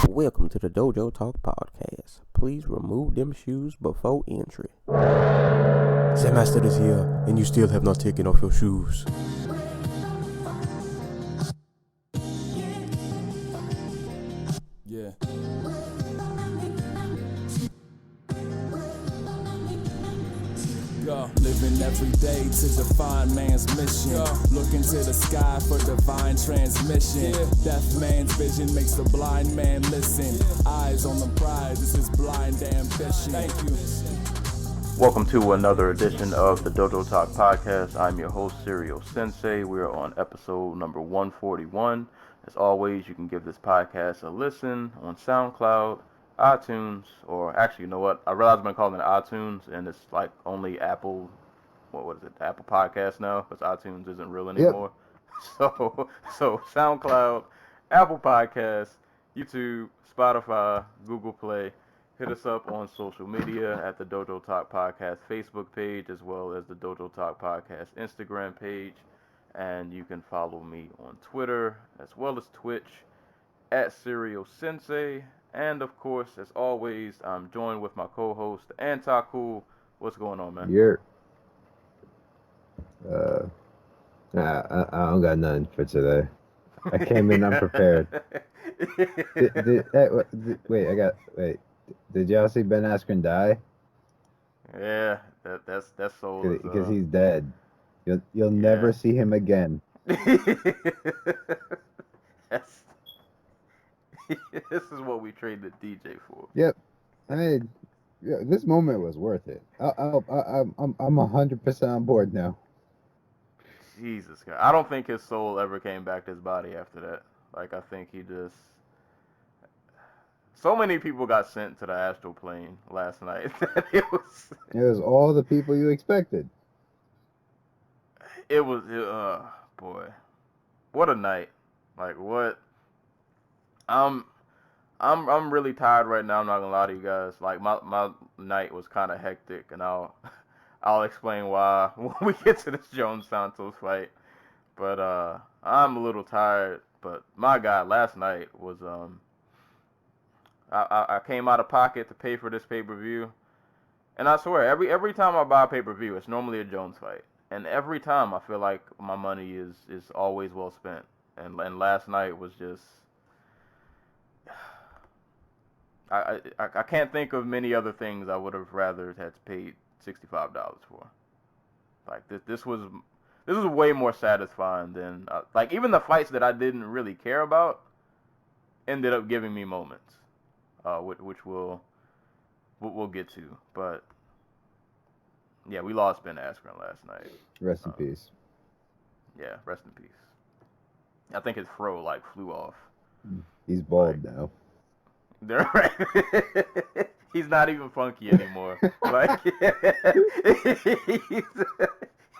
Welcome to the Dojo Talk Podcast. Please remove them shoes before entry. Master is here, and you still have not taken off your shoes. Yeah. Living every day to define man's mission. Looking to the sky for divine transmission. Deaf man's vision makes the blind man listen. Eyes on the prize, this is blind ambition. Thank you. Welcome to another edition of the Dojo Talk Podcast. I'm your host, Serial Sensei. We are on episode number 141. As always, you can give this podcast a listen on SoundCloud, iTunes, or actually, you know what? I realized I've been calling it iTunes, and it's like only Apple, what is it, Apple Podcasts now, because iTunes isn't real anymore. Yep. So SoundCloud, Apple Podcasts, YouTube, Spotify, Google Play. Hit us up on social media at the Dojo Talk Podcast Facebook page, as well as the Dojo Talk Podcast Instagram page. And you can follow me on Twitter, as well as Twitch, at Serial Sensei. And of course, as always, I'm joined with my co-host, Anti-Cool. What's going on, man? I don't got nothing for today. I came in unprepared. Did y'all see Ben Askren die? Yeah, that's so. Because he's dead. You'll never see him again. This is what we traded DJ for. Yep. I mean, this moment was worth it. I'm 100% on board now. Jesus God. I don't think his soul ever came back to his body after that. Like, I think he just... So many people got sent to the astral plane last night. It was all the people you expected. It was... boy. What a night. Like, what... I'm really tired right now. I'm not gonna lie to you guys. Like, my night was kind of hectic, and I'll explain why when we get to this Jones Santos fight. But I'm a little tired. But my God, last night was I came out of pocket to pay for this pay-per-view, and I swear every time I buy a pay-per-view, it's normally a Jones fight, and every time I feel like my money is always well spent. And last night was just. I can't think of many other things I would have rather had paid $65 for. Like this was way more satisfying than like even the fights that I didn't really care about ended up giving me moments, which we'll get to. But yeah, we lost Ben Askren last night. Rest in peace. Yeah, rest in peace. I think his fro like flew off. He's bald now. They're right. He's not even funky anymore. Like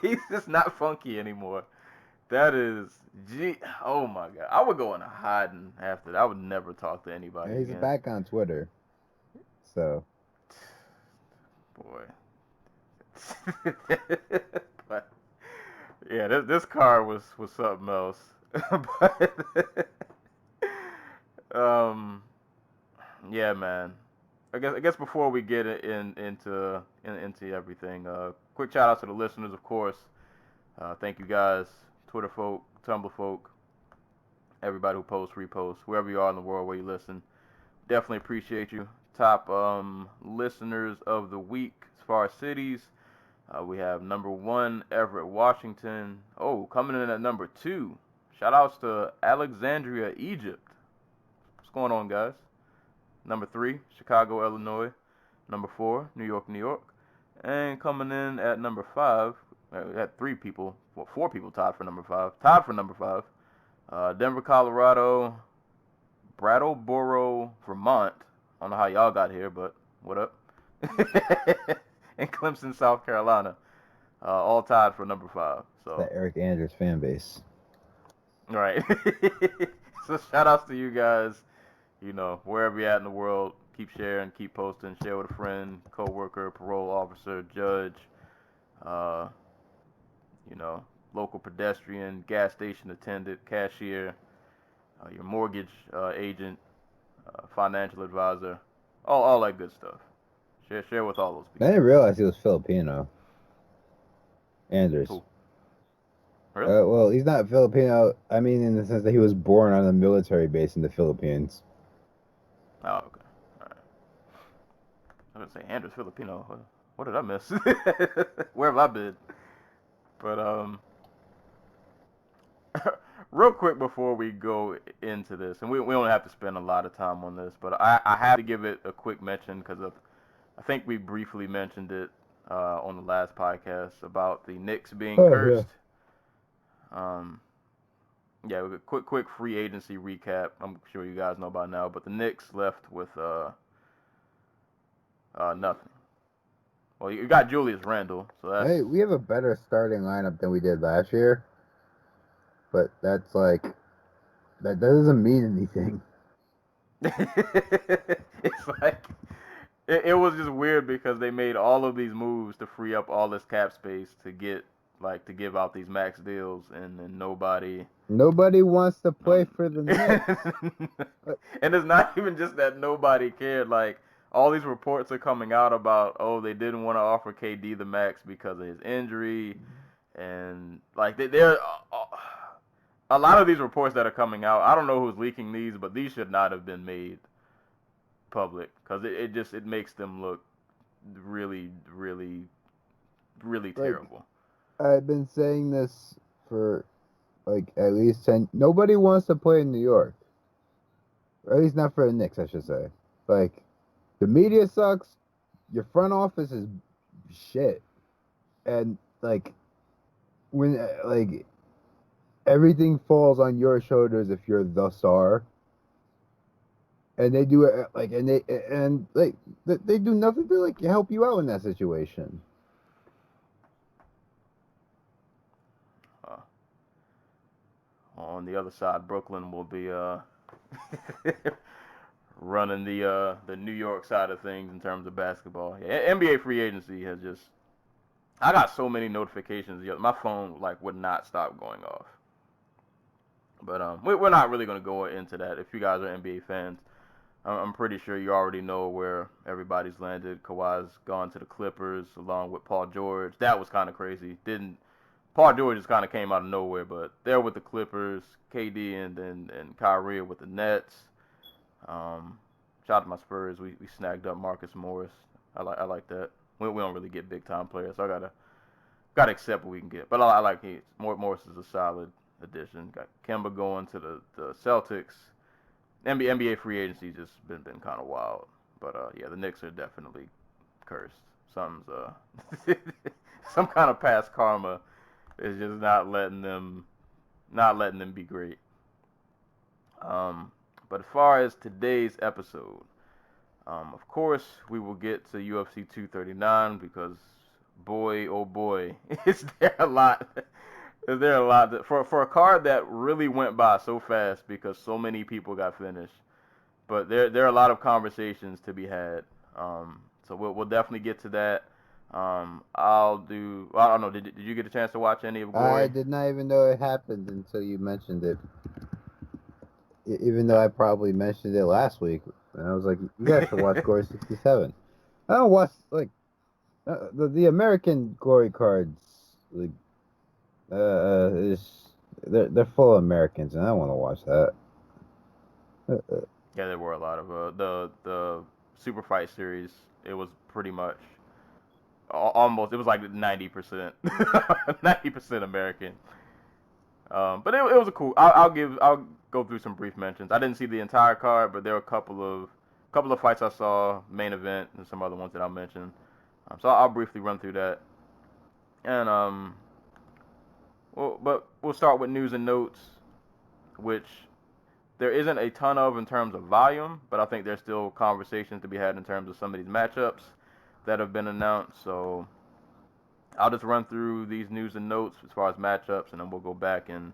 he's just not funky anymore. That is, oh my God. I would go into hiding after that. I would never talk to anybody he's again. back on Twitter. So. Boy. But yeah, this car was something else. But yeah, man. I guess before we get into everything, quick shout out to the listeners, of course. Thank you guys, Twitter folk, Tumblr folk, everybody who posts, reposts, wherever you are in the world where you listen. Definitely appreciate you. Top listeners of the week as far as cities, we have number 1, Everett, Washington. Oh, coming in at number 2. Shout outs to Alexandria, Egypt. What's going on, guys? Number 3, Chicago, Illinois. Number 4, New York, New York. And coming in at number 5, we had 4 people tied for number 5. Tied for number 5. Denver, Colorado. Brattleboro, Vermont. I don't know how y'all got here, but what up? And Clemson, South Carolina. All tied for number 5. So the Eric Andrews fan base. Right. So shout outs to you guys. You know, wherever you're at in the world, keep sharing, keep posting, share with a friend, coworker, parole officer, judge, you know, local pedestrian, gas station attendant, cashier, your mortgage agent, financial advisor, all that good stuff. Share with all those I people. didn't realize he was Filipino. Anders. Who? Really? Well, he's not Filipino. I mean, in the sense that he was born on a military base in the Philippines. Oh, okay. All right. I was gonna say Andrew's Filipino. What did I miss? Where have I been? But real quick before we go into this, and we don't have to spend a lot of time on this, but I have to give it a quick mention because I think we briefly mentioned it on the last podcast about the Knicks being cursed. Yeah, quick free agency recap. I'm sure you guys know by now, but the Knicks left with nothing. Well, you got Julius Randle, so that's. Hey, we have a better starting lineup than we did last year, but that's like that doesn't mean anything. It's like it was just weird because they made all of these moves to free up all this cap space to give out these max deals, and then nobody wants to play for the Knicks. And it's not even just that nobody cared. Like, all these reports are coming out about, they didn't want to offer KD the max because of his injury, and like they're a lot of these reports that are coming out. I don't know who's leaking these, but these should not have been made public because it makes them look really, really, really terrible. I've been saying this for like at least 10. Nobody wants to play in New York, or at least not for the Knicks, I should say. Like, the media sucks. Your front office is shit, and like when everything falls on your shoulders if you're the star. And they do it they do nothing to like help you out in that situation. On the other side, Brooklyn will be running the New York side of things in terms of basketball. Yeah, NBA free agency has just. I got so many notifications. My phone would not stop going off. But we're not really gonna go into that. If you guys are NBA fans, I'm pretty sure you already know where everybody's landed. Kawhi's gone to the Clippers along with Paul George. That was kind of crazy. Paul George just kind of came out of nowhere, but they're with the Clippers. KD and Kyrie are with the Nets. Shout out to my Spurs. We snagged up Marcus Morris. I like that. We don't really get big time players, so I gotta accept what we can get. But I like Morris is a solid addition. Got Kemba going to the Celtics. NBA free agency just been kind of wild. But yeah, the Knicks are definitely cursed. Something's some kind of past karma is just not letting them be great. But as far as today's episode, of course we will get to UFC 239 because boy, oh boy, is there a lot. Is there a lot for a card that really went by so fast because so many people got finished? But there are a lot of conversations to be had. So we'll definitely get to that. I don't know. Did you get a chance to watch any of Glory? I did not even know it happened until you mentioned it. Even though I probably mentioned it last week, and I was like, "You guys should watch Glory 67." I don't watch the American Glory cards. They're full of Americans, and I don't want to watch that. Yeah, there were a lot of the Super Fight series. It was pretty much almost. It was like 90%, 90% American. But it was a cool. I'll go through some brief mentions. I didn't see the entire card, but there were a couple of fights I saw, main event, and some other ones that I'll mention. So I'll briefly run through that. And but we'll start with news and notes, which there isn't a ton of in terms of volume, but I think there's still conversations to be had in terms of some of these matchups that have been announced. So I'll just run through these news and notes as far as matchups, and then we'll go back and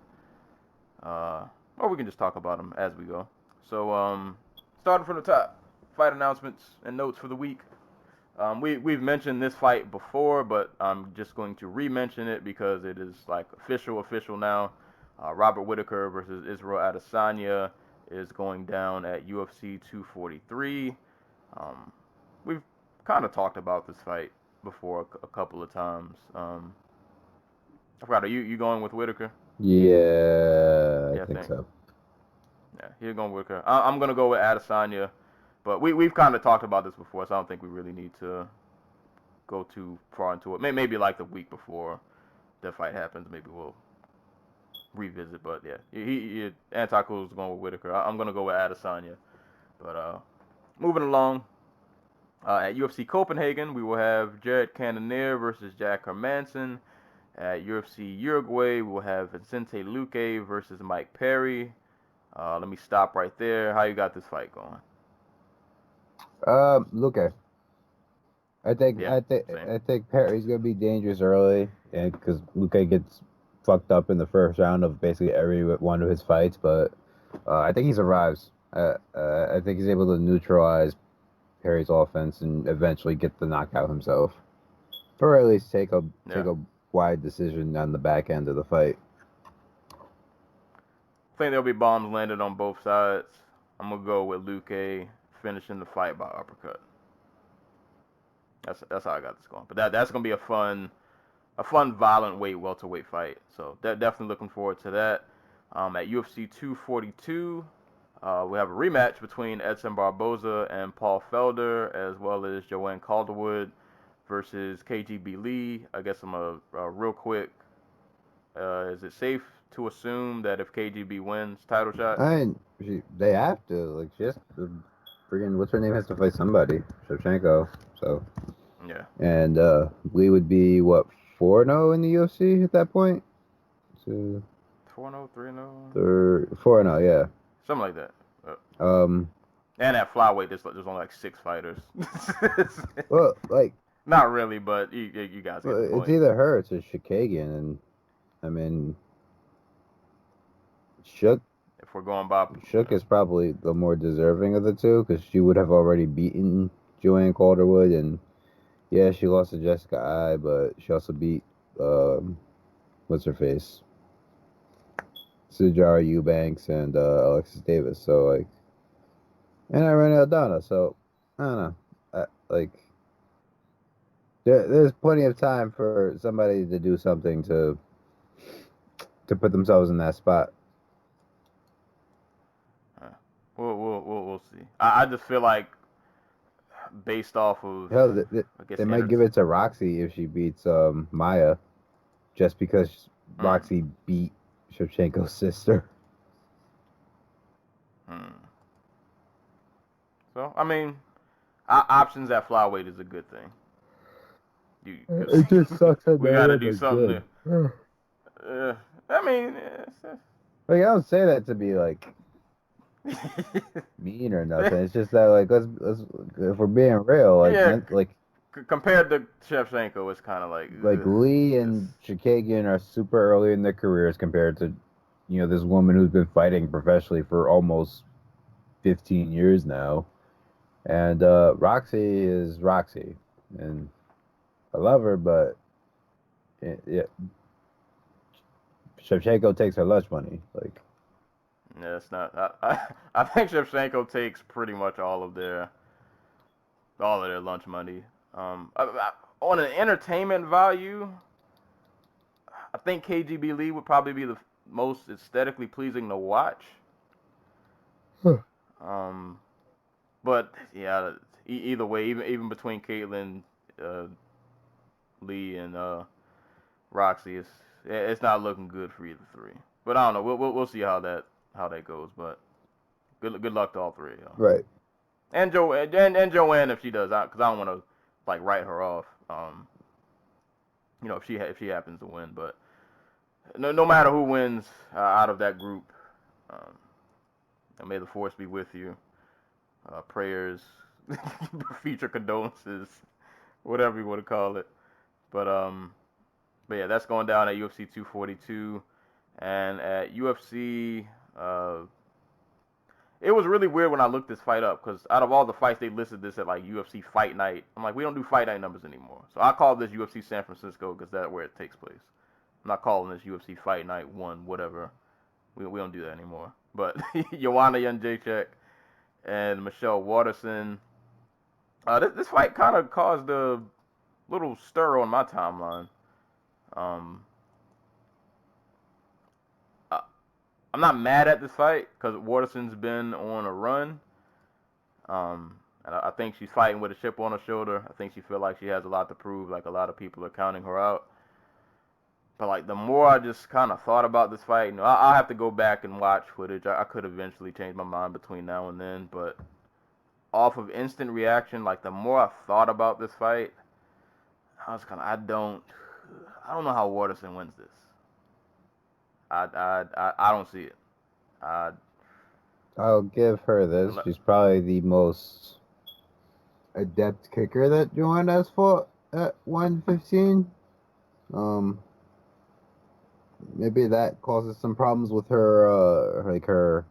or we can just talk about them as we go. So starting from the top, fight announcements and notes for the week. We've mentioned this fight before, but I'm just going to re-mention it because it is official now. Robert Whittaker versus Israel Adesanya. is going down at UFC 243. We've kind of talked about this fight before a couple of times. I forgot, are you going with Whitaker? Yeah, I think so. Yeah, you're going with Whitaker. I'm going to go with Adesanya. But we've kind of talked about this before, so I don't think we really need to go too far into it. Maybe like the week before the fight happens, maybe we'll revisit. But yeah, Anti-Cool is going with Whitaker. I'm going to go with Adesanya. But moving along, at UFC Copenhagen, we will have Jared Cannonier versus Jack Hermanson. At UFC Uruguay, we will have Vincente Luque versus Mike Perry. Let me stop right there. How you got this fight going? Luque. I think Perry's gonna be dangerous early, and because Luque gets fucked up in the first round of basically every one of his fights, but I think he survives. I think he's able to neutralize Perry's offense and eventually get the knockout himself, or at least take a wide decision on the back end of the fight. I think there'll be bombs landed on both sides. I'm gonna go with Luque finishing the fight by uppercut. That's how I got this going. But that's gonna be a fun violent welterweight fight. So definitely looking forward to that. At UFC 242, we have a rematch between Edson Barboza and Paul Felder, as well as Joanne Calderwood versus KGB Lee. I guess I'm a real quick. Is it safe to assume that if KGB wins, title shot? They have to. Like, just friggin' what's her name has to fight somebody, Shevchenko. So yeah. And Lee would be what 4-0 in the UFC at that point. So 4-0, 3-0. 4-0, yeah. Something like that. And at flyweight, there's only like 6 fighters. Well, like, not really, but you guys get the point. It's either her or Shikagian, and I mean, Shook. If we're going by, Shook is probably the more deserving of the two because she would have already beaten Joanne Calderwood, and yeah, she lost to Jessica Ai, but she also beat what's her face, Sujara Eubanks and Alexis Davis. So like, and Irene Aldana. So I don't know. There's plenty of time for somebody to do something to put themselves in that spot. We'll see. I just feel like based off of Hell, they might give it to Roxy if she beats Maya, just because Roxy beat Shevchenko's sister. So I mean, options at flyweight is a good thing. It just sucks that we gotta do something. I mean, like, I don't say that to be like mean or nothing. It's just that like let's if we're being real, like compared to Shevchenko, it's kind of like Lee and Shikagian are super early in their careers compared to this woman who's been fighting professionally for almost 15 years now, and Roxy is Roxy, and I love her, but yeah, Shevchenko takes her lunch money, like. Yeah, it's not. I think Shevchenko takes pretty much all of their lunch money. On an entertainment value, I think KGB Lee would probably be the most aesthetically pleasing to watch. But yeah, either way, even between Caitlin, Lee, and Roxy, it's not looking good for either three. But I don't know. We'll see how that goes. But good luck to all three. Right. And Joanne if she does, because I don't want to like write her off. If she happens to win, but no matter who wins out of that group, may the force be with you. Prayers, future condolences, whatever you want to call it. But yeah, that's going down at UFC 242, and at UFC. It was really weird when I looked this fight up because out of all the fights, they listed this at like UFC Fight Night. I'm like, we don't do Fight Night numbers anymore. So I call this UFC San Francisco because that's where it takes place. I'm not calling this UFC Fight Night 1, whatever. We don't do that anymore. but Joanna Jędrzejczyk and Michelle Waterson. This fight kind of caused a little stir on my timeline. I'm not mad at this fight because Waterson's been on a run. And I think she's fighting with a chip on her shoulder. I think she feels like she has a lot to prove, like a lot of people are counting her out. But like the more I just kind of thought about this fight, I'll have to go back and watch footage. I could eventually change my mind between now and then, but off of instant reaction, like the more I thought about this fight, I was kind of, I don't know how Waterson wins this. I don't see it. I'll give her this. She's probably the most adept kicker that Joanna has fought at 115. Maybe that causes some problems with her, her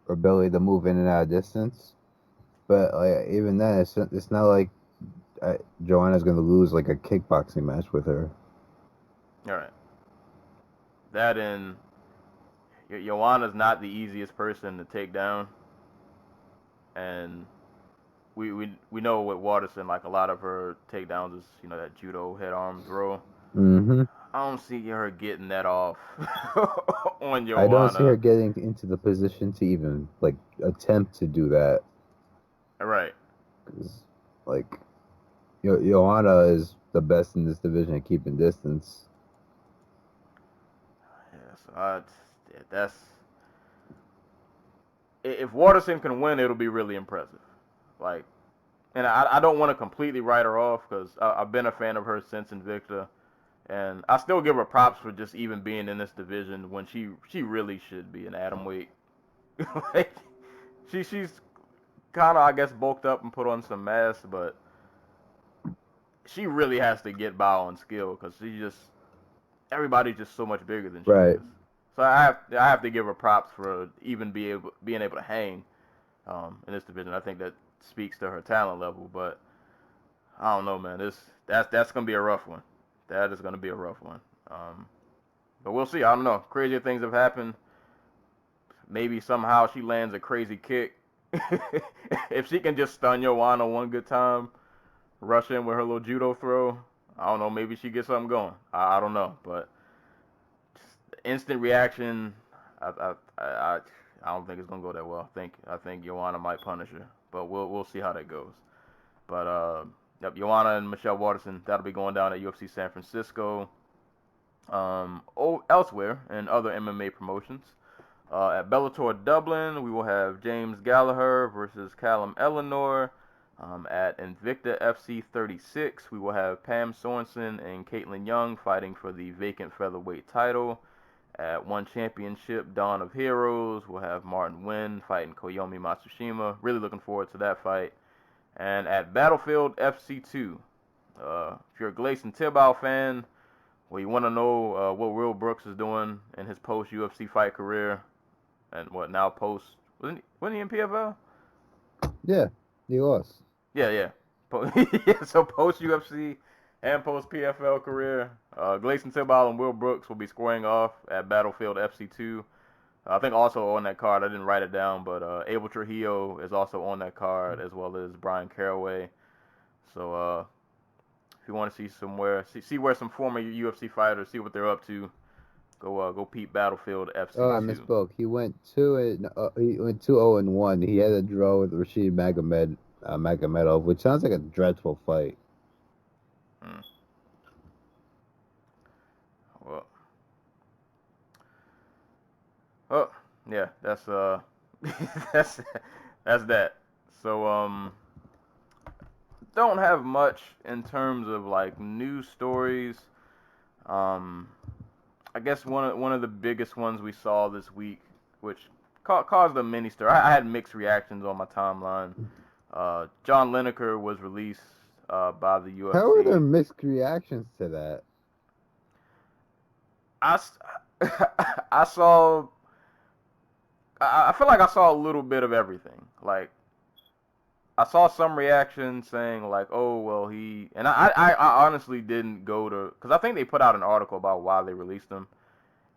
ability to move in and out of distance. But like, even then, it's not like Joanna's going to lose like a kickboxing match with her. All right. That and Joanna's not the easiest person to take down, and we know with Waterson, like a lot of her takedowns is that judo head arm throw. Mm-hmm. I don't see her getting that off on Joanna. I don't see her getting into the position to even like attempt to do that. Right. Because like Joanna is the best in this division at keeping distance. Yeah, so that's if Waterson can win, it'll be really impressive. Like, and I don't want to completely write her off because I've been a fan of hers since Invicta. And I still give her props for just even being in this division when she really should be an atomweight. Like, she's kind of, I guess, bulked up and put on some mass, but she really has to get by on skill because everybody's just so much bigger than she is. So I have to give her props for even being able to hang in this division. I think that speaks to her talent level, but I don't know, man. That's gonna be a rough one. That is going to be a rough one. But we'll see. I don't know. Crazier things have happened. Maybe somehow she lands a crazy kick. If she can just stun Joanna one good time, rush in with her little judo throw, I don't know. Maybe she gets something going. I don't know. But instant reaction, I don't think it's going to go that well. I think Joanna might punish her. But we'll see how that goes. But yep, Joanna and Michelle Waterson, that'll be going down at UFC San Francisco. Elsewhere in other MMA promotions, at Bellator Dublin, we will have James Gallagher versus Callum Eleanor. At Invicta FC 36, we will have Pam Sorensen and Caitlin Young fighting for the vacant featherweight title. At One Championship, Dawn of Heroes, we'll have Martin Nguyen fighting Koyomi Matsushima. Really looking forward to that fight. And at Battlefield FC2, if you're a Gleison Tibau fan, well, you want to know what Will Brooks is doing in his post-UFC fight career, and what now wasn't he in PFL? Yeah, he was. Yeah. So post-UFC and post-PFL career, Gleison Tibau and Will Brooks will be squaring off at Battlefield FC2. I think also on that card, I didn't write it down, but Abel Trujillo is also on that card, as well as Brian Caraway. So if you want to see where some former UFC fighters, see what they're up to, go peep Battlefield FC2. Oh, I misspoke. He went 2-0-1. He had a draw with Rashid Magomedov, which sounds like a dreadful fight. Well. Oh, yeah, that's that's that. So don't have much in terms of like news stories. I guess one of the biggest ones we saw this week, which caused a mini stir. I had mixed reactions on my timeline. John Lineker was released by the UFC. How are there mixed reactions to that? I saw. I feel like I saw a little bit of everything. Like, I saw some reaction saying like, "Oh, well, he," and I honestly didn't go to, because I think they put out an article about why they released him,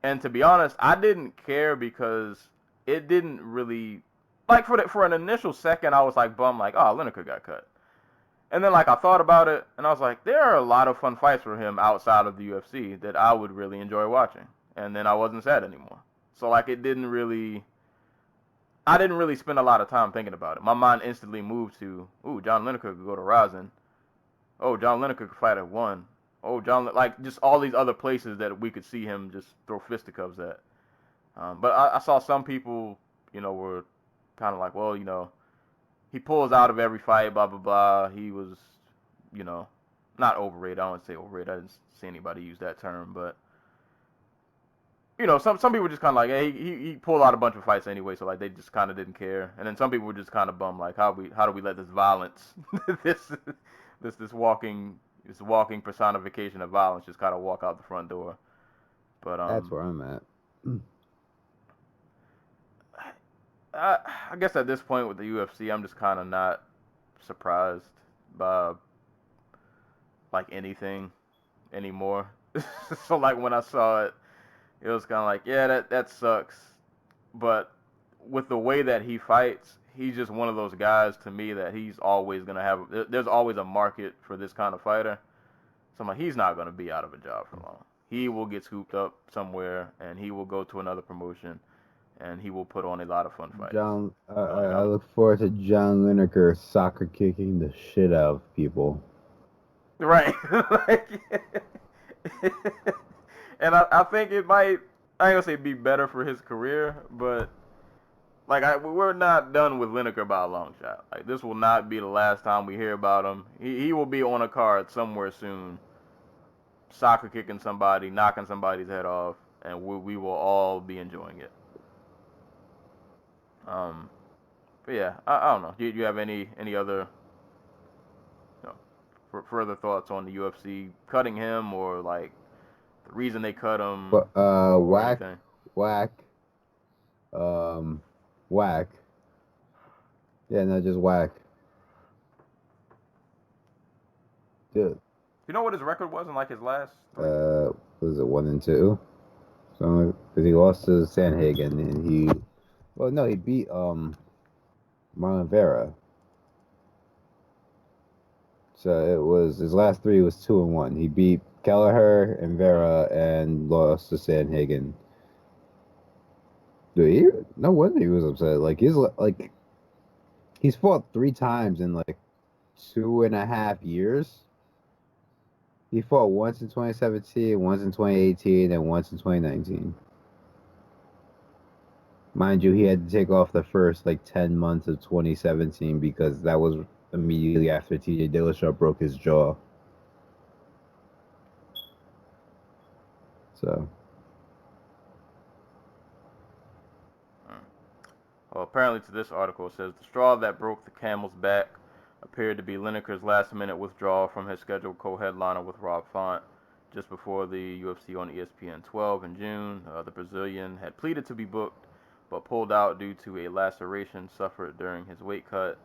And to be honest, I didn't care because it didn't really, like, for an initial second, I was like bummed, like, oh, Lineker got cut. And then, like, I thought about it, and I was like, there are a lot of fun fights for him outside of the UFC that I would really enjoy watching. And then I wasn't sad anymore. So, like, I didn't really spend a lot of time thinking about it. My mind instantly moved to, ooh, John Lineker could go to Rising. Oh, John Lineker could fight at 1. Oh, like, just all these other places that we could see him just throw fisticuffs at. But I saw some people, were kind of like, well, he pulls out of every fight, blah, blah, blah. He was, not overrated. I don't want to say overrated. I didn't see anybody use that term. But, some people just kind of like, hey, he pulled out a bunch of fights anyway, so, like, they just kind of didn't care. And then some people were just kind of bummed, like, how do we let this violence, this walking personification of violence just kind of walk out the front door. But that's where I'm at. I guess at this point with the UFC, I'm just kind of not surprised by, like, anything anymore. So, like, when I saw it, it was kind of like, yeah, that sucks. But with the way that he fights, he's just one of those guys to me that he's always going to have, there's always a market for this kind of fighter. So I'm like, he's not going to be out of a job for long. He will get scooped up somewhere, and he will go to another promotion, and he will put on a lot of fun fights. I look forward to John Lineker soccer kicking the shit out of people. Right. And I think it might, I ain't gonna say be better for his career, but, like, we're not done with Lineker by a long shot. Like, this will not be the last time we hear about him. He will be on a card somewhere soon, soccer kicking somebody, knocking somebody's head off, and we will all be enjoying it. But yeah, I don't know. Do you have any other further thoughts on the UFC cutting him, or, like, the reason they cut him? But whack. Yeah, no, just whack. Dude. You know what his record was in, like, his last? Was it 1-2? So because he lost to Sanhagen, and he beat Marlon Vera. So it was his last 3 was 2-1. He beat Kelleher and Vera and lost to Sanhagen. Dude, no wonder he was upset. Like he's fought 3 times in like 2.5 years. He fought once in 2017, once in 2018, and once in 2019. Mind you, he had to take off the first 10 months of 2017 because that was immediately after TJ Dillashaw broke his jaw. So. Well, apparently to this article, it says the straw that broke the camel's back appeared to be Lineker's last-minute withdrawal from his scheduled co-headliner with Rob Font just before the UFC on ESPN 12 in June. The Brazilian had pleaded to be booked, but pulled out due to a laceration suffered during his weight cut,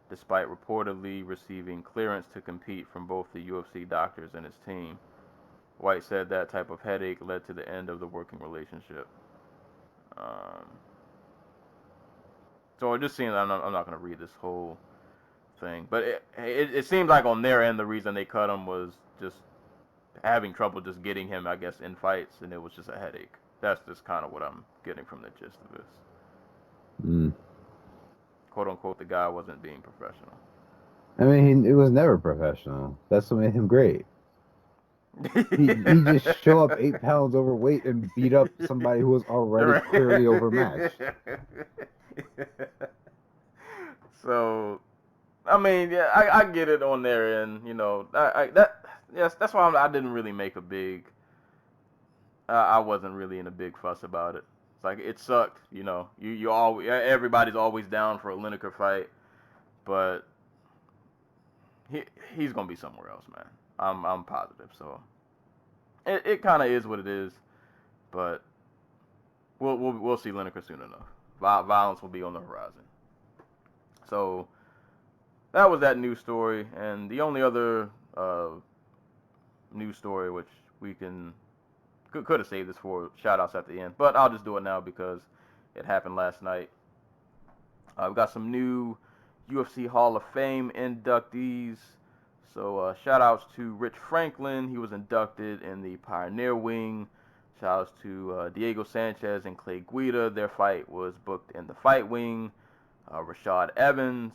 despite reportedly receiving clearance to compete from both the UFC doctors and his team. White said that type of headache led to the end of the working relationship. So it just seems, I'm not going to read this whole thing, but it seems like on their end the reason they cut him was just having trouble just getting him, I guess, in fights, and it was just a headache. That's just kind of what I'm getting from the gist of this. Quote unquote, the guy wasn't being professional. I mean, it was never professional. That's what made him great. he just show up 8 pounds overweight and beat up somebody who was already clearly overmatched. So, I mean, yeah, I get it on their end, that's why I didn't really make a big. I wasn't really in a big fuss about it. It's like it sucked, You always, everybody's always down for a Lineker fight, but he's gonna be somewhere else, man. I'm positive. So it kind of is what it is, but we'll see Lineker soon enough. Violence will be on the horizon. So that was that news story, and the only other news story which we can Could have saved this for shout-outs at the end, but I'll just do it now because it happened last night. We've got some new UFC Hall of Fame inductees. So shout-outs to Rich Franklin. He was inducted in the Pioneer Wing. Shout-outs to Diego Sanchez and Clay Guida. Their fight was booked in the Fight Wing. Rashad Evans,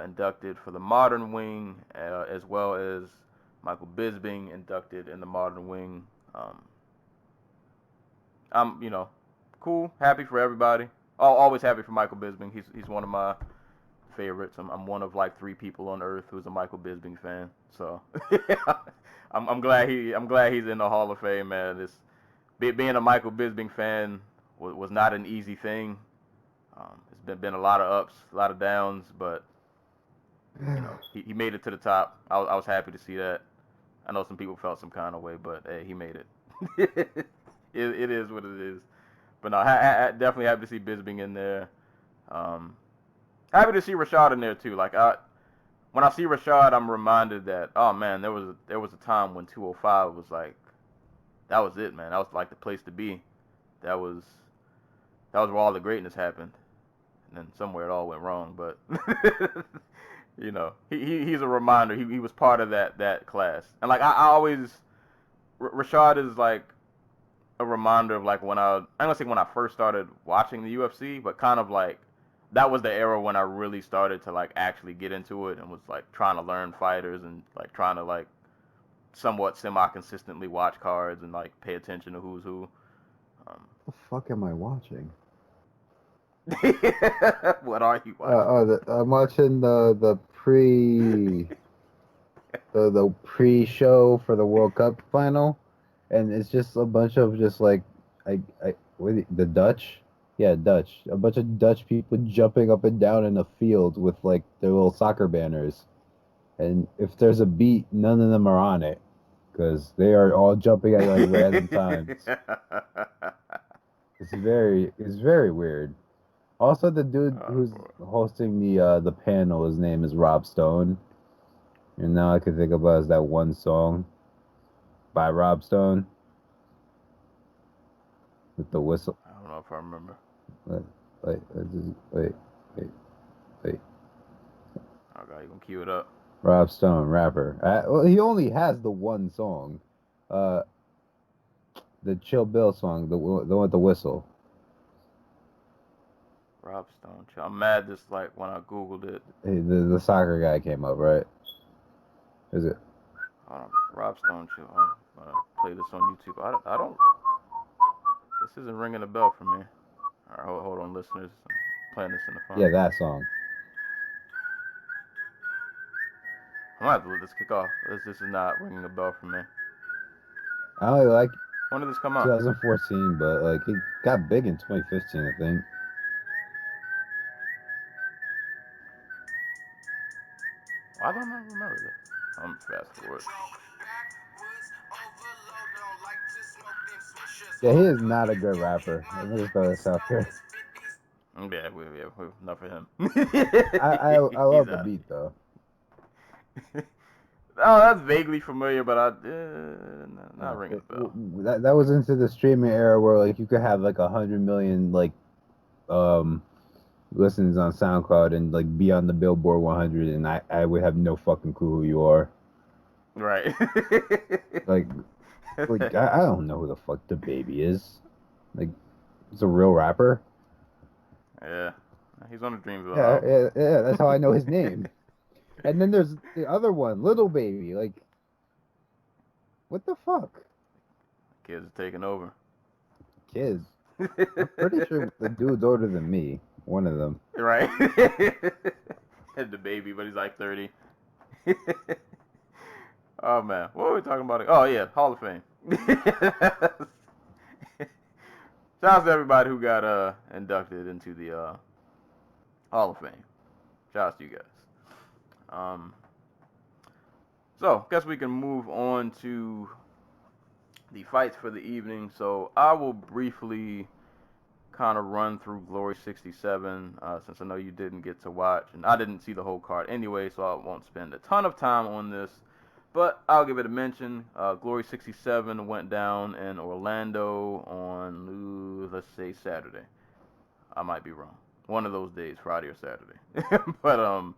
inducted for the Modern Wing, as well as Michael Bisping, inducted in the Modern Wing. I'm, cool, happy for everybody. Always happy for Michael Bisping. He's one of my favorites. I'm one of like 3 people on earth who's a Michael Bisping fan. So I'm glad he's in the Hall of Fame, man. Being a Michael Bisping fan was not an easy thing. It's been a lot of ups, a lot of downs, but he made it to the top. I was happy to see that. I know some people felt some kind of way, but hey, he made it. It is what it is. But no, definitely happy to see Bisping in there. Happy to see Rashad in there too. Like when I see Rashad, I'm reminded that, oh man, there was a time when 205 was like, that was it, man. That was like the place to be. That was where all the greatness happened. And then somewhere it all went wrong, but he's a reminder. He was part of that class. And like I always, Rashad is like a reminder of like I'm gonna say when I first started watching the UFC, but kind of like that was the era when I really started to like actually get into it and was like trying to learn fighters and like trying to like somewhat semi-consistently watch cards and like pay attention to who's who. What the fuck am I watching? What are you watching? I'm watching the pre-show for the World Cup final, and it's just a bunch of just like the Dutch, yeah, Dutch, a bunch of Dutch people jumping up and down in a field with like their little soccer banners, and if there's a beat, none of them are on it because they are all jumping at like random times. It's very weird. Also, the dude who's hosting the panel, his name is Rob Stone. And now I can think about is that one song by Rob Stone with the whistle. I don't know if I remember. Wait. Okay, you gonna cue it up. Rob Stone, rapper. Well, he only has the one song. The Chill Bill song, the one with the whistle. Rob Stone. I'm mad just like when I Googled it. Hey, the soccer guy came up, right? Is it? Rob Stone. I'm gonna play this on YouTube. I don't. This isn't ringing a bell for me. All right, hold on, listeners. I'm playing this in the phone. Yeah, that song. I'm gonna have to let this kick off. This is not ringing a bell for me. I only like. When did this come out? 2014, but like it got big in 2015, I think. Why don't I remember this? I'm fast forward. Yeah, he is not a good rapper. Let me just throw this out there. Yeah, we're enough for him. I love the beat though. Oh, that's vaguely familiar, but not ringing a bell. That was into the streaming era where like you could have like 100 million like listens on SoundCloud and like be on the Billboard 100, and I would have no fucking clue who you are. Right. like I don't know who the fuck the baby is. Like, it's a real rapper. Yeah, he's on the Dreamville. Yeah, that's how I know his name. And then there's the other one, Little Baby. Like, what the fuck? Kids are taking over. Kids. I'm pretty sure the dude's older than me. One of them. Right. Had the baby, but he's like 30. Oh man, what were we talking about? Oh yeah, Hall of Fame. Shout out to everybody who got inducted into the Hall of Fame. Shout out to you guys. So guess we can move on to the fights for the evening. So I will briefly kind of run through Glory 67 since I know you didn't get to watch, and I didn't see the whole card anyway, so I won't spend a ton of time on this. But I'll give it a mention. Glory 67 went down in Orlando on, let's say, Saturday. I might be wrong. One of those days, Friday or Saturday. But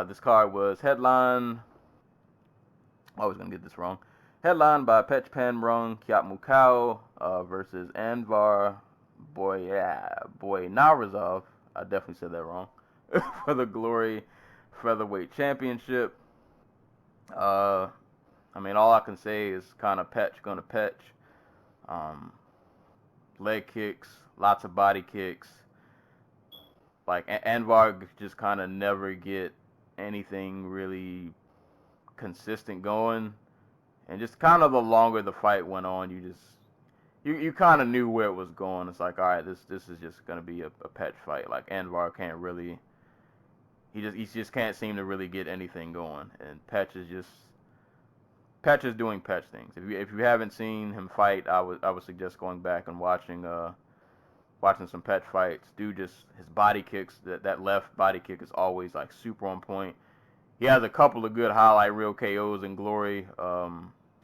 this card was headlined. I was going to get this wrong. Headlined by Pech Panbrung Kiat Mukau versus Anvar Boynarazov. I definitely said that wrong. For the Glory Featherweight Championship. I mean, all I can say is kind of Petch gonna Petch. Leg kicks, lots of body kicks. Like, Anvar just kind of never get anything really consistent going. And just kind of the longer the fight went on, you kind of knew where it was going. It's like, all right, this is just gonna be a Petch fight. Like, Anvar can't really, he just can't seem to really get anything going. And Petch is doing Petch things. If you haven't seen him fight, I would suggest going back and watching some Petch fights. Dude, just his body kicks, that left body kick is always like super on point. He has a couple of good highlight reel KOs in Glory. I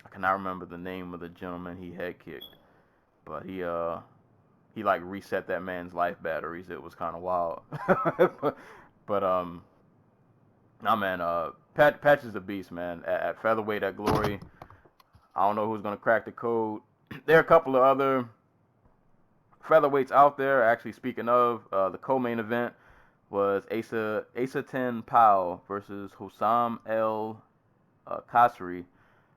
cannot remember the name of the gentleman he head kicked, but he like reset that man's life batteries. It was kind of wild. but nah, man, Patch is a beast, man. At featherweight at Glory, I don't know who's gonna crack the code. There are a couple of other featherweights out there. Actually, speaking of, the co-main event was Asa 10 Pau versus Hussam El Kasri.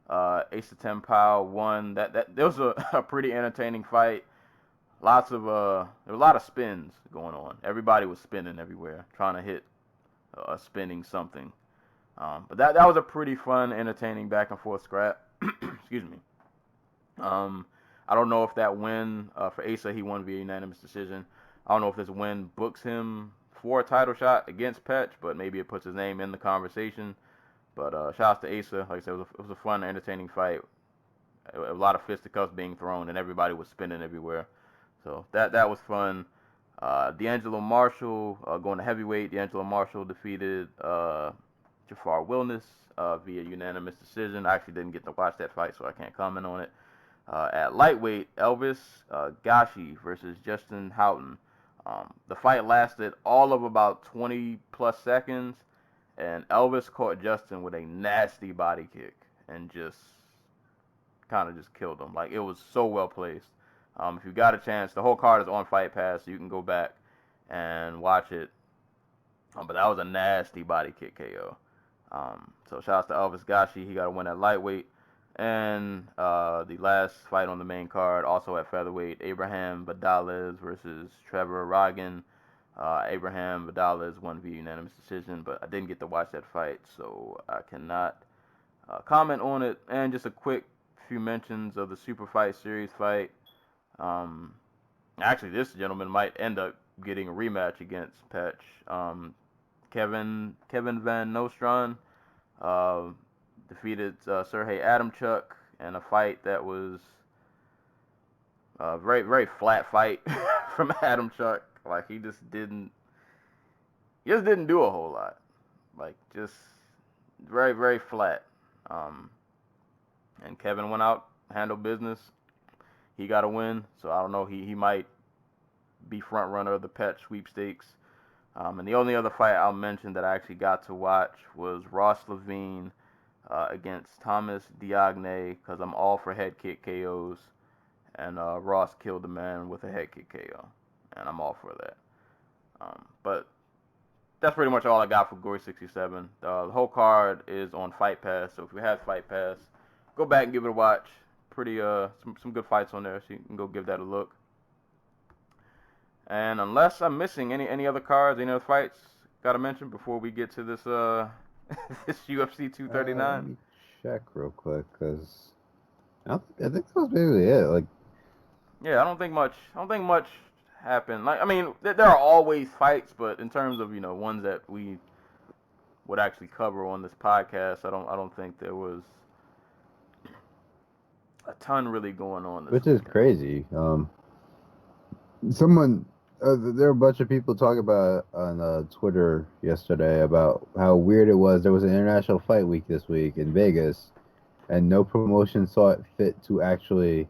Asa 10 Pau won. That was a pretty entertaining fight. There were a lot of spins going on. Everybody was spinning everywhere, trying to hit spinning something. But that was a pretty fun, entertaining back and forth scrap. Excuse me. I don't know if that win for Asa, he won via unanimous decision. I don't know if this win books him for a title shot against Petch, but maybe it puts his name in the conversation. But shout out to Asa. Like I said, it was a fun, entertaining fight. A lot of fisticuffs being thrown, and everybody was spinning everywhere. So that was fun. D'Angelo Marshall going to heavyweight. D'Angelo Marshall defeated Jafar Wilness via unanimous decision. I actually didn't get to watch that fight, so I can't comment on it. At lightweight, Elvis Gashi versus Justin Houghton. The fight lasted all of about 20 plus seconds, and Elvis caught Justin with a nasty body kick and just kind of just killed him. Like, it was so well placed. If you got a chance, the whole card is on Fight Pass, so you can go back and watch it. But that was a nasty body kick KO. So shout out to Elvis Gashi. He got a win at lightweight. And the last fight on the main card, also at featherweight, Abraham Vidalez versus Trevor Rogan. Abraham Vidalez won via unanimous decision, but I didn't get to watch that fight, so I cannot comment on it. And just a quick few mentions of the Super Fight Series fight. Actually, this gentleman might end up getting a rematch against Petch. Kevin Van Nostrand defeated Sergey Adamchuk in a fight that was a very, very flat fight from Adamchuk. Like, he just didn't do a whole lot. Like, just very, very flat. And Kevin went out, handled business. He got a win, so I don't know. He might be front runner of the Petch sweepstakes. And the only other fight I'll mention that I actually got to watch was Ross Levine against Thomas Diagne, because I'm all for head kick KOs. And Ross killed the man with a head kick KO. And I'm all for that. But that's pretty much all I got for Glory 67. The whole card is on Fight Pass, so if you have Fight Pass, go back and give it a watch. Pretty some good fights on there, so you can go give that a look. And unless I'm missing any other cards, any other fights gotta mention before we get to this this UFC 239. Let me check real quick, cause I think that was basically it. Like, yeah, I don't think much happened. Like, I mean, there are always fights, but in terms of, ones that we would actually cover on this podcast, I don't think there was a ton really going on this which is weekend. crazy. Someone there were a bunch of people talking about on Twitter yesterday about how weird it was. There was an international fight week this week in Vegas, and no promotion saw it fit to actually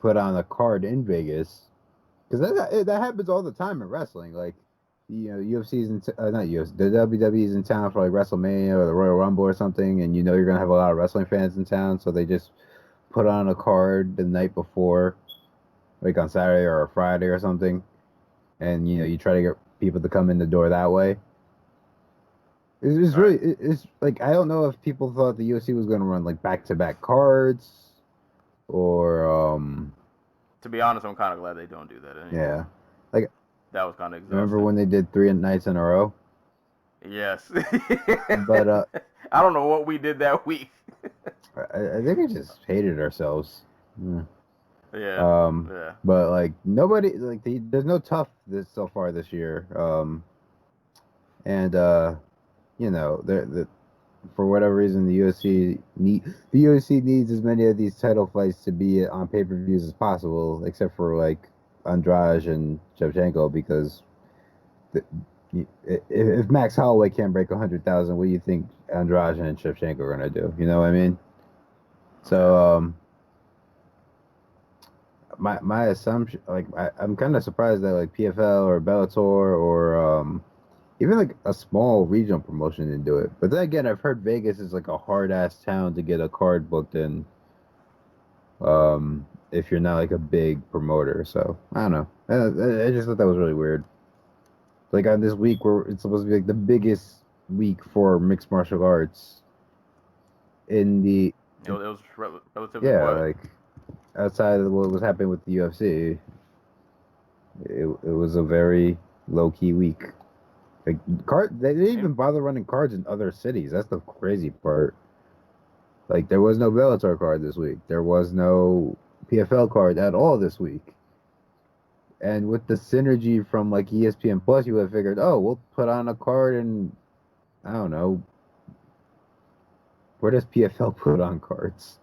put on a card in Vegas. Because that happens all the time in wrestling. Like, UFC's not UFC, the WWE's in town for like WrestleMania or the Royal Rumble or something, and you're gonna have a lot of wrestling fans in town, so they just put on a card the night before, like on Saturday or a Friday or something, and you try to get people to come in the door that way. It's really it's like I don't know if people thought the UFC was gonna run like back-to-back cards or To be honest, I'm kind of glad they don't do that anymore. Yeah, like that was kind of exhausting. Remember when they did 3 nights in a row? Yes. But I don't know what we did that week. I think we just hated ourselves. Yeah. Yeah. But like nobody, like there's no tough so far this year. And for whatever reason, the UFC needs as many of these title fights to be on pay-per-views as possible, except for like Andrade and Shevchenko, because if Max Holloway can't break 100,000, what do you think Andrade and Shevchenko are gonna do? You know what I mean? So my assumption, like I'm kind of surprised that like PFL or Bellator or even like a small regional promotion didn't do it. But then again, I've heard Vegas is like a hard ass town to get a card booked in. If you're not like a big promoter, so I don't know. I just thought that was really weird. Like on this week where it's supposed to be like the biggest week for mixed martial arts in the. It was relatively quiet. Like outside of what was happening with the UFC, it was a very low key week. Like they didn't even bother running cards in other cities. That's the crazy part. Like there was no Bellator card this week. There was no PFL card at all this week. And with the synergy from like ESPN Plus, you would have figured, oh, we'll put on a card and I don't know. Where does PFL put on cards?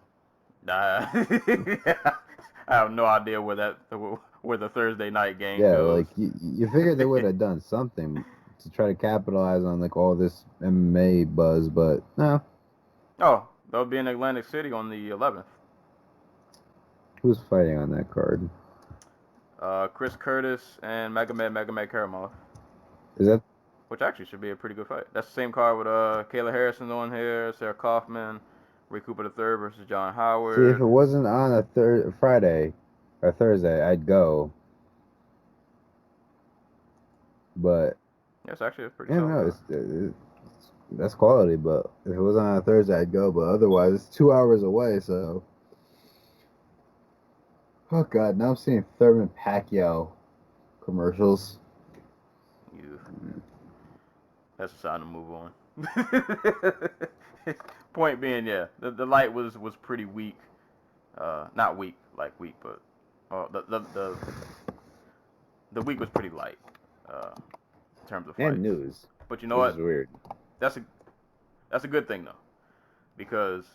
I have no idea where the Thursday night game goes. Yeah, like you figured they would have done something to try to capitalize on like all this MMA buzz, but no. Oh, they'll be in Atlantic City on the 11th. Who's fighting on that card? Chris Curtis and Magomed Karamov. Is that? Which actually should be a pretty good fight. That's the same card with Kayla Harrison on here, Sarah Kaufman, Ray Cooper III versus John Howard. See, if it wasn't on a Friday or Thursday, I'd go. But yeah, it's actually a pretty solid. That's quality. But if it was on a Thursday, I'd go. But otherwise, it's 2 hours away. So, oh god, now I'm seeing Thurman Pacquiao commercials. That's a sign to move on. Point being, yeah, the light was pretty weak. Not weak like weak, but the week was pretty light in terms of fights. And news. But you know what? Is weird. That's a good thing though, because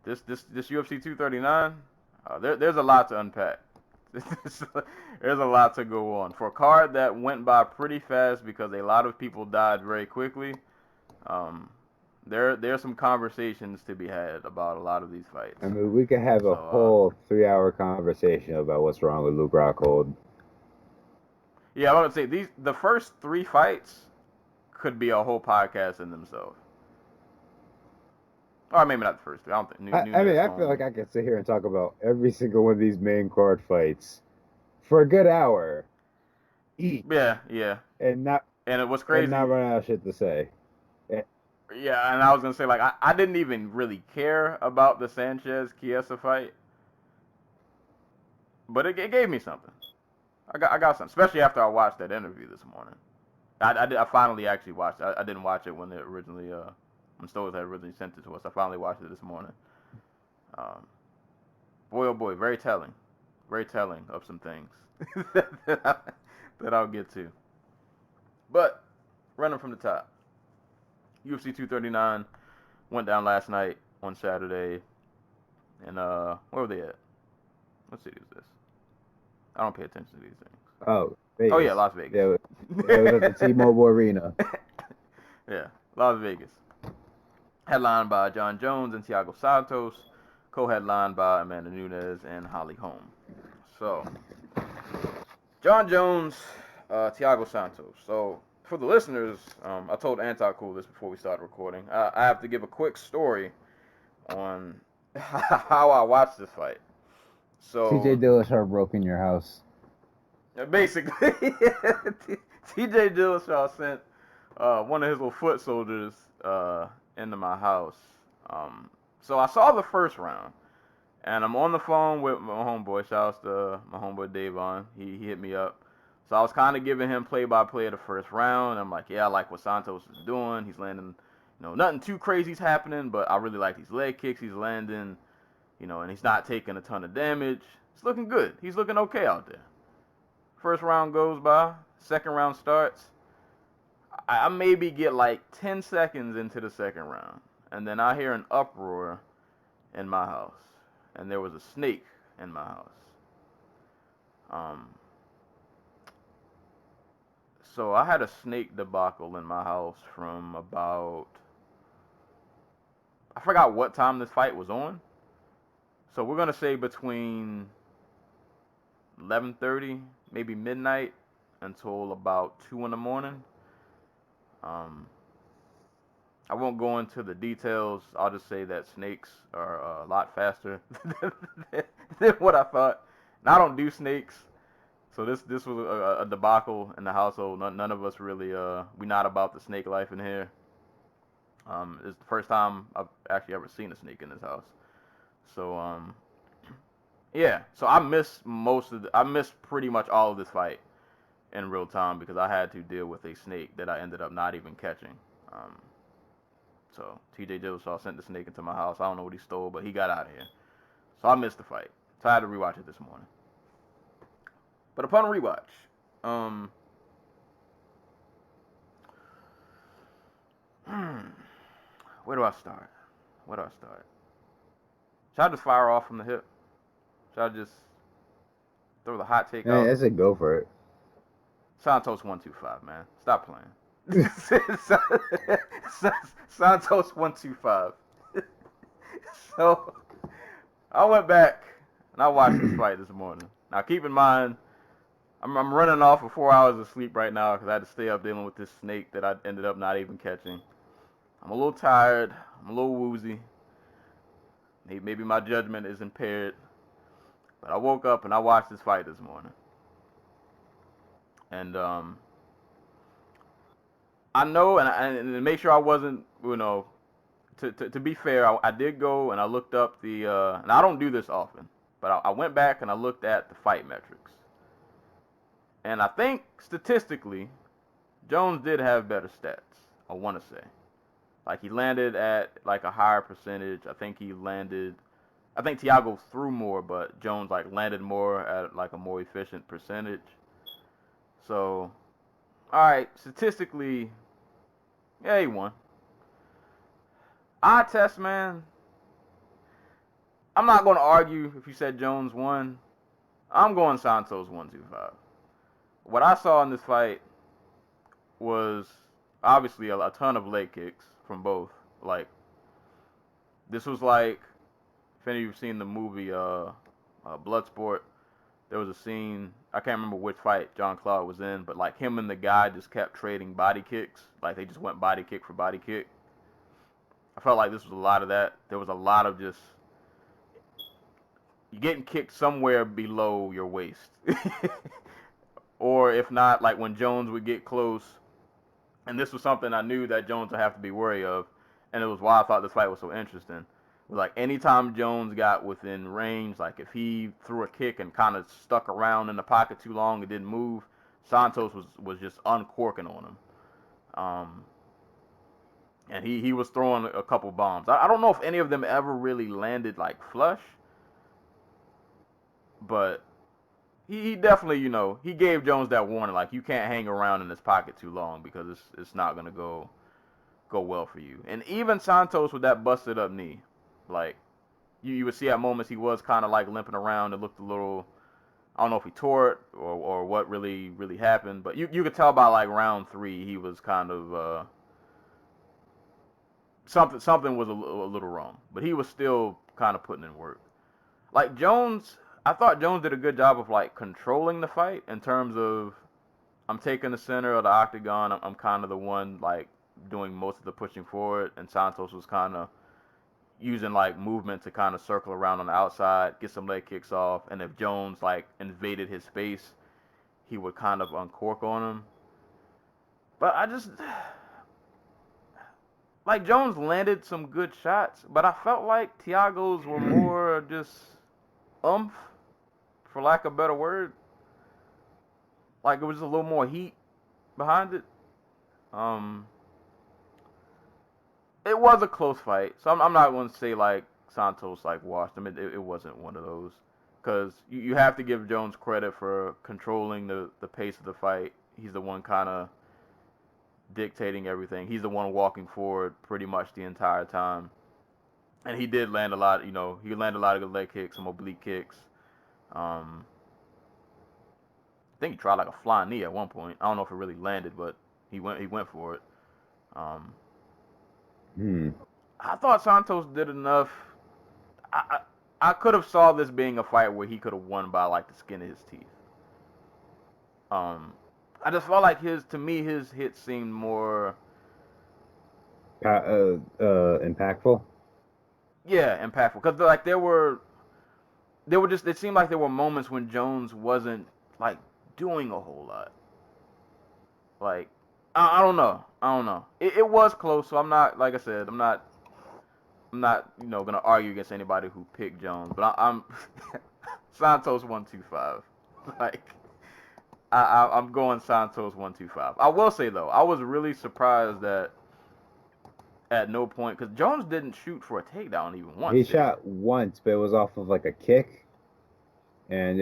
this UFC 239, there's a lot to unpack. There's a lot to go on. For a card that went by pretty fast because a lot of people died very quickly, there's some conversations to be had about a lot of these fights. I mean, we could have a whole 3-hour conversation about what's wrong with Luke Rockhold. Yeah, I would say the first 3 fights could be a whole podcast in themselves. Or maybe not the first 3. I don't think. I feel like I could sit here and talk about every single one of these main card fights for a good hour each. Yeah. And it was crazy. And not run out of shit to say. Yeah, and I was gonna say, like, I didn't even really care about the Sanchez-Chiesa fight, but it gave me something. I got something, especially after I watched that interview this morning. I finally actually watched it. I didn't watch it when it originally when Stowers had originally sent it to us. I finally watched it this morning. Boy, oh boy, very telling of some things that I'll get to. But running from the top, UFC 239 went down last night on Saturday, and where were they at? What city is this? I don't pay attention to these things. Oh, Vegas. Oh, yeah, Las Vegas. Yeah, it was at the T-Mobile Arena. Yeah, Las Vegas. Headlined by John Jones and Thiago Santos. Co-headlined by Amanda Nunes and Holly Holm. So, John Jones, Thiago Santos. So, for the listeners, I told Anti-Cool this before we started recording. I have to give a quick story on how I watched this fight. So, TJ Dillashaw broke in your house. basically, TJ Dillashaw sent one of his little foot soldiers into my house. So I saw the first round, and I'm on the phone with my homeboy. Shouts to my homeboy Davon. He hit me up. So I was kind of giving him play-by-play of the first round. I'm like, yeah, I like what Santos is doing. He's landing, nothing too crazy's happening, but I really like these leg kicks he's landing, and he's not taking a ton of damage. It's looking good. He's looking okay out there. First round goes by. Second round starts. I maybe get like 10 seconds into the second round, and then I hear an uproar in my house, and there was a snake in my house. So I had a snake debacle in my house from about, I forgot what time this fight was on. So we're gonna say between 11:30, maybe midnight, until about 2 in the morning. I won't go into the details. I'll just say that snakes are a lot faster than what I thought. And I don't do snakes, so this was a debacle in the household. None of us really we not about the snake life in here. It's the first time I've actually ever seen a snake in this house. So yeah. So I missed pretty much all of this fight in real time because I had to deal with a snake that I ended up not even catching. So TJ Dillashaw sent the snake into my house. I don't know what he stole, but he got out of here. So I missed the fight. So I had to rewatch it this morning. But upon rewatch, where do I start? Should I just fire off from the hip? Should I just throw the hot take out? I said go for it. Santos 125, man. Stop playing. Santos 125. So I went back and I watched this fight this morning. Now keep in mind, I'm running off of 4 hours of sleep right now because I had to stay up dealing with this snake that I ended up not even catching. I'm a little tired. I'm a little woozy. Maybe my judgment is impaired. But I woke up and I watched this fight this morning. And I know, and to make sure I wasn't, to be fair, I did go and I looked up and I don't do this often, but I went back and I looked at the fight metrics. And I think statistically, Jones did have better stats, I want to say. Like he landed at like a higher percentage. I think Thiago threw more, but Jones like landed more at like a more efficient percentage. So, all right, statistically, yeah, he won. Eye test, man. I'm not going to argue if you said Jones won. I'm going Santos 125. What I saw in this fight was obviously a ton of leg kicks from both. Like, this was like, if any of you've seen the movie Bloodsport, there was a scene, I can't remember which fight John Claude was in, but like him and the guy just kept trading body kicks. Like they just went body kick for body kick. I felt like this was a lot of that. There was a lot of just, you're getting kicked somewhere below your waist. Or if not, like when Jones would get close, and this was something I knew that Jones would have to be wary of, and it was why I thought this fight was so interesting. Like anytime Jones got within range, like if he threw a kick and kind of stuck around in the pocket too long and didn't move, Santos was just uncorking on him. And he was throwing a couple bombs. I don't know if any of them ever really landed like flush, but he definitely, he gave Jones that warning, like you can't hang around in this pocket too long because it's not gonna go well for you. And even Santos with that busted up knee, like you would see at moments he was kind of like limping around. It looked a little I don't know if he tore it or what really happened, but you could tell by like round 3 he was kind of something was a little wrong, but he was still kind of putting in work. Like Jones, I thought Jones did a good job of like controlling the fight in terms of I'm taking the center of the octagon. I'm kind of the one like doing most of the pushing forward, and Santos was kind of using like movement to kind of circle around on the outside, get some leg kicks off, and if Jones like invaded his space, he would kind of uncork on him. But I just like Jones landed some good shots, but I felt like Thiago's were more just oomph, for lack of a better word. Like it was a little more heat behind it. It was a close fight, so I'm not going to say like Santos like washed him. It wasn't one of those, because you have to give Jones credit for controlling the pace of the fight. He's the one kind of dictating everything. He's the one walking forward pretty much the entire time, and he did land a lot. You know, he landed a lot of good leg kicks, some oblique kicks. I think he tried like a flying knee at one point. I don't know if it really landed, but he went for it. I thought Santos did enough. I could have saw this being a fight where he could have won by like the skin of his teeth. I just felt like his hits seemed more impactful. Yeah, impactful. Because like there were just, it seemed like there were moments when Jones wasn't like doing a whole lot. Like I don't know. It was close, so I'm not, like I said, I'm not gonna argue against anybody who picked Jones, but I'm Santos 125. Like I'm going Santos 125. I will say though, I was really surprised that at no point, because Jones didn't shoot for a takedown even once. He shot once, but it was off of like a kick, and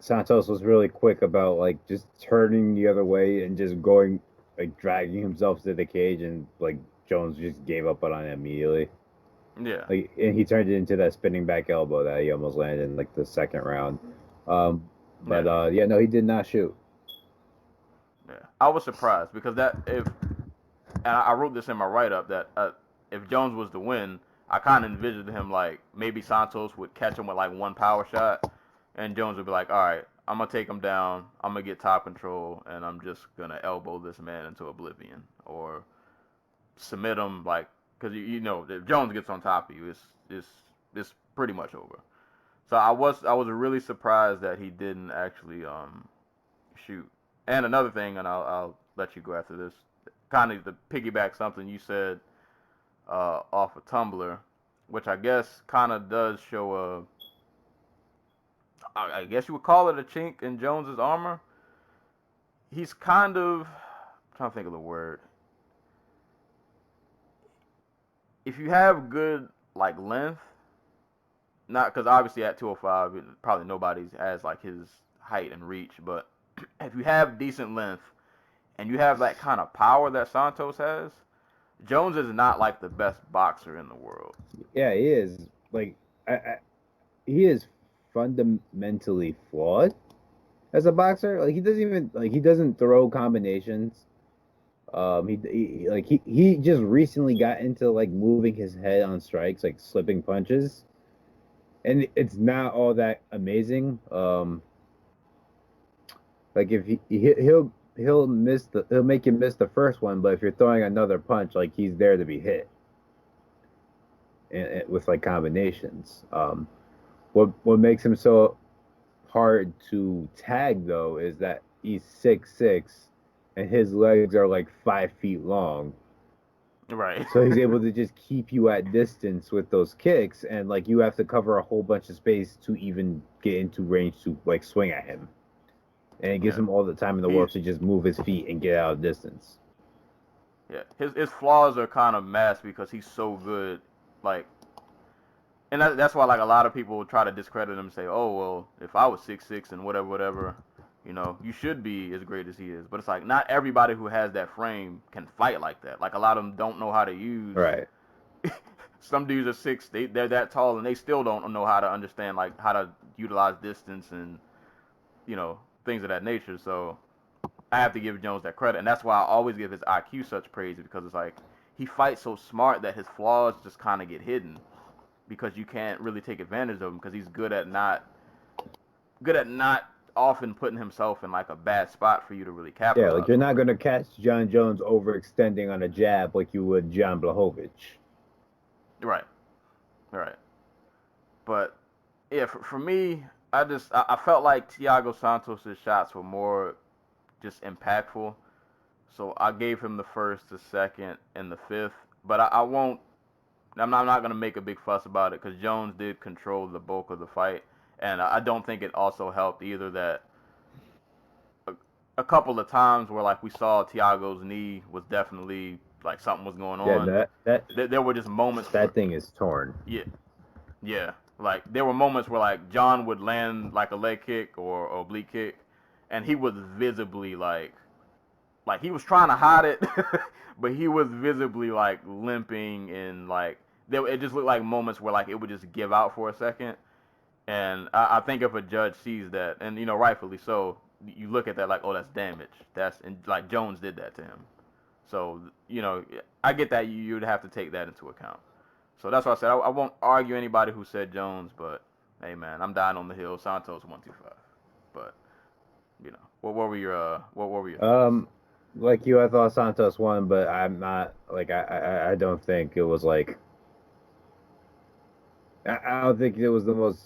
Santos was really quick about like just turning the other way and just going, like dragging himself to the cage, and like Jones just gave up on it immediately. Yeah. Like, and he turned it into that spinning back elbow that he almost landed in like the second round. No, he did not shoot. Yeah, I was surprised because I wrote this in my write-up that if Jones was to win, I kind of envisioned him like maybe Santos would catch him with like one power shot, and Jones would be like, all right, I'm going to take him down, I'm going to get top control, and I'm just going to elbow this man into oblivion, or submit him, like, because you know, if Jones gets on top of you, it's pretty much over. So I was really surprised that he didn't actually shoot. And another thing, and I'll let you go after this, kind of to piggyback something you said off of Tumblr, which I guess kind of does show I guess you would call it a chink in Jones's armor. He's kind of, I'm trying to think of the word. If you have good like length, not because obviously at 205 probably nobody's has like his height and reach, but if you have decent length and you have that kind of power that Santos has, Jones is not like the best boxer in the world. Yeah, he is. Like, he is fundamentally flawed as a boxer. Like, he doesn't throw combinations. He just recently got into like moving his head on strikes, like slipping punches, and it's not all that amazing. Like if he'll make you miss the first one, but if you're throwing another punch, like he's there to be hit, and with like combinations. What makes him so hard to tag though is that he's 6'6", and his legs are like 5 feet long. Right. So he's able to just keep you at distance with those kicks, and like you have to cover a whole bunch of space to even get into range to like swing at him. And it gives him all the time in the world to just move his feet and get out of distance. Yeah, his flaws are kind of masked because he's so good, like, and that's why like a lot of people try to discredit him and say, oh well, if I was 6'6" and whatever, you know, you should be as great as he is. But it's like not everybody who has that frame can fight like that. Like a lot of them don't know how to use. Right. Some dudes are 6', they're that tall and they still don't know how to understand like how to utilize distance and, you know, things of that nature. So I have to give Jones that credit. And that's why I always give his IQ such praise, because it's like he fights so smart that his flaws just kind of get hidden because you can't really take advantage of him because he's good at not often putting himself in like a bad spot for you to really capitalize. Yeah, like you're not going to catch John Jones overextending on a jab like you would John Blachowicz. Right. But yeah, for me, I felt like Thiago Santos' shots were more just impactful. So I gave him the first, the second, and the fifth. But I'm not going to make a big fuss about it because Jones did control the bulk of the fight. And I don't think it also helped either that a couple of times where like we saw Thiago's knee was definitely like something was going on. Yeah, there were just moments. That thing is torn. Yeah. Like there were moments where like John would land like a leg kick or oblique kick, and he was visibly like he was trying to hide it, but he was visibly like limping and like it just looked like moments where like it would just give out for a second. And I think if a judge sees that, and you know rightfully so, you look at that like, oh, that's damage. And like Jones did that to him. So you know I get that you'd have to take that into account. So that's why I said I won't argue anybody who said Jones, but hey man, I'm dying on the hill. Santos 125. But you know, what were your thoughts? Like you, I thought Santos won, but I'm not like I don't think it was like I don't think it was the most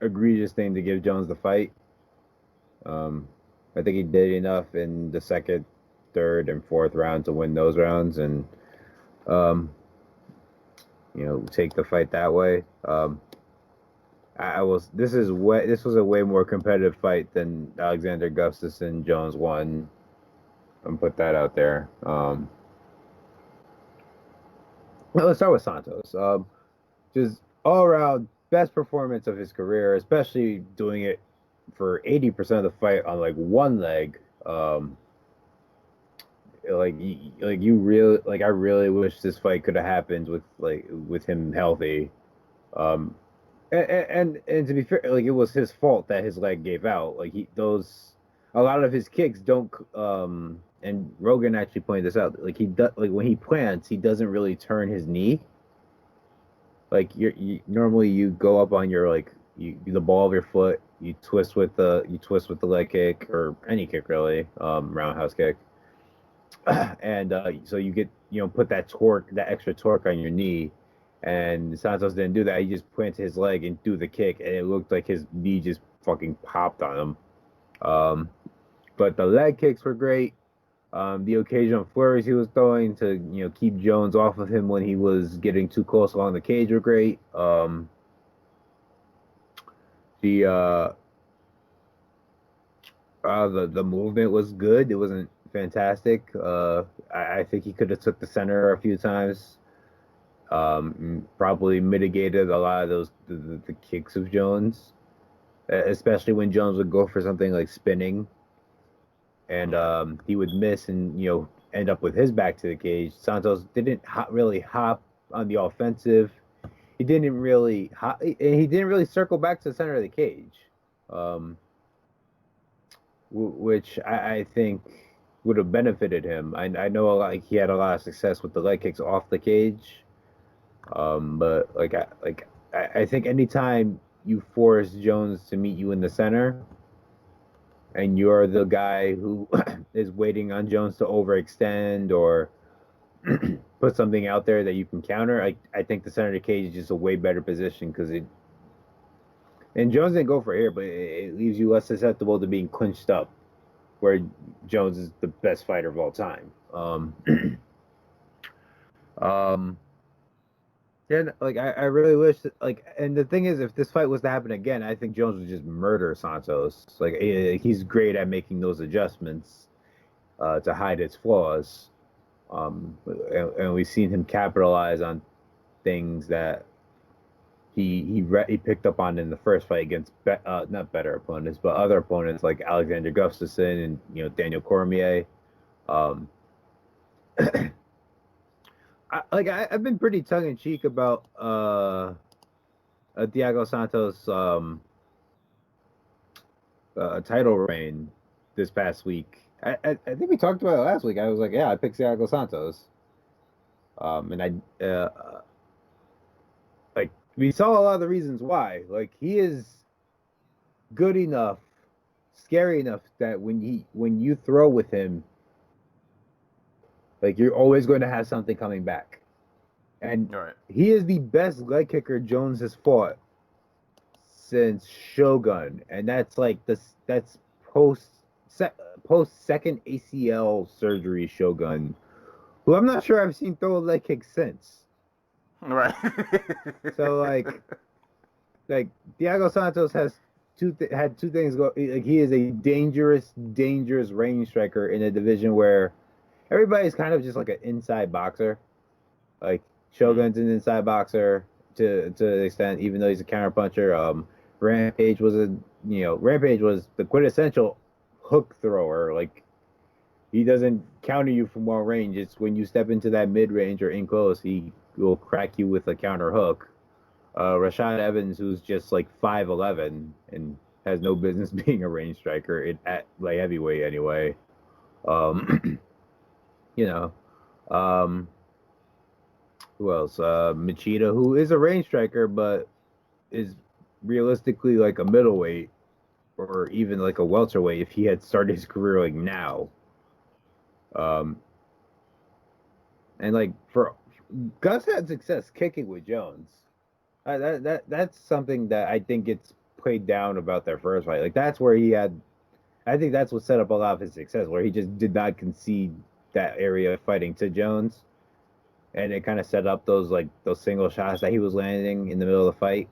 egregious thing to give Jones the fight. I think he did enough in the second, third, and fourth round to win those rounds, and you know, take the fight that way. This was a way more competitive fight than Alexander Gustafsson Jones won. And put that out there. Well, let's start with Santos. Just all around best performance of his career, especially doing it for 80% of the fight on like one leg. I really wish this fight could have happened with him healthy. And to be fair, like it was his fault that his leg gave out. Like a lot of his kicks don't. And Rogan actually pointed this out. Like when he plants, he doesn't really turn his knee. Like normally you go up on your the ball of your foot, you twist with the leg kick or any kick really, roundhouse kick, and so you get put that extra torque on your knee. And Santos didn't do that. He just planted his leg and threw the kick, and it looked like his knee just fucking popped on him. But the leg kicks were great. The occasional flurries he was throwing to keep Jones off of him when he was getting too close along the cage were great. The movement was good. It wasn't fantastic. I think he could have took the center a few times. Probably mitigated a lot of those the kicks of Jones, especially when Jones would go for something like spinning. And he would miss and end up with his back to the cage. Santos didn't really hop on the offensive. He didn't really circle back to the center of the cage, which I think would have benefited him. I know he had a lot of success with the leg kicks off the cage, but I think anytime you force Jones to meet you in the center, and you're the guy who is waiting on Jones to overextend or put something out there that you can counter, I think the center of the cage is just a way better position because and Jones didn't go for air, but it leaves you less susceptible to being clinched up, where Jones is the best fighter of all time. Yeah, I really wish and the thing is, if this fight was to happen again, I think Jones would just murder Santos. He's great at making those adjustments to hide his flaws, and we've seen him capitalize on things that he picked up on in the first fight against not better opponents, but other opponents like Alexander Gustafsson and Daniel Cormier. I've been pretty tongue in cheek about Thiago Santos title reign this past week. I think we talked about it last week. I was like, yeah, I picked Thiago Santos. And I like we saw a lot of the reasons why. Like he is good enough, scary enough that when you throw with him, like you're always going to have something coming back. And he is the best leg kicker Jones has fought since Shogun, and that's post second ACL surgery Shogun, who I'm not sure I've seen throw a leg kick since. Right. So like Thiago Santos has had two things go. Like he is a dangerous range striker in a division where everybody's kind of just like an inside boxer. Like Shogun's an inside boxer to the extent, even though he's a counterpuncher. Rampage was the quintessential hook thrower. Like he doesn't counter you from long range. It's when you step into that mid range or in close, he will crack you with a counter hook. Rashad Evans, who's just like 5'11" and has no business being a range striker at like heavyweight anyway. Who else? Machida, who is a range striker, but is realistically like a middleweight or even like a welterweight if he had started his career like now. And like for Gus had success kicking with Jones. That's something that I think gets played down about their first fight. Like that's where he had. I think that's what set up a lot of his success, where he just did not concede that area of fighting to Jones. And it kind of set up those single shots that he was landing in the middle of the fight.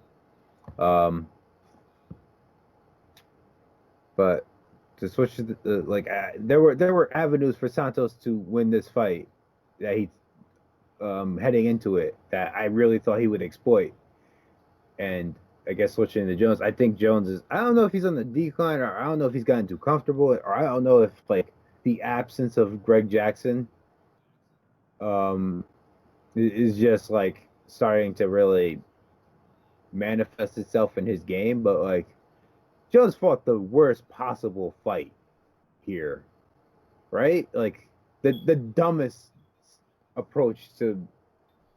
But to switch to there were avenues for Santos to win this fight that he heading into it that I really thought he would exploit. And I guess switching to Jones, I think Jones is. I don't know if he's on the decline, or I don't know if he's gotten too comfortable, or I don't know if like the absence of Greg Jackson is just like starting to really manifest itself in his game. But like Jones fought the worst possible fight here, right? Like the dumbest approach to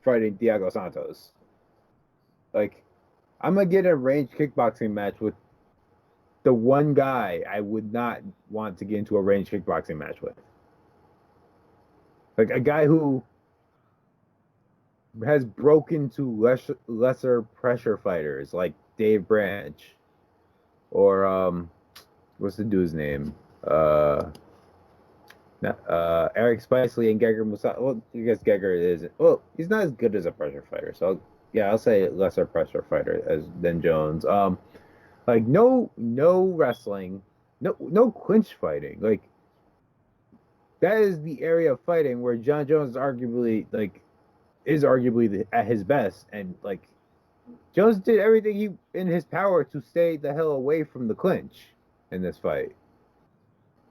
fighting Thiago Santos. Like I'm gonna get a range kickboxing match with the one guy I would not want to get into a range kickboxing match with. Like a guy who has broken to lesser pressure fighters like Dave Branch or what's the dude's name? Eric Spicely and Gegard Mousasi. Well, I guess Gegard is. Well, he's not as good as a pressure fighter, so I'll say lesser pressure fighter than Jones. Like no wrestling, no clinch fighting. Like that is the area of fighting where John Jones is arguably at his best, and like Jones did everything in his power to stay the hell away from the clinch in this fight.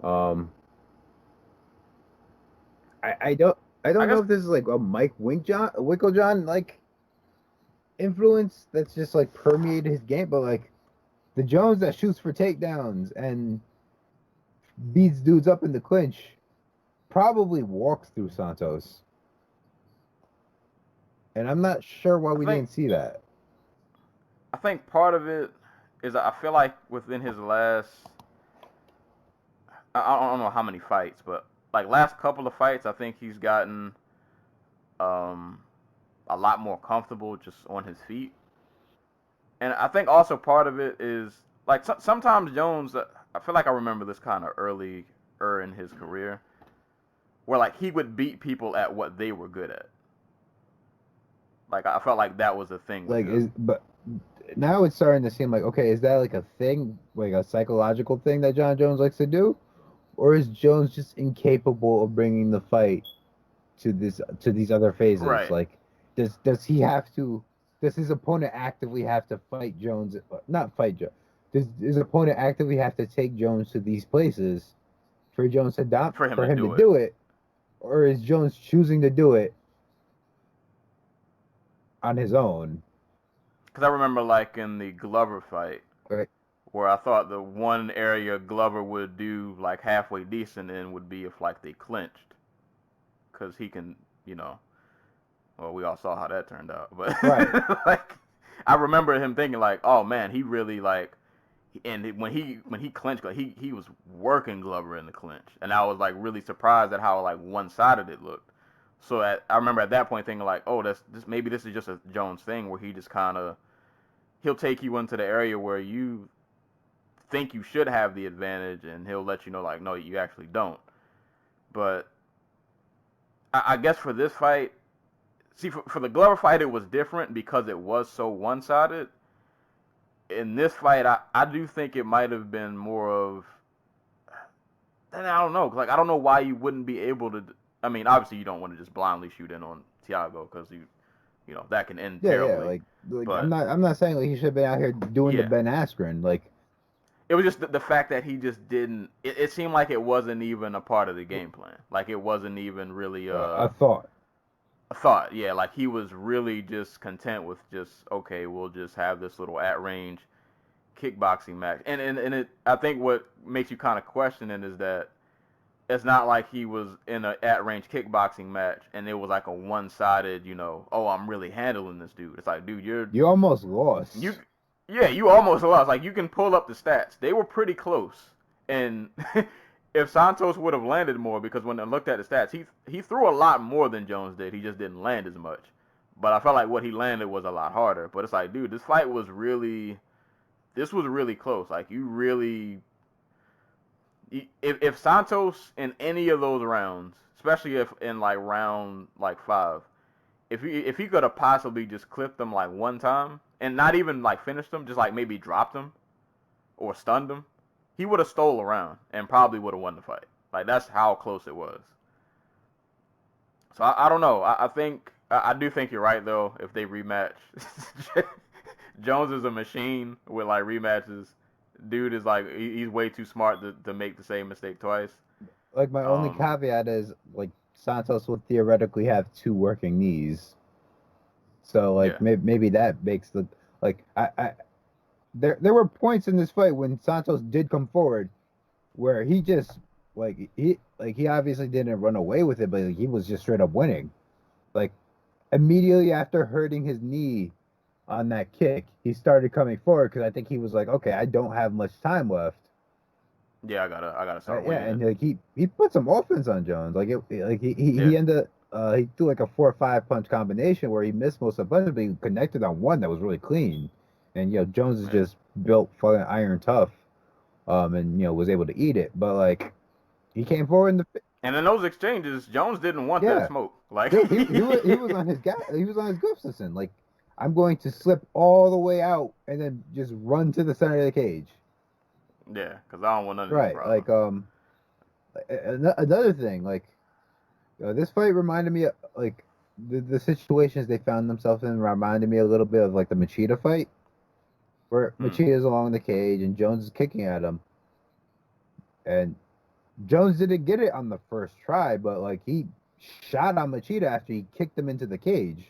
I don't know if this is like a Mike Winklejohn like influence that's just like permeated his game, but like the Jones that shoots for takedowns and beats dudes up in the clinch probably walks through Santos. And I'm not sure why we didn't see that. I think part of it is I feel like within his last, I don't know how many fights, but like last couple of fights, I think he's gotten a lot more comfortable just on his feet. And I think also part of it is like sometimes Jones, I feel like I remember this kind of earlier in his career, where like he would beat people at what they were good at. Like I felt like that was a thing. But now it's starting to seem like, okay, is that like a thing, like a psychological thing that John Jones likes to do, or is Jones just incapable of bringing the fight to these other phases? Right. Like, does he have to? Does his opponent actively have to fight Jones? Not fight Jones. Does his opponent actively have to take Jones to these places for Jones to for him to do it, or is Jones choosing to do it on his own? Because I remember like in the Glover fight, right, where I thought the one area Glover would do like halfway decent in would be if like they clinched, because he can, you know. Well, we all saw how that turned out, but Right. like I remember him thinking like, oh man, he really like, and when he clinched, like, he was working Glover in the clinch, and I was like really surprised at how like one-sided it looked. So I remember at that point thinking like, oh, maybe this is just a Jones thing where he just kind of he'll take you into the area where you think you should have the advantage, and he'll let you know like, no, you actually don't. But I guess for this fight, see, for the Glover fight, it was different because it was so one-sided. In this fight, I do think it might have been more of, and I don't know, like I don't know why you wouldn't be able to. I mean, obviously you don't want to just blindly shoot in on Thiago because you know that can end Yeah, terribly. like But I'm not saying like he should have been out here doing the yeah, Ben Askren. Like it was just the fact that he just didn't. It seemed like it wasn't even a part of the game plan. Like it wasn't even really I thought. a thought. Yeah, like he was really just content with just okay, we'll just have this little at range kickboxing match. And it, I think what makes you kind of question it is that it's not like he was in a at range kickboxing match and it was like a one sided, you know, oh, I'm really handling this dude. It's like, dude, You almost lost. you almost lost. Like you can pull up the stats. They were pretty close. And if Santos would have landed more, because when I looked at the stats, he threw a lot more than Jones did. He just didn't land as much. But I felt like what he landed was a lot harder. But it's like, dude, this was really close. Like you really, if Santos in any of those rounds, especially if in like round like 5, if he could have possibly just clipped them like one time and not even like finished them, just like maybe dropped them or stunned them, he would have stole around and probably would have won the fight. Like that's how close it was. So I don't know. I think I do think you're right though. If they rematch, Jones is a machine with like rematches. Dude is like he's way too smart to make the same mistake twice. Like my only Um, caveat is like Santos would theoretically have 2 working knees. So yeah, like maybe that makes the like I there were points in this fight when Santos did come forward where he just he obviously didn't run away with it, but like, he was just straight up winning. Like immediately after hurting his knee on that kick, he started coming forward because I think he was like, okay, I don't have much time left. yeah, I gotta start Yeah, winning it. and like he put some offense on Jones. Like Yeah, he ended he threw like a 4 or 5 punch combination where he missed most of the punches, but he connected on one that was really clean. And Jones is yeah. just built fucking iron tough, and was able to eat it. But like he came forward in the And in those exchanges, Jones didn't want that yeah, smoke. Like, dude, he was on his he was on his Gustafson. Like I'm going to slip all the way out and then just run to the center of the cage. yeah, because I don't want none of these Right, like problems. another thing, like this fight reminded me of, like the situations they found themselves in reminded me a little bit of like the Machida fight, where Hmm. Machida's along the cage and Jones is kicking at him, and Jones didn't get it on the first try, but like he shot on Machida after he kicked him into the cage.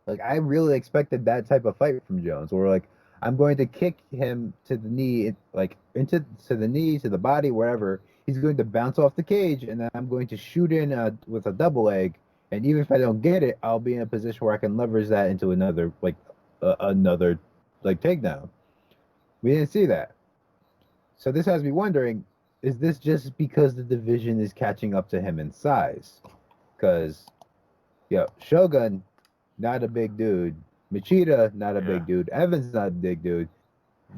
Like I really expected that type of fight from Jones, where like I'm going to kick him to the knee, like into to the knee, to the body, wherever. He's going to bounce off the cage, and then I'm going to shoot in with a double leg. And even if I don't get it, I'll be in a position where I can leverage that into another like takedown. We didn't see that, so this has me wondering: is this just because the division is catching up to him in size? Because Shogun, not a big dude. Machida, not a Yeah, big dude. Evans, not a big dude.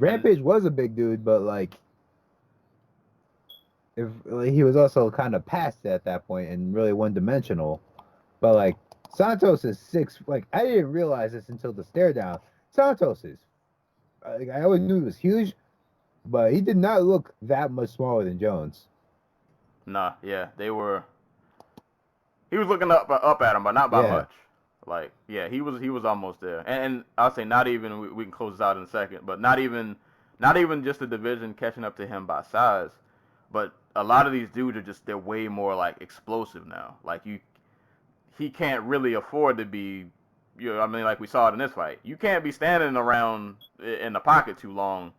and Rampage was a big dude, but like, if like, he was also kind of past it at that point and really one dimensional. But like, Santos is 6. Like, I didn't realize this until the stare down. Santos is. Like, I always knew he was huge, but he did not look that much smaller than Jones. nah, yeah, they were. He was looking up at him, but not by Yeah, much. Like, yeah, he was almost there. And I'll say not even we can close this out in a second, but not even just the division catching up to him by size, but a lot of these dudes are just they're way more like explosive now. Like he can't really afford to be, I mean, like we saw it in this fight. You can't be standing around in the pocket too long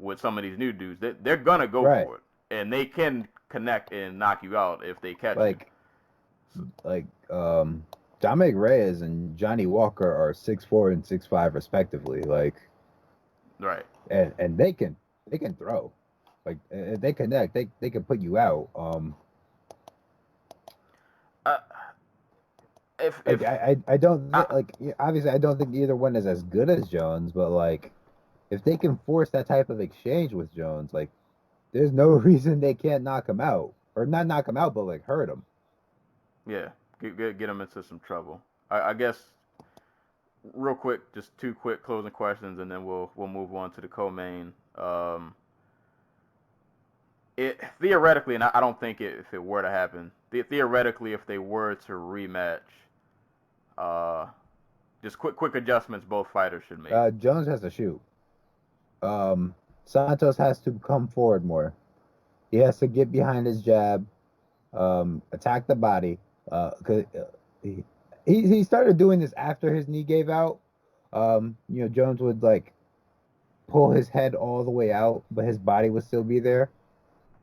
with some of these new dudes. They're gonna go Right. for it, and they can connect and knock you out if they catch you. Dominic Reyes and Johnny Walker are 6'4" and 6'5" respectively. Like, Right. and they can throw. Like, if they connect, they can put you out. I don't obviously I don't think either one is as good as Jones, but like if they can force that type of exchange with Jones, like there's no reason they can't knock him out, or not knock him out, but like hurt him. Yeah, get him into some trouble. I guess real quick, just 2 quick closing questions, and then we'll move on to the co-main. It theoretically, and I don't think if it were to happen, theoretically, if they were to rematch, just quick adjustments both fighters should make. Jones has to shoot. Santos has to come forward more. He has to get behind his jab, attack the body. Cause he started doing this after his knee gave out. Jones would like pull his head all the way out, but his body would still be there.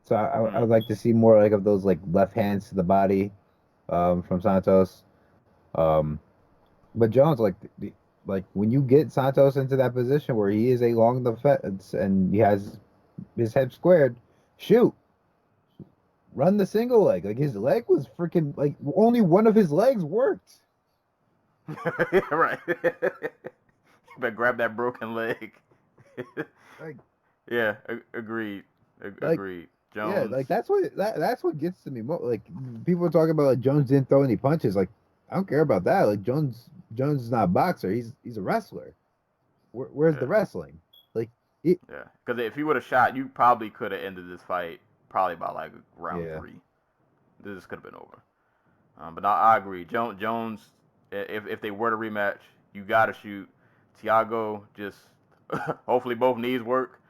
So I would like to see more like of those like left hands to the body from Santos. But Jones, like when you get Santos into that position where he is along the fence and he has his head squared, shoot. Run the single leg. Like his leg was freaking like only one of his legs worked. Right. You better grab that broken leg. Like, yeah, agreed. Agreed. Jones. Yeah, like that's what gets to me. Like people are talking about like Jones didn't throw any punches. Like I don't care about that. Like Jones is not a boxer. He's a wrestler. Where's the wrestling? Like yeah, because if he would have shot, you probably could have ended this fight probably by like round 3. This could have been over. But I agree. Jones, if they were to rematch, you gotta shoot. Thiago, just hopefully both knees work,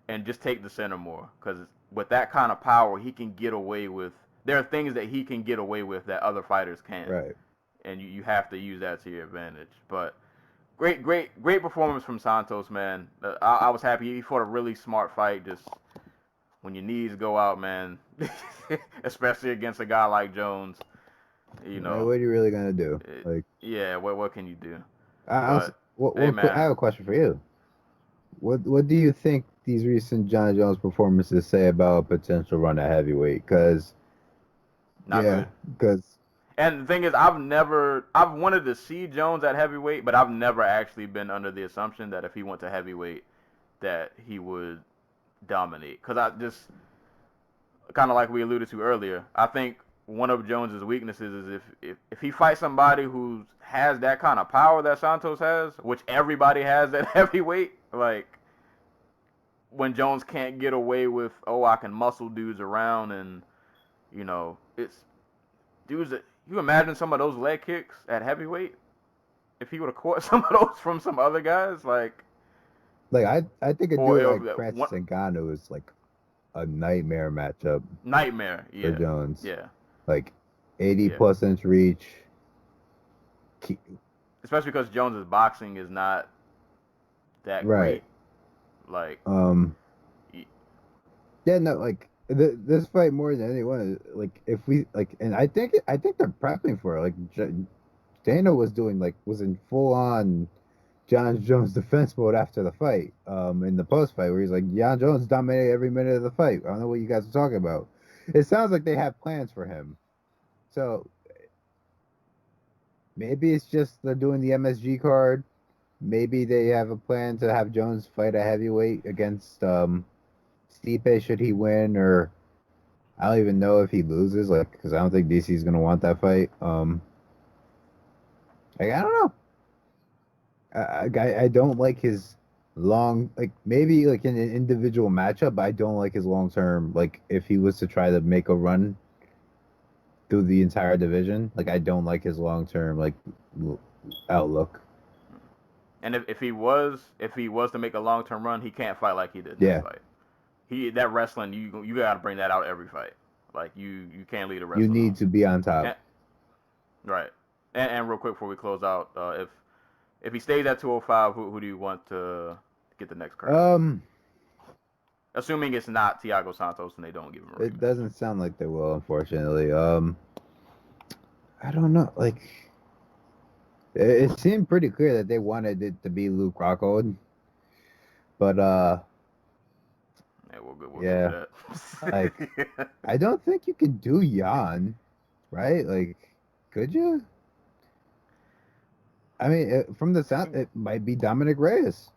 and just take the center more, because with that kind of power, he can get away with. There are things that he can get away with that other fighters can't. Right. And you have to use that to your advantage. But great performance from Santos, man. I was happy. He fought a really smart fight. Just when your knees go out, man, especially against a guy like Jones, what are you really gonna do? What can you do? I have a question for you. What do you think these recent John Jones performances say about a potential run at heavyweight? Because and the thing is, I've wanted to see Jones at heavyweight, but I've never actually been under the assumption that if he went to heavyweight, that he would dominate. Because I just, kind of like we alluded to earlier, I think one of Jones's weaknesses is if he fights somebody who has that kind of power that Santos has, which everybody has at heavyweight, like when Jones can't get away with, I can muscle dudes around, and it's dudes that you imagine some of those leg kicks at heavyweight. If he would have caught some of those from some other guys, like I think a dude like Francis Ngannou is like a nightmare matchup. Nightmare, yeah. For Jones, yeah. Like 80+ inch reach. Especially because Jones's boxing is not that great. Like, this fight more than anyone. Like if we and I think they're prepping for it. Like Dana was in full on John Jones defense mode after the fight. In the post fight where he's like, John Jones dominated every minute of the fight. I don't know what you guys are talking about. It sounds like they have plans for him. So maybe it's just they're doing the MSG card. Maybe they have a plan to have Jones fight a heavyweight against Stipe should he win, or I don't even know if he loses, because I don't think DC's gonna want that fight. I don't know. I don't like his long, maybe in an individual matchup, but I don't like his long term. If he was to try to make a run through the entire division, I don't like his long term outlook. And if he was to make a long term run, he can't fight like he did this fight. That wrestling, you got to bring that out every fight. You can't lead a wrestler. You need to be on top. Right. And real quick before we close out, if he stays at 205, who do you want to get the next card? Assuming it's not Thiago Santos and they don't give him a rematch. It doesn't sound like they will, unfortunately. I don't know. Like, it seemed pretty clear that they wanted it to be Luke Rockhold, but Yeah, we'll yeah, get to that. like, I don't think you can do Jan, right? Like, could you? I mean, from the sound, it might be Dominic Reyes.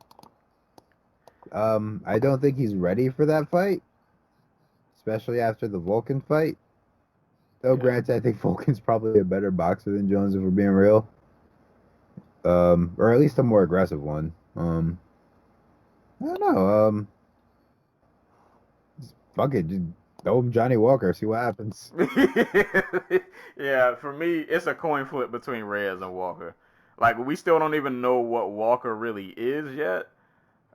I don't think he's ready for that fight, especially after the Vulcan fight. Though, granted, I think Vulcan's probably a better boxer than Jones, if we're being real. Or at least a more aggressive one. I don't know. Fuck it, just throw him Johnny Walker, see what happens. Yeah, for me, it's a coin flip between Reyes and Walker. Like, we still don't even know what Walker really is yet.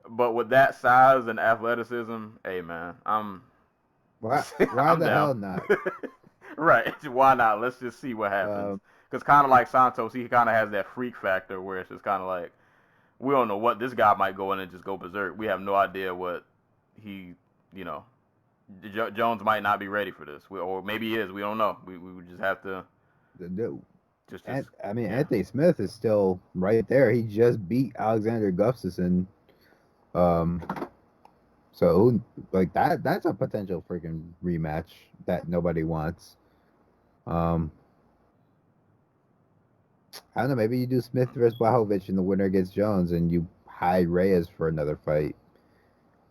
But with that size and athleticism, hey, man, Why I'm the down. hell not? Right, why not? Let's just see what happens. Because kind of like Santos, he kind of has that freak factor where it's just kind of like, we don't know what this guy might go in and just go berserk. We have no idea what he, Jones might not be ready for this. Or maybe he is. We don't know. We would just have to just Anthony Smith is still right there. He just beat Alexander Gustafsson. So like that's a potential freaking rematch that nobody wants. I don't know, maybe you do Smith versus Blachowicz and the winner gets Jones and you hide Reyes for another fight.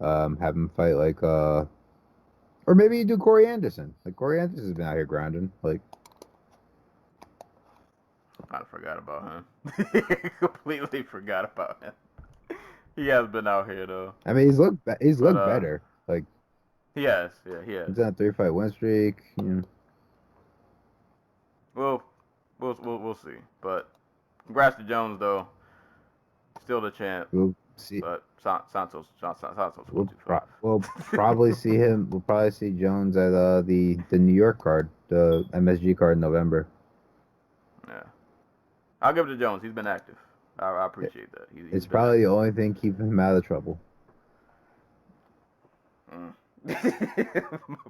Have him fight like or maybe you do Corey Anderson. Like Corey Anderson's been out here grinding. Like I forgot about him. Completely forgot about him. He has been out here though. I mean, he's looked better. Like he has, yeah, he has. He's on a 3-fight win streak. You know. Well, we'll see. But congrats to Jones though. Still the champ. We'll see. But Santos. We'll probably see him. We'll probably see Jones at the New York card, the MSG card in November. Yeah, I'll give it to Jones. He's been active. I appreciate that. It's probably the only thing keeping him out of trouble.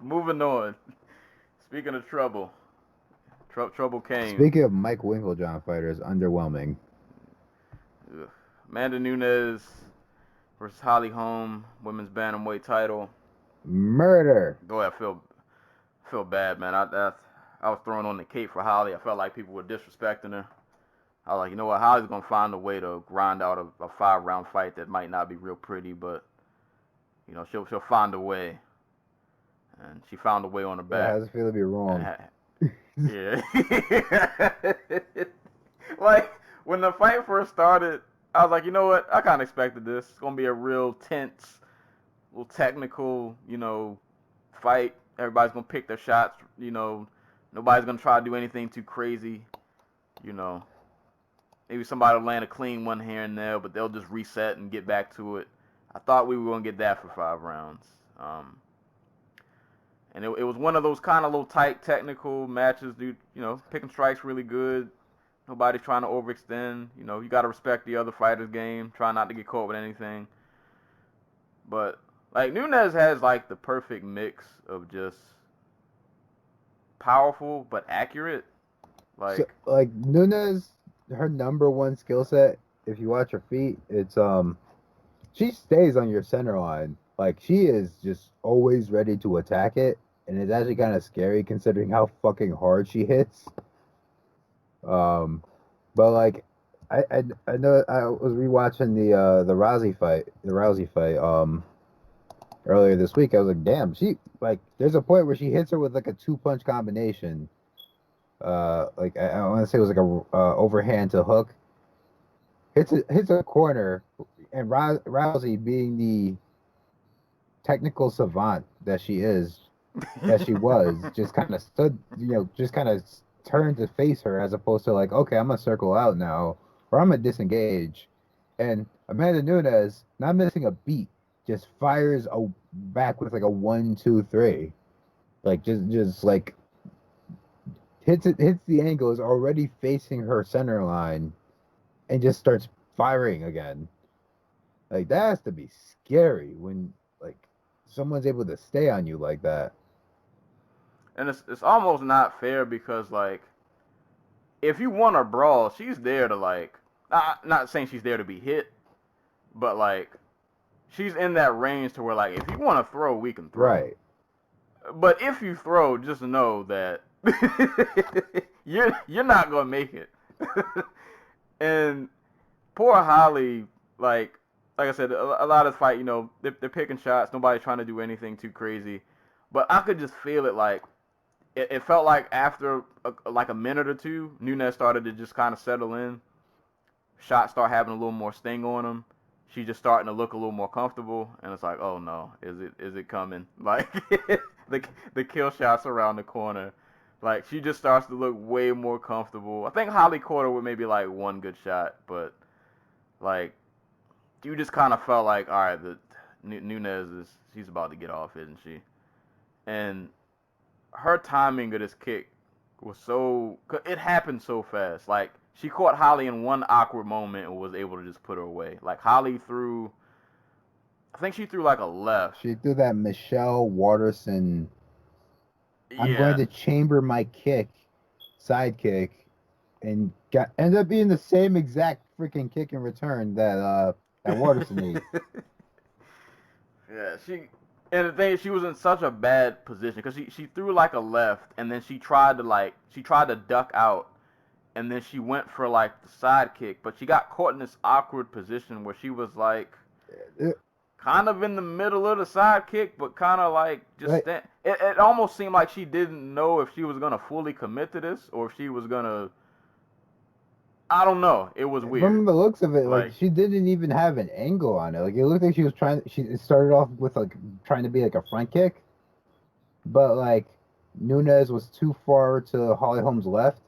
Moving on. Speaking of trouble, trouble came. Speaking of Mike Winkeljohn fighters, underwhelming. Ugh. Amanda Nunes versus Holly Holm, women's bantamweight title. Murder. Go ahead, feel bad, man. I was throwing on the cape for Holly. I felt like people were disrespecting her. I was like, you know what? Holly's gonna find a way to grind out a 5-round fight that might not be real pretty, but she'll find a way. And she found a way on the back. How's it feel to be wrong? Yeah. Like when the fight first started, I was like, you know what? I kind of expected this. It's gonna be a real tense, little technical, fight. Everybody's gonna pick their shots. Nobody's gonna try to do anything too crazy. Maybe somebody will land a clean one here and there, but they'll just reset and get back to it. I thought we were going to get that for 5 rounds. And it was one of those kind of little tight technical matches, dude. Picking strikes really good. Nobody's trying to overextend. You got to respect the other fighter's game. Try not to get caught with anything. But, like, Nunes has, like, the perfect mix of just powerful but accurate. Like Nunes, her number one skill set, if you watch her feet, it's she stays on your center line. Like she is just always ready to attack it, and it's actually kind of scary considering how fucking hard she hits. But like I know I was rewatching the Rousey fight earlier this week. I was like, damn, she like there's a point where she hits her with like a 2-punch combination. Like I want to say it was like a overhand to hook. Hits a corner, and Rousey, being the technical savant that she was, just kind of stood, just kind of turned to face her as opposed to like, okay, I'm gonna circle out now, or I'm gonna disengage. And Amanda Nunes, not missing a beat, just fires back with like a 1, 2, 3, like just like. Hits the angle, is already facing her center line, and just starts firing again. Like that has to be scary when, like, someone's able to stay on you like that. And it's almost not fair because, like, if you want a brawl, she's there to, like, not saying she's there to be hit, but, like, she's in that range to where, like, if you want to throw, we can throw. Right. But if you throw, just know that you're not gonna make it. And poor Holly, like I said, a lot of this fight, you know, they're picking shots. Nobody's trying to do anything too crazy. But I could just feel it, like, it felt like after like a minute or two, Nunes started to just kind of settle in. Shots start having a little more sting on them. She's just starting to look a little more comfortable, and it's like, oh no, is it coming? Like the kill shots around the corner, like she just starts to look way more comfortable. I think Holly caught her with maybe like one good shot, but like you just kind of felt like, all right, the Nunes she's about to get off, isn't she? And her timing of this kick was it happened so fast. Like she caught Holly in one awkward moment and was able to just put her away. Like Holly I think she threw like a left. She threw that Michelle Waterson. Yeah. I'm going to chamber my kick, side kick, and ended up being the same exact freaking kick in return that Waterson needs. Yeah, and the thing is, she was in such a bad position because she threw like a left, and then she tried to duck out, and then she went for like the side kick, but she got caught in this awkward position where she was like kind of in the middle of the side kick, but kind of like just right. It almost seemed like she didn't know if she was gonna fully commit to this or if she was gonna. I don't know. It was weird. From the looks of it, like she didn't even have an angle on it. Like it looked like she was She started off with like trying to be like a front kick, but like Nunes was too far to Holly Holm's left,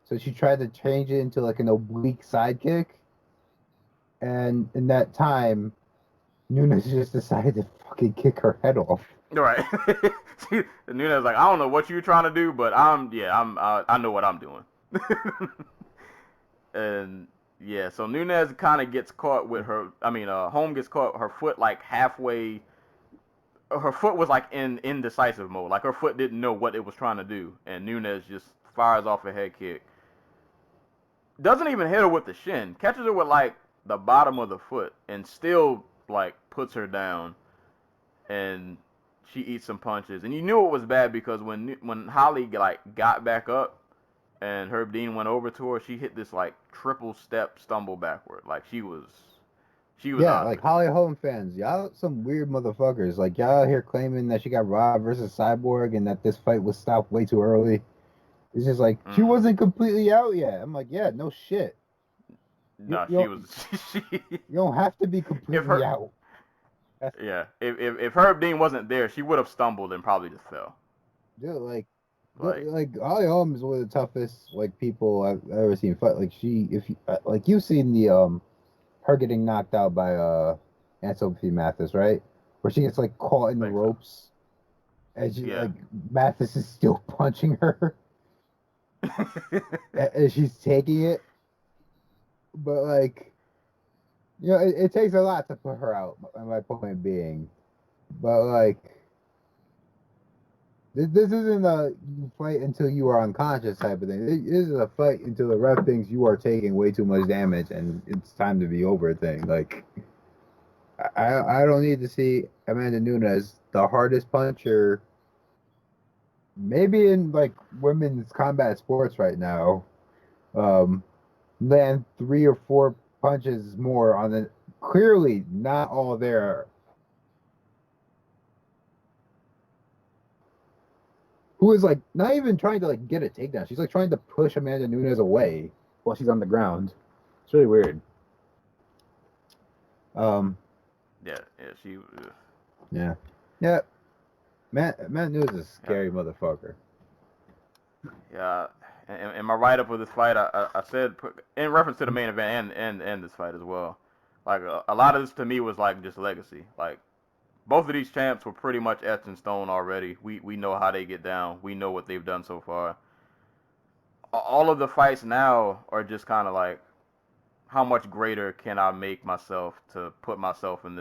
so she tried to change it into like an oblique side kick, and in that time, Nunes just decided to fucking kick her head off. Right. Nunes was like, I don't know what you're trying to do, but I know what I'm doing. And yeah, so Nunes kind of gets caught with her. I mean, Holm gets caught. Her foot like halfway. Her foot was like in indecisive mode. Like her foot didn't know what it was trying to do, and Nunes just fires off a head kick. Doesn't even hit her with the shin. Catches her with like the bottom of the foot, and still like puts her down. And she eats some punches. And you knew it was bad because when Holly like got back up. And Herb Dean went over to her. She hit this like triple step stumble backward. Like she was. Yeah, like Holly Holm fans, y'all some weird motherfuckers. Like y'all out here claiming that she got robbed versus Cyborg and that this fight was stopped way too early. It's just like she wasn't completely out yet. I'm like, yeah, no shit. No, she was. You don't have to be completely out. Yeah, if Herb Dean wasn't there, she would have stumbled and probably just fell. Dude, like Holly Holm is one of the toughest like people I've ever seen fight. Like you've seen the her getting knocked out by Anthony Mathis, right? Where she gets like caught in the ropes, and like Mathis is still punching her, and she's taking it. But like, you know, it takes a lot to put her out. My point being, but like. This isn't a fight until you are unconscious type of thing. This is a fight until the ref thinks you are taking way too much damage and it's time to be over thing. Like, I don't need to see Amanda Nunes, the hardest puncher, maybe in like women's combat sports right now, land 3 or 4 punches more on the clearly not all there. Who is like not even trying to like get a takedown. She's like trying to push Amanda Nunes away while she's on the ground. It's really weird. Yeah. Amanda Nunes is a scary motherfucker. Yeah. In my write-up of this fight, I said, in reference to the main event and this fight as well, like a lot of this to me was like just legacy. Like both of these champs were pretty much etched in stone already. We know how they get down. We know what they've done so far. All of the fights now are just kind of like, how much greater can I make myself to put myself in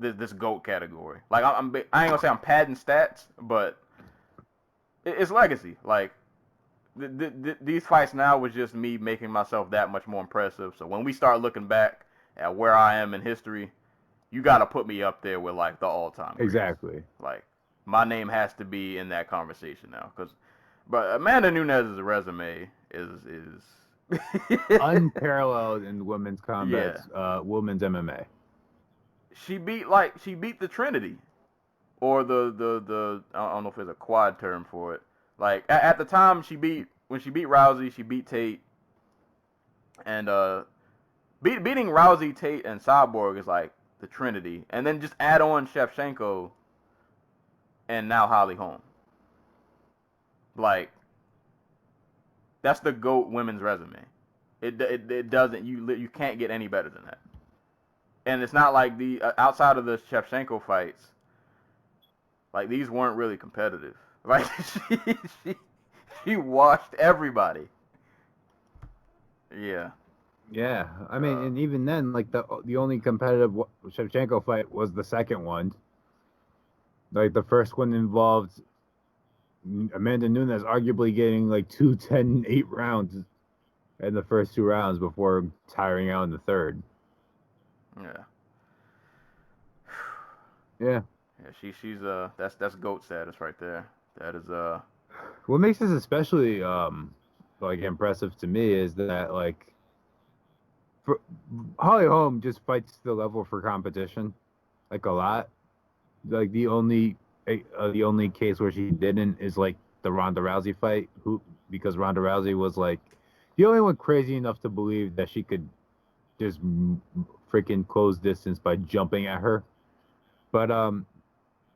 this GOAT category. Like I ain't gonna say I'm padding stats, but it's legacy. Like these fights now was just me making myself that much more impressive. So when we start looking back at where I am in history, you got to put me up there with like the all-time greats. Exactly. Like my name has to be in that conversation now, but Amanda Nunes' resume is unparalleled in women's combat, women's MMA. She beat the Trinity, or the I don't know if there's a quad term for it. Like at the time when she beat Rousey, she beat Tate, and beating Rousey, Tate, and Cyborg is like the Trinity, and then just add on Shevchenko, and now Holly Holm. Like that's the GOAT women's resume. It doesn't you can't get any better than that. And it's not like the outside of the Shevchenko fights, like these weren't really competitive. Like she washed everybody. Yeah. Yeah, I mean, and even then, like the only competitive Shevchenko fight was the second one. Like the first one involved Amanda Nunes arguably getting like 2 10-8 rounds in the first 2 rounds before tiring out in the third. Yeah. Yeah. Yeah, she's that's GOAT status right there. That is What makes this especially like impressive to me is that like Holly Holm just fights the level for competition, like a lot. Like the only case where she didn't is like the Ronda Rousey fight, because Ronda Rousey was like the only one crazy enough to believe that she could just freaking close distance by jumping at her. But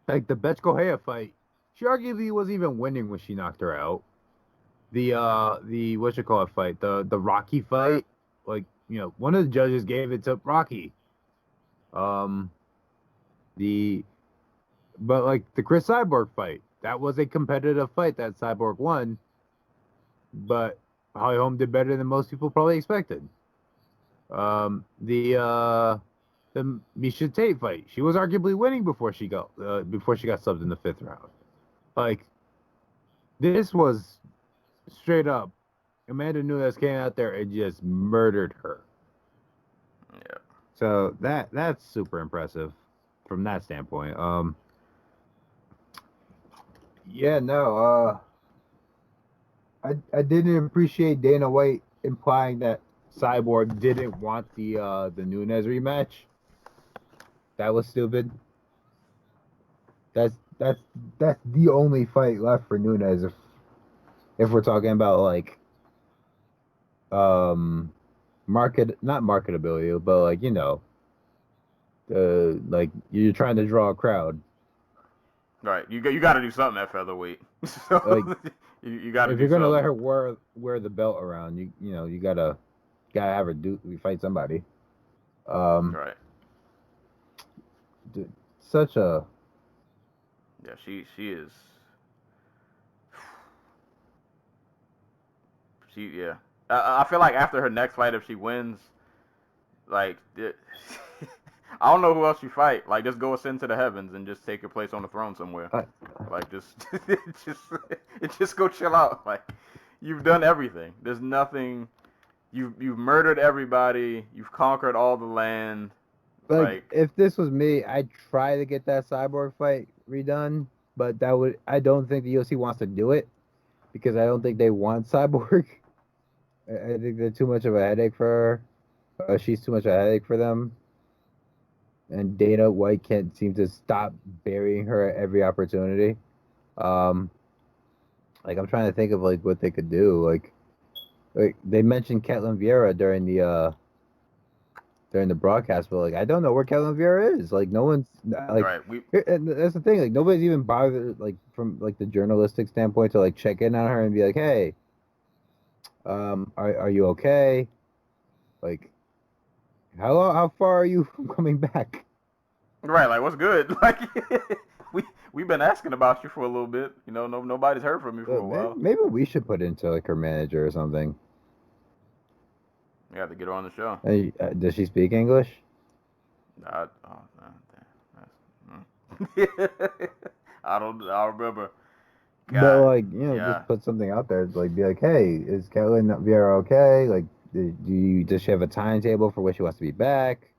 like the Betch Correia fight, she arguably wasn't even winning when she knocked her out. The fight, the Rocky fight, like, you know, one of the judges gave it to Rocky. But like the Chris Cyborg fight, that was a competitive fight that Cyborg won, but Holly Holm did better than most people probably expected. The Miesha Tate fight, she was arguably winning before she got subbed in the 5th round. Like, this was straight up. Amanda Nunes came out there and just murdered her. Yeah. So that's super impressive from that standpoint. Yeah, no. I didn't appreciate Dana White implying that Cyborg didn't want the Nunes rematch. That was stupid. That's the only fight left for Nunes if we're talking about like not marketability, but like, you know, like you're trying to draw a crowd. Right, you got to do something at featherweight. So like, you got to. If you're gonna let her wear the belt around, you gotta have her fight somebody. Right. Dude, such a. Yeah, she is. Yeah. I feel like after her next fight, if she wins, like, I don't know who else you fight. Like, just go ascend to the heavens and just take your place on the throne somewhere. Like, just go chill out. Like, you've done everything. There's nothing. You've murdered everybody. You've conquered all the land. Like, if this was me, I'd try to get that Cyborg fight redone, but I don't think the UFC wants to do it because I don't think they want Cyborg. I think they're too much of a headache for her. She's too much of a headache for them. And Dana White can't seem to stop burying her at every opportunity. Like, I'm trying to think of like what they could do. Like they mentioned Ketlin Vieira during the broadcast, but like I don't know where Ketlin Vieira is. Like, no one's like. Right. And that's the thing. Like, nobody's even bothered, like, from like the journalistic standpoint, to like check in on her and be like, hey, are you okay? Like, how far are you from coming back? Right, like, what's good? Like, we've been asking about you for a little bit. You know, nobody's heard from you for a while. Maybe we should put into like her manager or something. You have to get her on the show. Does she speak English? I I remember. But God, like, yeah. just put something out there. Like, be like, hey, is Caitlin Vieira okay? Like, does she have a timetable for when she wants to be back?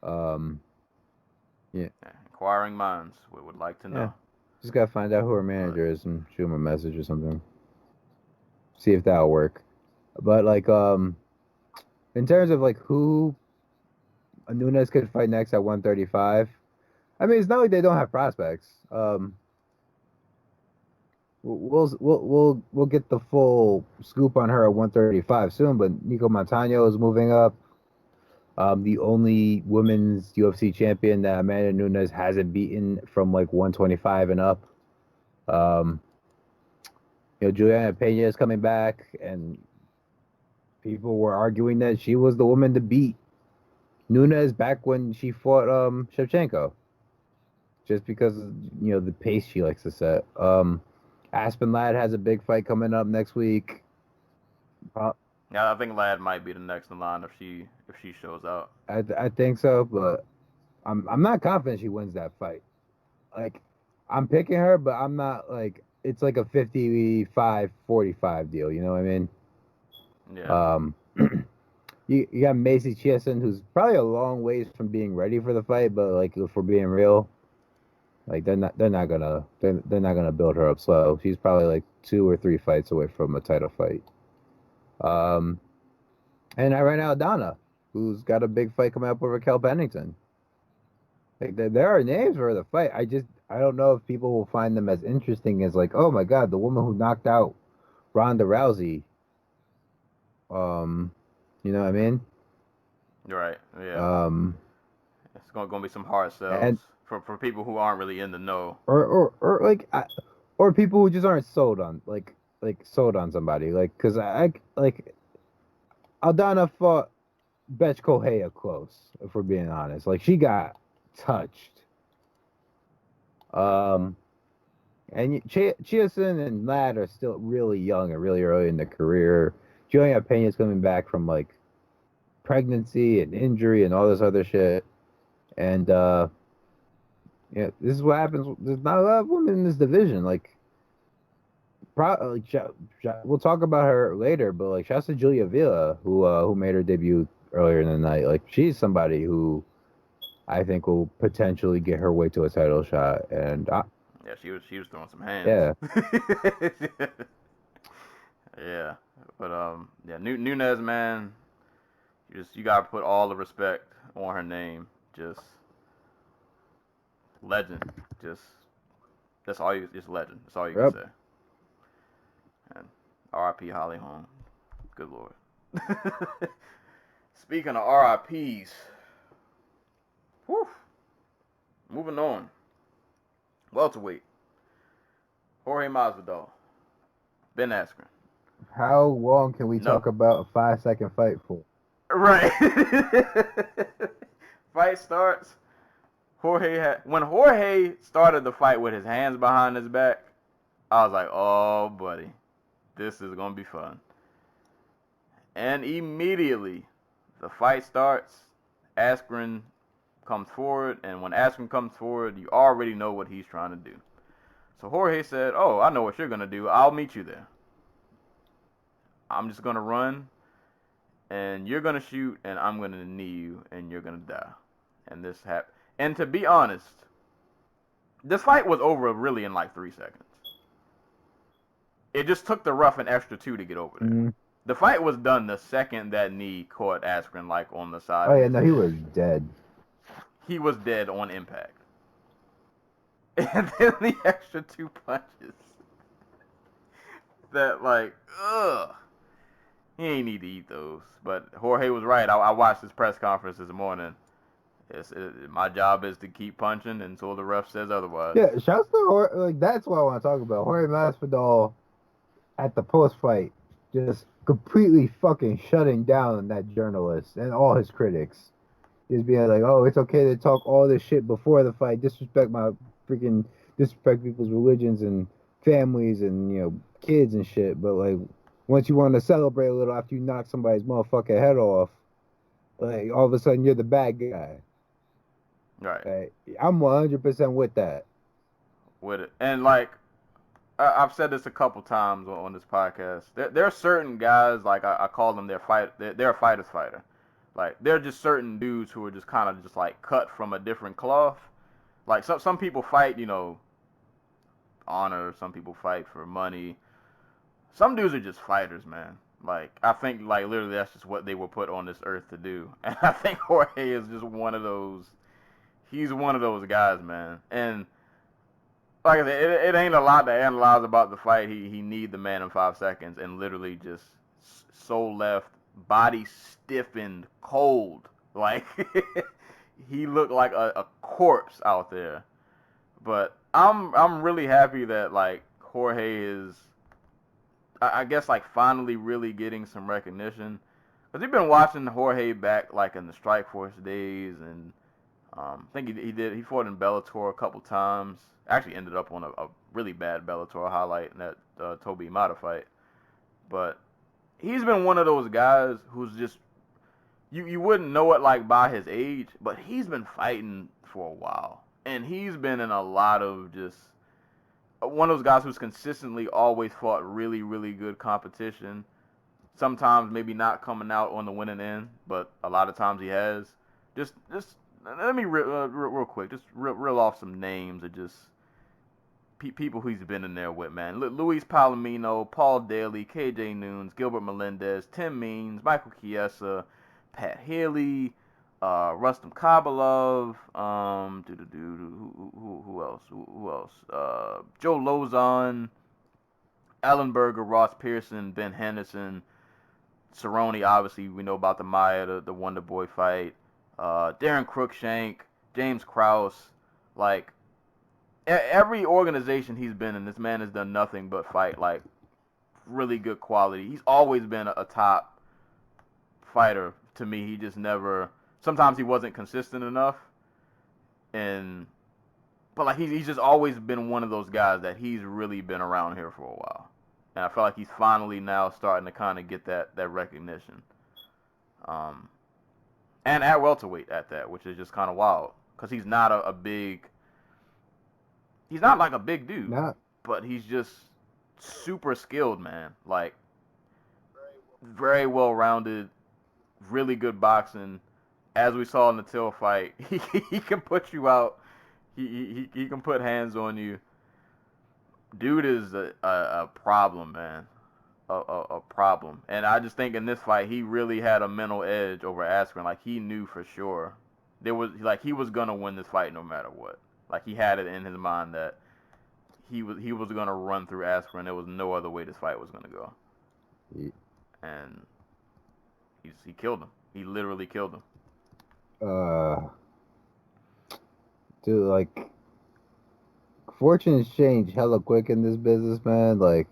Yeah, Inquiring minds would like to know. just gotta find out who her manager is and shoot him a message or something. See if that'll work. But like, in terms of like who Nunes could fight next at 135, I mean, it's not like they don't have prospects. We'll get the full scoop on her at 135 soon. But Nico Montano is moving up. The only women's UFC champion that Amanda Nunes hasn't beaten from like 125 and up. Joanna Pena is coming back, and people were arguing that she was the woman to beat Nunes back when she fought Shevchenko, just because the pace she likes to set. Aspen Ladd has a big fight coming up next week. Yeah, I think Ladd might be the next in line if she shows out. I think so, but I'm not confident she wins that fight. Like, I'm picking her, but I'm not like it's like a 55-45 deal. You know what I mean? Yeah. You got Macy Chiasson, who's probably a long ways from being ready for the fight, but like if we're being real, like they're not gonna build her up slow. She's probably like 2 or 3 fights away from a title fight. And right now Donna, who's got a big fight coming up with Raquel Pennington. Like there are names for the fight. I don't know if people will find them as interesting as like, oh my god, the woman who knocked out Ronda Rousey. You know what I mean? Right. Yeah. It's gonna be some hard sells for people who aren't really in the know. Or people who just aren't sold on sold on somebody. Like, cause I like Aldana fought Betch Correia close, if we're being honest. Like, she got touched. And Chiasson and Ladd are still really young and really early in their career. Juliana Pena's coming back from like pregnancy and injury and all this other shit. And this is what happens. There's not a lot of women in this division. Like, we'll talk about her later, but like, shouts to Julia Villa, who made her debut earlier in the night. Like, she's somebody who I think will potentially get her way to a title shot. And yeah, she was throwing some hands. Yeah. Yeah, but Nunes, man, you gotta put all the respect on her name. Just legend. Just legend. That's all you can say. And R.I.P. Holly Holm. Good Lord. Speaking of R.I.P.s, whew. Moving on. Welterweight. Jorge Masvidal. Ben Askren. How long can we talk about a 5-second fight for? Right. Fight starts. When Jorge started the fight with his hands behind his back, I was like, oh, buddy, this is going to be fun. And immediately, the fight starts. Askren comes forward, and when Askren comes forward, you already know what he's trying to do. So Jorge said, oh, I know what you're going to do. I'll meet you there. I'm just going to run, and you're going to shoot, and I'm going to knee you, and you're going to die. And this happened. And to be honest, this fight was over really in like 3 seconds. It just took the rough an extra 2 to get over there. Mm-hmm. The fight was done the second that knee caught Askren like on the side. Oh, yeah, no, he was dead. He was dead on impact. And then the extra 2 punches. That, like, ugh. He ain't need to eat those. But Jorge was right. I watched his press conference this morning. My job is to keep punching until the ref says otherwise. Yeah, shouts to Jorge. Like, that's what I want to talk about. Jorge Masvidal at the post-fight just completely fucking shutting down that journalist and all his critics. Just being like, oh, it's okay to talk all this shit before the fight, disrespect people's religions and families and, kids and shit. But, like, once you want to celebrate a little after you knock somebody's motherfucking head off, like, all of a sudden you're the bad guy. Right. I'm 100% with that. With it. And, like, I've said this a couple times on this podcast. There are certain guys, like, I call them they're a fighter's fighter. Like, they're just certain dudes who are just kind of just, like, cut from a different cloth. Like, some people fight, you know, honor. Some people fight for money. Some dudes are just fighters, man. Like, I think, like, literally that's just what they were put on this earth to do. And I think Jorge is just one of those. He's one of those guys, man. And like I said, it ain't a lot to analyze about the fight. He need the man in 5 seconds and literally just soul left, body stiffened, cold. Like he looked like a corpse out there. But I'm really happy that like Jorge is, I guess, like finally really getting some recognition. Cause we've been watching Jorge back like in the Strikeforce days, and I think he fought in Bellator a couple times. Actually ended up on a really bad Bellator highlight in that Toby Imada fight. But he's been one of those guys who's just you wouldn't know it like by his age, but he's been fighting for a while, and he's been in a lot of just one of those guys who's consistently always fought really, really good competition. Sometimes maybe not coming out on the winning end, but a lot of times he has. Just let me real quick, just reel off some names of just people he's been in there with, man. Luis Palomino, Paul Daly, KJ Nunes, Gilbert Melendez, Tim Means, Michael Chiesa, Pat Haley, Rustam Kabalov, who else? Who else? Joe Lozon, Ellenberger, Ross Pearson, Ben Henderson, Cerrone. Obviously, we know about the Maya, the Wonder Boy fight. Darren Cruikshank, James Krause, like every organization he's been in, this man has done nothing but fight like really good quality. He's always been a top fighter to me. He just never. Sometimes he wasn't consistent enough, but like he's just always been one of those guys that he's really been around here for a while, and I feel like he's finally now starting to kind of get that recognition. And at welterweight at that, which is just kind of wild, because he's not a big. He's not like a big dude, but he's just super skilled, man. Like very well rounded, really good boxing. As we saw in the Till fight, he can put you out. He can put hands on you. Dude is a problem, man. A problem. And I just think in this fight, he really had a mental edge over Askren. Like, he knew for sure. He was going to win this fight no matter what. Like, he had it in his mind that he was going to run through Askren. There was no other way this fight was going to go. Yeah. And he killed him. He literally killed him. Dude, like, fortunes change hella quick in this business, man. Like,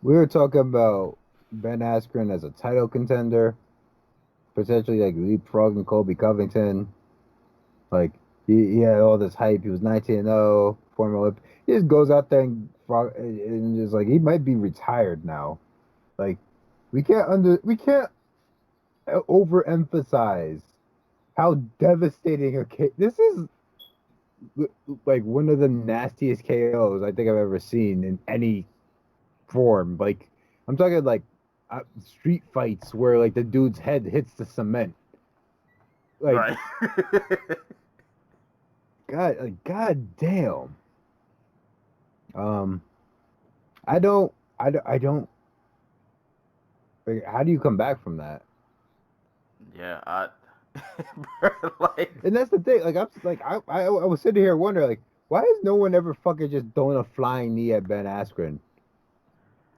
we were talking about Ben Askren as a title contender, potentially like leapfrogging Colby Covington. Like, he had all this hype. He was 19-0, former Olympic. He just goes out there and just like, he might be retired now. Like, we can't overemphasize how devastating a case. This is like one of the nastiest KOs I think I've ever seen in any form. Like, I'm talking like street fights where like the dude's head hits the cement. Like, right. God damn. I don't. Like, how do you come back from that? Yeah, and that's the thing. Like, I was sitting here wondering, like, why has no one ever fucking just thrown a flying knee at Ben Askren?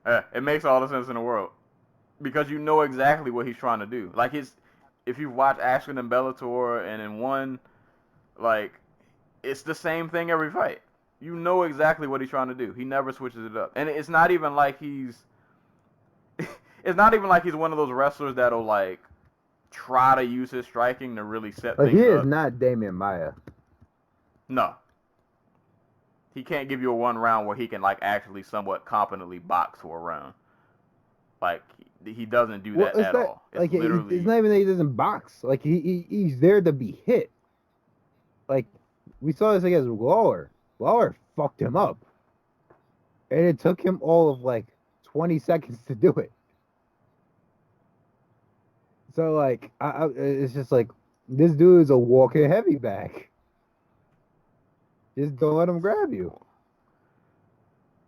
It makes all the sense in the world, because you know exactly what he's trying to do. Like, if you've watched Askren in Bellator and in one, like, it's the same thing every fight. You know exactly what he's trying to do. He never switches it up, and it's not even like he's one of those wrestlers that'll like try to use his striking to really set things up. He is not Damian Maia. No. He can't give you a one round where he can like actually somewhat competently box for a round. Like, he doesn't do that at all. It's not even that he doesn't box. Like, he's there to be hit. Like, we saw this against Lawler. Lawler fucked him up. And it took him all of, like, 20 seconds to do it. So, like, it's just like, this dude is a walking heavy bag. Just don't let him grab you.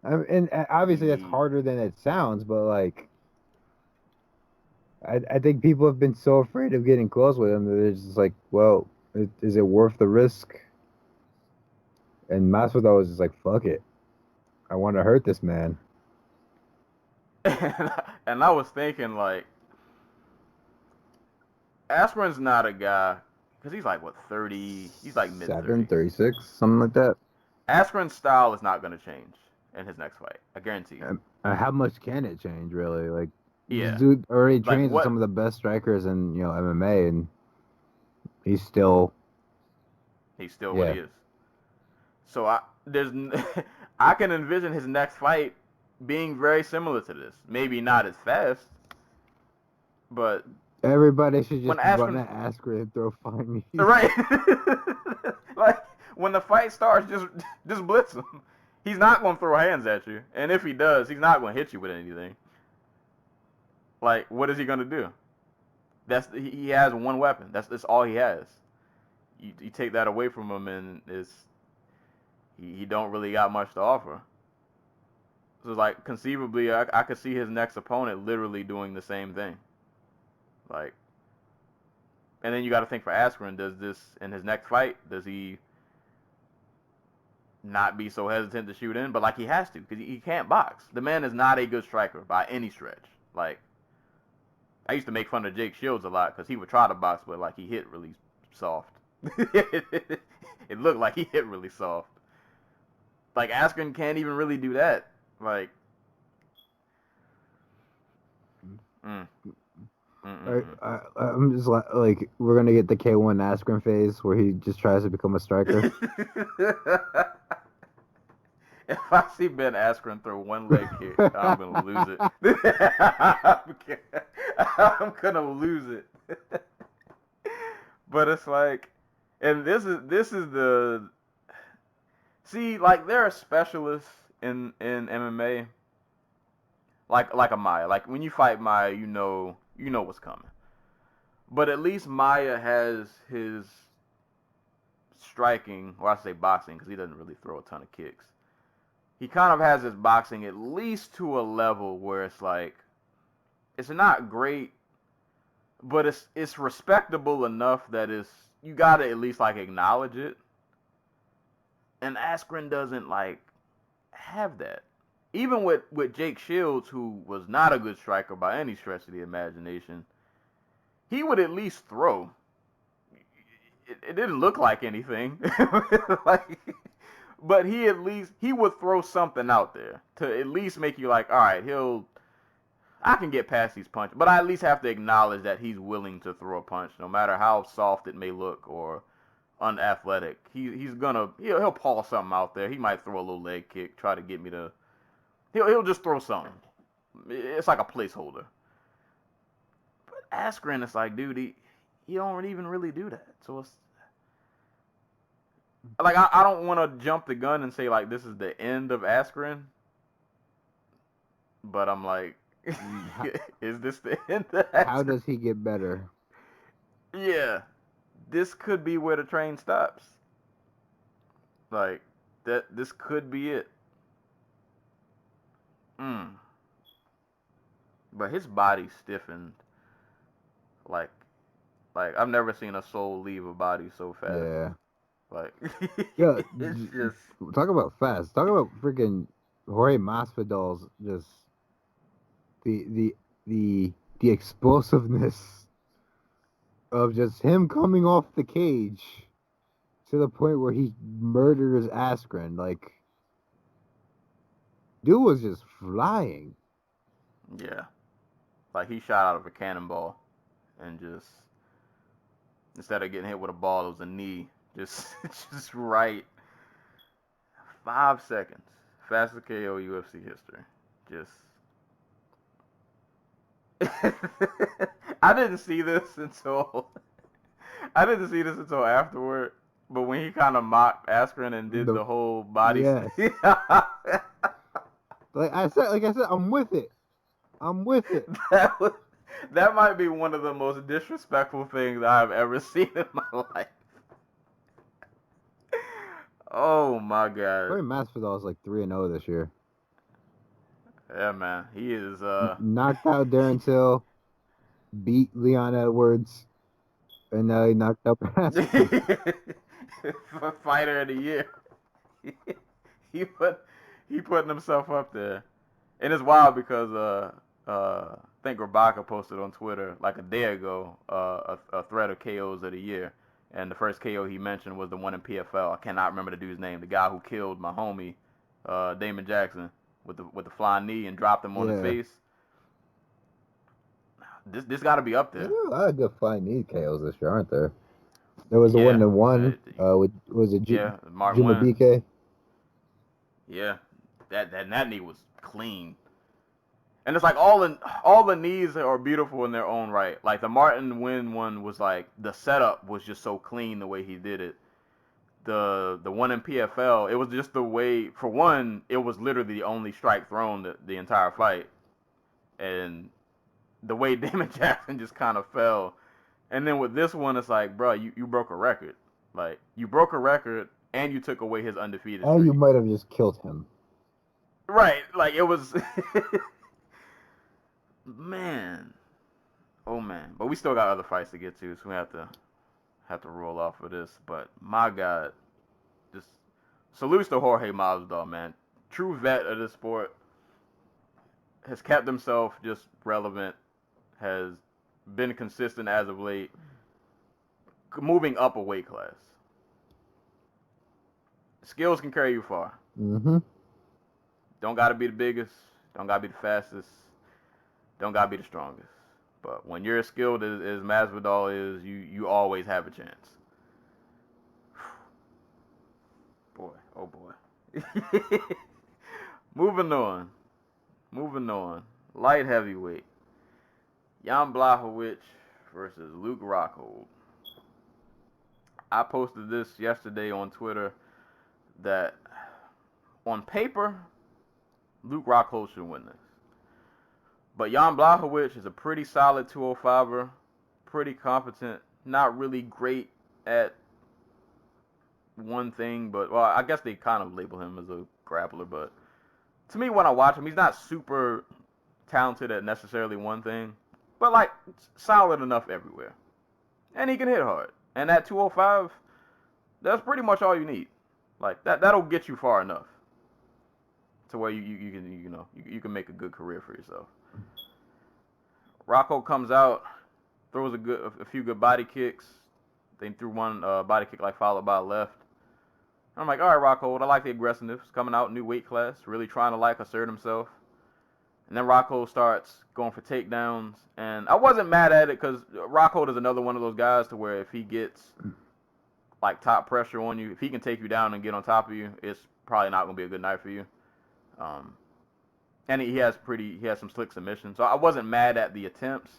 And obviously that's harder than it sounds, but, like, I think people have been so afraid of getting close with him that they're just like, well, is it worth the risk? And Masvidal was just like, fuck it. I want to hurt this man. And I was thinking, like, Askren's not a guy, because he's like, what, 30? He's like mid-30s. 36, something like that. Askren's style is not going to change in his next fight. I guarantee you. How much can it change, really? Like, Yeah. this dude already Like, trains with some of the best strikers in, MMA, and he's still what he is. So I can envision his next fight being very similar to this. Maybe not as fast, but everybody should just Askren, run at Askren and throw finals. Right. Like, when the fight starts, just blitz him. He's not going to throw hands at you, and if he does, he's not going to hit you with anything. Like, what is he going to do? He has one weapon. That's all he has. You take that away from him, and he don't really got much to offer. So, like, conceivably, I could see his next opponent literally doing the same thing. Like, and then you got to think for Askren, does this, in his next fight, does he not be so hesitant to shoot in? But, like, he has to, because he can't box. The man is not a good striker by any stretch. Like, I used to make fun of Jake Shields a lot, because he would try to box, but, like, he hit really soft. It looked like he hit really soft. Like, Askren can't even really do that. Like, I'm just like, we're gonna get the K1 Askren phase where he just tries to become a striker. If I see Ben Askren throw one leg kick, I'm gonna lose it. I'm gonna lose it. But it's like, and this is the, see, like, there are specialists in MMA, like a Maya. Like, when you fight Maya, you know what's coming. But at least Maya has his striking, or I say boxing, because he doesn't really throw a ton of kicks. He kind of has his boxing at least to a level where it's like, it's not great, but it's respectable enough that you gotta at least, like, acknowledge it. And Askren doesn't, like, have that. Even with Jake Shields, who was not a good striker by any stretch of the imagination, he would at least throw. It didn't look like anything. Like, but he would throw something out there to at least make you like, all right, I can get past these punches, but I at least have to acknowledge that he's willing to throw a punch, no matter how soft it may look or unathletic. He'll paw something out there. He might throw a little leg kick, try to get me to. He'll just throw something. It's like a placeholder. But Askren, it's like, dude, he don't even really do that. So it's like, I don't want to jump the gun and say, like, this is the end of Askren. But I'm like, is this the end of Askren? How does he get better? Yeah. This could be where the train stops. Like, this could be it. But his body stiffened. Like I've never seen a soul leave a body so fast. Yeah. Like, yeah, it's just, talk about fast. Talk about freaking Jorge Masvidal's just the explosiveness of just him coming off the cage to the point where he murders Askren. Like, dude was just flying. Yeah. Like, he shot out of a cannonball and just, instead of getting hit with a ball, it was a knee. Just right. 5 seconds. Fastest KO UFC history. Just. I didn't see this until afterward. But when he kind of mocked Askren and did the whole body... Yes. Like I said, I'm with it. That might be one of the most disrespectful things I've ever seen in my life. Oh my god. Jorge Masvidal is like 3-0 this year. Yeah, man. He is knocked out Darren Till, beat Leon Edwards, and now he knocked out Askren. Fighter of the year. he putting himself up there. And it's wild because I think Rabaka posted on Twitter like a day ago a thread of KOs of the year. And the first KO he mentioned was the one in PFL. I cannot remember the dude's name. The guy who killed my homie, Damon Jackson, with the flying knee and dropped him on his face. This got to be up there. There are a lot of good flying knee KOs this year, aren't there? There was the one that won. Was it Martin Jumabike? Yeah, that knee was clean. And it's like all the knees are beautiful in their own right. Like the Martin Wynn one was like the setup was just so clean the way he did it. The one in PFL, it was just the way. For one, it was literally the only strike thrown the entire fight, and the way Damon Jackson just kind of fell. And then with this one, it's like, bro, you broke a record. Like you broke a record and you took away his undefeated streak. And you might have just killed him. Right, like it was. Man, oh man, but we still got other fights to get to, so we have to roll off of this. But my God, just salutes to Jorge Masvidal, man. True vet of this sport, has kept himself just relevant, has been consistent as of late, moving up a weight class. Skills can carry you far. Mm-hmm. Don't gotta be the biggest, don't gotta be the fastest. Don't gotta be the strongest, but when you're as skilled as Masvidal is, you always have a chance. Boy, oh boy. Moving on. Light heavyweight. Jan Blachowicz versus Luke Rockhold. I posted this yesterday on Twitter that on paper, Luke Rockhold should win this. But Jan Blachowicz is a pretty solid 205er, pretty competent, not really great at one thing, but, well, I guess they kind of label him as a grappler, but to me, when I watch him, he's not super talented at necessarily one thing, but, like, solid enough everywhere. And he can hit hard. And at 205, that's pretty much all you need. Like, that'll get you far enough to where you can make a good career for yourself. Rockhold comes out, throws a few good body kicks. They threw one body kick followed by a left. I'm like, all right, Rockhold, I like the aggressiveness. Coming out, new weight class, really trying to assert himself. And then Rockhold starts going for takedowns. And I wasn't mad at it because Rockhold is another one of those guys to where if he gets top pressure on you, if he can take you down and get on top of you, it's probably not going to be a good night for you. And he has some slick submissions. So I wasn't mad at the attempts.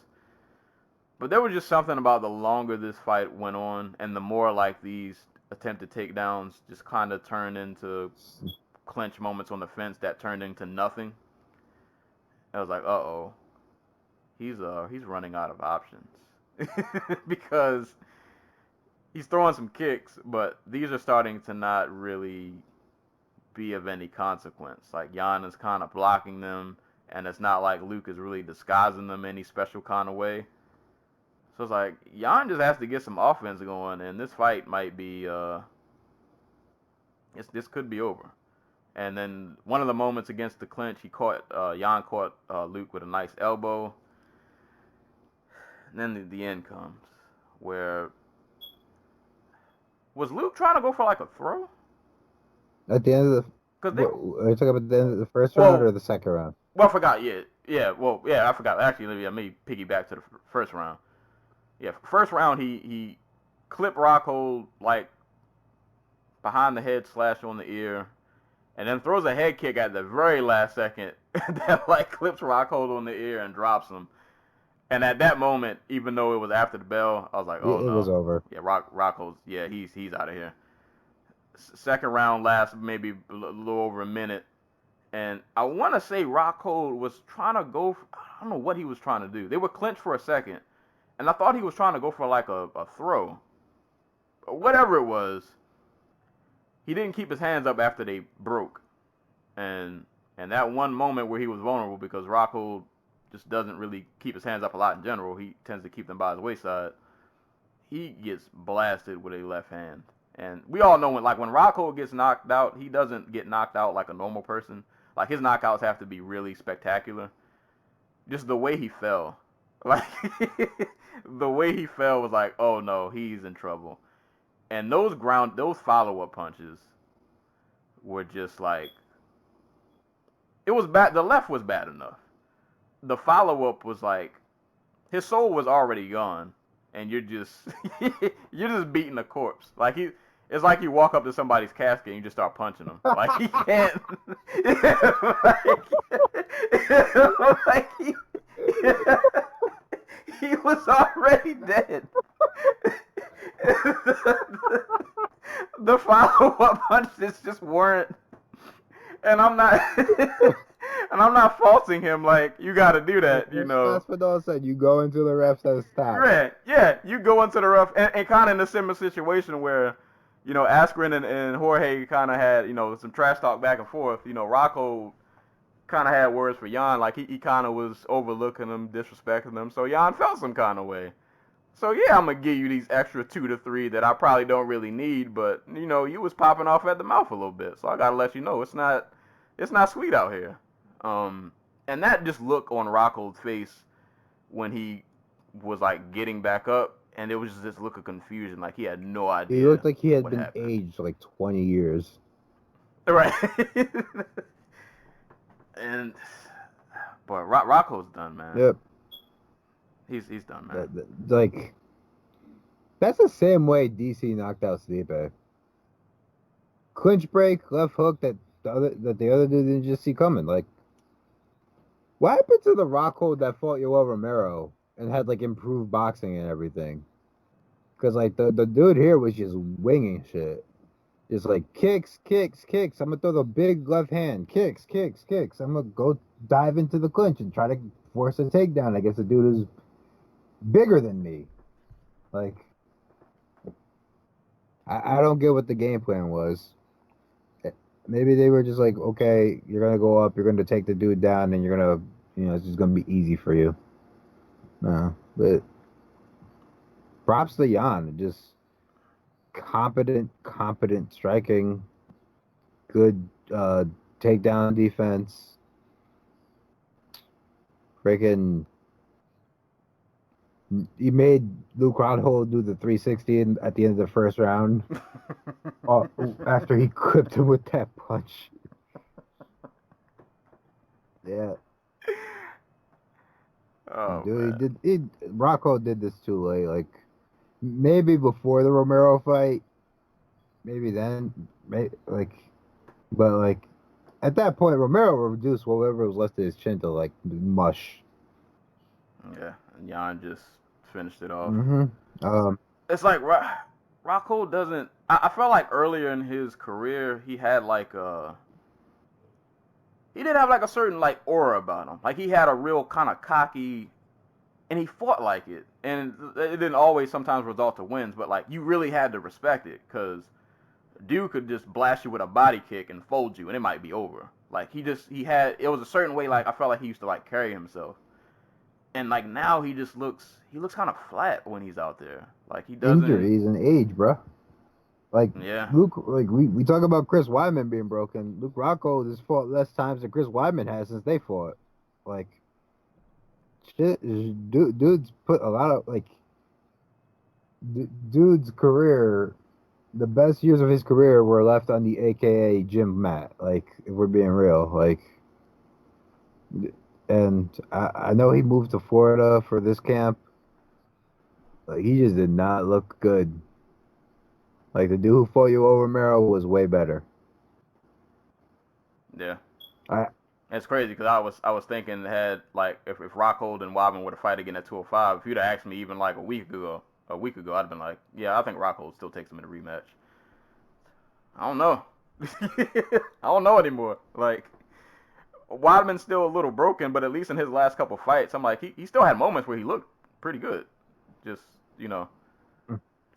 But there was just something about the longer this fight went on and the more these attempted takedowns just kind of turned into clinch moments on the fence that turned into nothing. I was like, uh-oh. He's running out of options. Because he's throwing some kicks, but these are starting to not really be of any consequence. Jan is kind of blocking them, and it's not like Luke is really disguising them any special kind of way. So it's like Jan just has to get some offense going, and this fight might be this could be over. And then one of the moments against the clinch, Jan caught Luke with a nice elbow. And then the end comes, where was Luke trying to go for a throw? At the end of are you talking about the end of the first round or the second round? Well, I forgot. I forgot. Actually, let me piggyback to the first round. Yeah, first round he clipped Rockhold behind the head slash on the ear, and then throws a head kick at the very last second that clips Rockhold on the ear and drops him. And at that moment, even though it was after the bell, I was like, oh, it no. was over. Yeah, Rockhold's, yeah, he's out of here. Second round lasted maybe a little over a minute. And I want to say Rockhold was trying to go, I don't know what he was trying to do. They were clinched for a second. And I thought he was trying to go for like a throw. Or whatever it was. He didn't keep his hands up after they broke. And that one moment where he was vulnerable, because Rockhold just doesn't really keep his hands up a lot in general. He tends to keep them by his wayside. He gets blasted with a left hand. And we all know when Rockhold gets knocked out, he doesn't get knocked out like a normal person. Like, his knockouts have to be really spectacular. Just the way he fell. Like, the way he fell was like, oh no, he's in trouble. And those follow-up punches were just like, it was bad. The left was bad enough. The follow-up was like, his soul was already gone, and you're just beating a corpse. Like, it's like you walk up to somebody's casket and you just start punching them. Like, he can't. like he was already dead. The follow-up punches just weren't. And I'm not faulting him. Like, you got to do that, you know. Masvidal said, you go into the ref, says stop. Right, yeah, you go into the ref, and kind of in a similar situation where, you know, Askren and Jorge kind of had, you know, some trash talk back and forth. You know, Rocco kind of had words for Jan, like he kind of was overlooking him, disrespecting him, so Jan felt some kind of way. So yeah, I'm gonna give you these extra 2 to 3 that I probably don't really need, but you know, you was popping off at the mouth a little bit, so I gotta let you know it's not sweet out here. And that just look on Rockhold's face when he was like getting back up, and it was just this look of confusion, like he had no idea. He looked like he had what been happened. aged like 20 years. Right. But Rocco's done, man. Yep. He's done, man. Like, that's the same way DC knocked out Stipe. Clinch break, left hook that the other dude didn't just see coming. Like, what happened to the Rockhold that fought Yoel Romero and had like improved boxing and everything? Because like the dude here was just winging shit. Just like kicks. I'm gonna throw the big left hand. Kicks. I'm gonna go dive into the clinch and try to force a takedown. I guess the dude is bigger than me. Like, I don't get what the game plan was. Maybe they were just like, okay, you're gonna go up, you're gonna take the dude down, and you're gonna, you know, it's just gonna be easy for you. No, but props to Jan. Just competent striking, good takedown defense. Freaking, he made Luke Rockhold do the 360 at the end of the first round. After he clipped him with that punch. Yeah. Oh, dude, Rockhold did this too late. Like, maybe before the Romero fight, maybe then, but like at that point, Romero reduced whatever was left of his chin to like mush. Yeah, and Jan just finished it off. Mm-hmm. It's like Rockhold doesn't. I felt like earlier in his career he had like he did have like a certain like aura about him. Like he had a real kind of cocky, and he fought like it. And it didn't always sometimes result to wins, but like you really had to respect it, because dude could just blast you with a body kick and fold you, and it might be over. Like it was a certain way. Like I felt like he used to like carry himself, and like now he looks kind of flat when he's out there. Like he doesn't. Injuries and age, bro. Like, yeah. Luke, like we talk about Chris Weidman being broken. Luke Rockhold has fought less times than Chris Weidman has since they fought. Like, shit, dude's put a lot of, like, dude's career, the best years of his career were left on the AKA gym mat. Like, if we're being real, like, and I know he moved to Florida for this camp. Like, he just did not look good. Like, the dude who fought Yoel Romero was way better. Yeah. It's crazy because I was thinking had like if Rockhold and Weidman were to fight again at 205, if you'd have asked me even like a week ago, I'd have been like, yeah, I think Rockhold still takes him in a rematch. I don't know. I don't know anymore. Like Weidman's still a little broken, but at least in his last couple fights, I'm like he still had moments where he looked pretty good. Just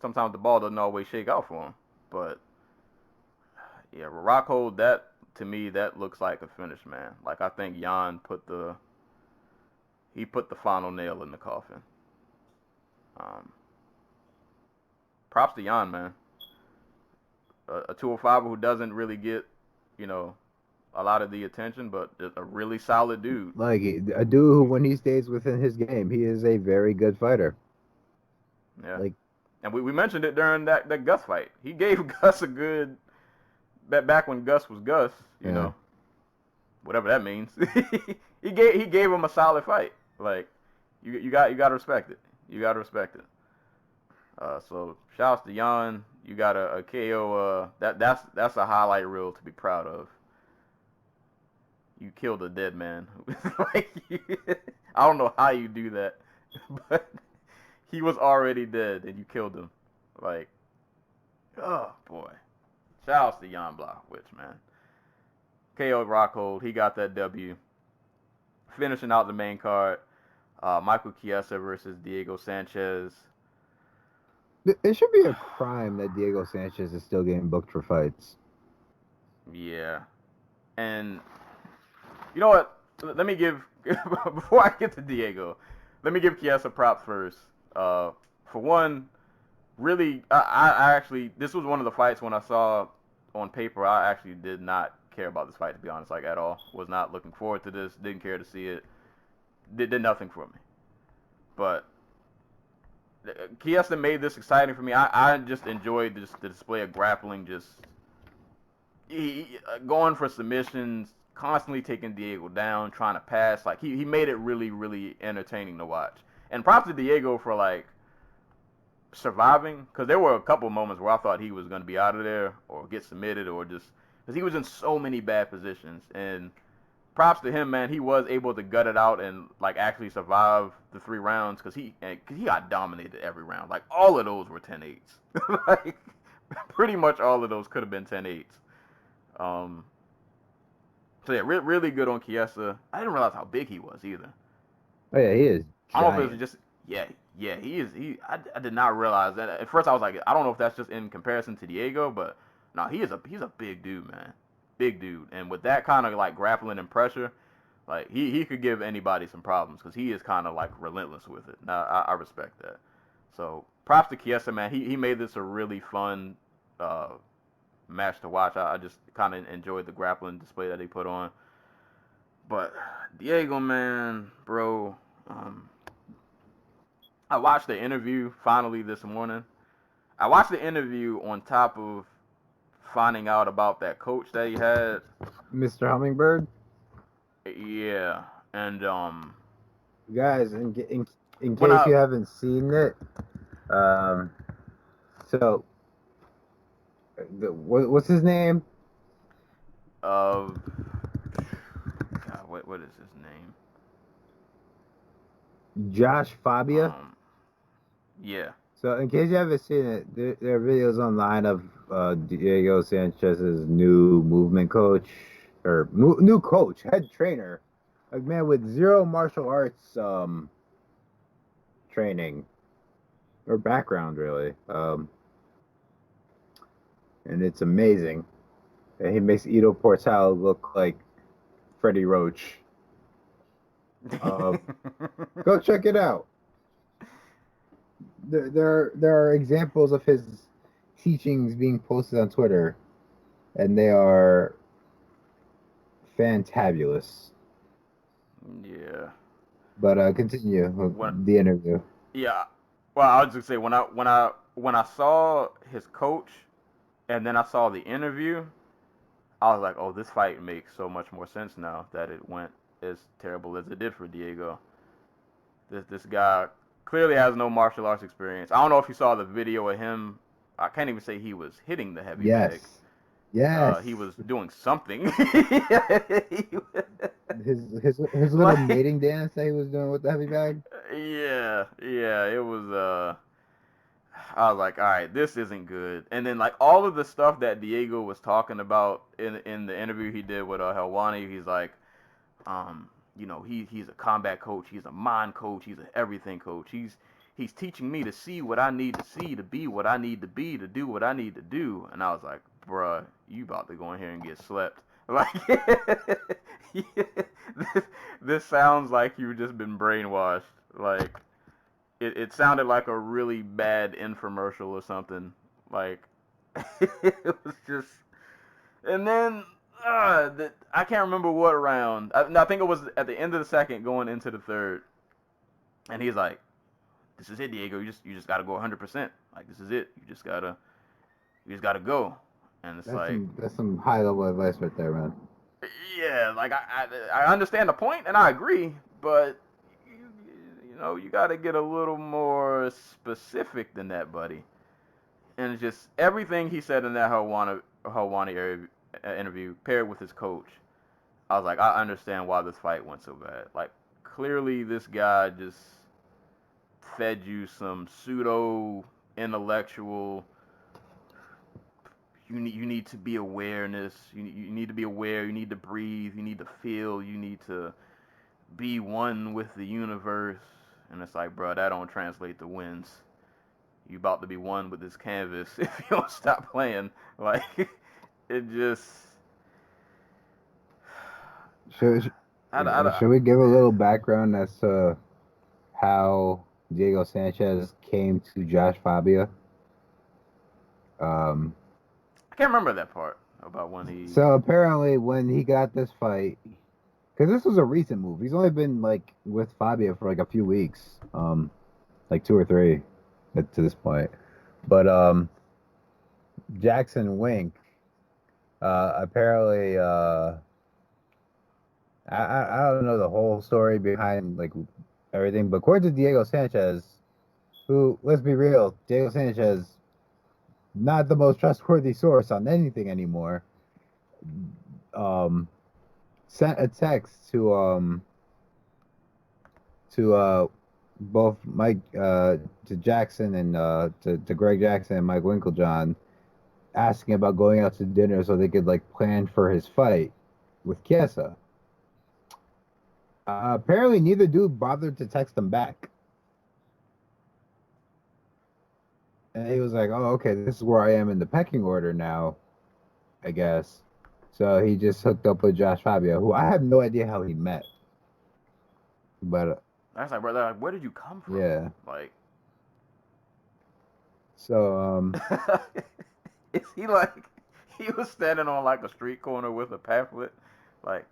sometimes the ball doesn't always shake out for him. But yeah, Rockhold, that to me that looks like a finish, man. Like I think Jan put the final nail in the coffin. Props to Jan, man. A 205 who doesn't really get, a lot of the attention, but a really solid dude. Like a dude who, when he stays within his game, he is a very good fighter. Yeah. And we mentioned it during that Gus fight. He gave Gus a good back when Gus was Gus, whatever that means. he gave him a solid fight. Like you got to respect it. You got to respect it. So shouts to Jan. You got a KO. That's a highlight reel to be proud of. You killed a dead man. I don't know how you do that, but he was already dead and you killed him. Like, oh boy. Shouts to Jan Blachowicz, man. KO Rockhold. He got that W. Finishing out the main card. Michael Chiesa versus Diego Sanchez. It should be a crime that Diego Sanchez is still getting booked for fights. Yeah. And you know what? Let me give, before I get to Diego, let me give Chiesa props first. For one, really, I actually, this was one of the fights when I saw on paper, I actually did not care about this fight, to be honest, like at all. Was not looking forward to this, didn't care to see it. Did nothing for me. But Chiesa made this exciting for me. I just enjoyed the display of grappling, just going for submissions, constantly taking Diego down, trying to pass. Like he made it really, really entertaining to watch. And props to Diego for like surviving, because there were a couple moments where I thought he was going to be out of there or get submitted or just because he was in so many bad positions. And props to him, man. He was able to gut it out and like actually survive the 3 rounds because he got dominated every round. Like all of those were 10-8s. Like pretty much all of those could have been 10-8s. So yeah, really good on Chiesa. I didn't realize how big he was either. Oh yeah, he is. I don't know if it was just he is. I did not realize that. At first I was like, I don't know if that's just in comparison to Diego, but no, he's a big dude, man. Big dude. And with that kind of like grappling and pressure, like he could give anybody some problems because he is kind of like relentless with it. Now I respect that. So props to Chiesa, man. He made this a really fun match to watch. I just kind of enjoyed the grappling display that he put on. But Diego, man, bro, I watched the interview finally this morning. I watched the interview on top of finding out about that coach that he had, Mr. Hummingbird. Yeah, and guys, in case you haven't seen it, so what's his name? God, what is his name? Josh Fabia. Yeah. So in case you haven't seen it, there are videos online of Diego Sanchez's new movement coach or new coach, head trainer, a man with zero martial arts training or background really, and it's amazing. And he makes Ido Portal look like Freddie Roach. Go check it out. There are examples of his teachings being posted on Twitter, and they are fantabulous. Yeah. But continue with the interview. Yeah. Well, I was just say when I saw his coach, and then I saw the interview, I was like, oh, this fight makes so much more sense now that it went as terrible as it did for Diego. This guy clearly has no martial arts experience. I don't know if you saw the video of him. I can't even say he was hitting the heavy bag. Yes. He was doing something. His little Like, mating dance that he was doing with the heavy bag. yeah, it was. I was like, all right, this isn't good. And then like all of the stuff that Diego was talking about in the interview he did with Helwani, he's like, he's a combat coach, he's a mind coach, he's an everything coach. He's teaching me to see what I need to see, to be what I need to be, to do what I need to do. And I was like, bruh, you about to go in here and get slept. Like, this sounds like you've just been brainwashed. Like, it sounded like a really bad infomercial or something. Like, it was just. And then, I can't remember what round. I think it was at the end of the second going into the third. And he's like, this is it, Diego. You just gotta go 100%. Like, this is it. You just gotta go. And it's That's some high level advice right there, man. yeah, like I understand the point and I agree, but you gotta get a little more specific than that, buddy. And it's just everything he said in that Helwani interview paired with his coach. I was like, I understand why this fight went so bad. Like, clearly this guy just fed you some pseudo intellectual. You need to be awareness. You need to be aware. You need to breathe. You need to feel. You need to be one with the universe. And it's like, bro, that don't translate to wins. You about to be one with this canvas if you don't stop playing. Like, it just. Should we give a little background as to how Diego Sanchez came to Josh Fabia? I can't remember that part about when he. So apparently, when he got this fight, because this was a recent move, he's only been like with Fabia for like a few weeks, like 2 or 3 to this point. But Jackson Wink, apparently, I don't know the whole story behind like everything, but according to Diego Sanchez, who, let's be real, Diego Sanchez, not the most trustworthy source on anything anymore, sent a text to both Mike to Jackson and to Greg Jackson and Mike Winklejohn, asking about going out to dinner so they could like plan for his fight with Chiesa. Apparently, neither dude bothered to text him back. And he was like, oh, okay, this is where I am in the pecking order now, I guess. So he just hooked up with Josh Fabia, who I have no idea how he met. But I was like, brother, like, where did you come from? yeah. Like. So, is he like, he was standing on like a street corner with a pamphlet, like,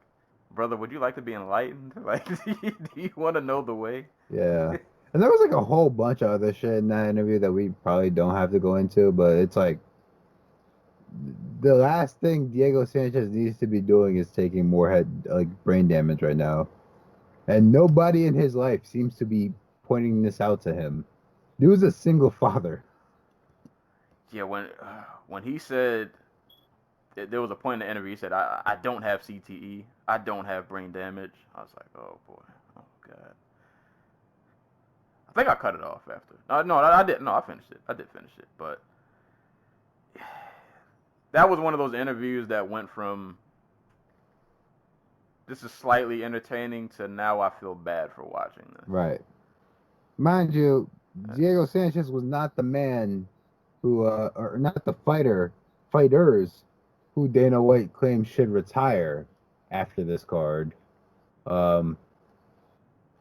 brother, would you like to be enlightened? Like, do you want to know the way? yeah. And there was like a whole bunch of other shit in that interview that we probably don't have to go into, but it's like the last thing Diego Sanchez needs to be doing is taking more brain damage right now. And nobody in his life seems to be pointing this out to him. Dude's a single father. Yeah, when he said, there was a point in the interview, he said, I don't have CTE, I don't have brain damage. I was like, oh boy, oh god. I think I cut it off after. No, I didn't. No, I finished it. I did finish it, but that was one of those interviews that went from, this is slightly entertaining, to now I feel bad for watching this. Right. Mind you, Diego Sanchez was not the man who, or not the fighters who Dana White claims should retire after this card. Luke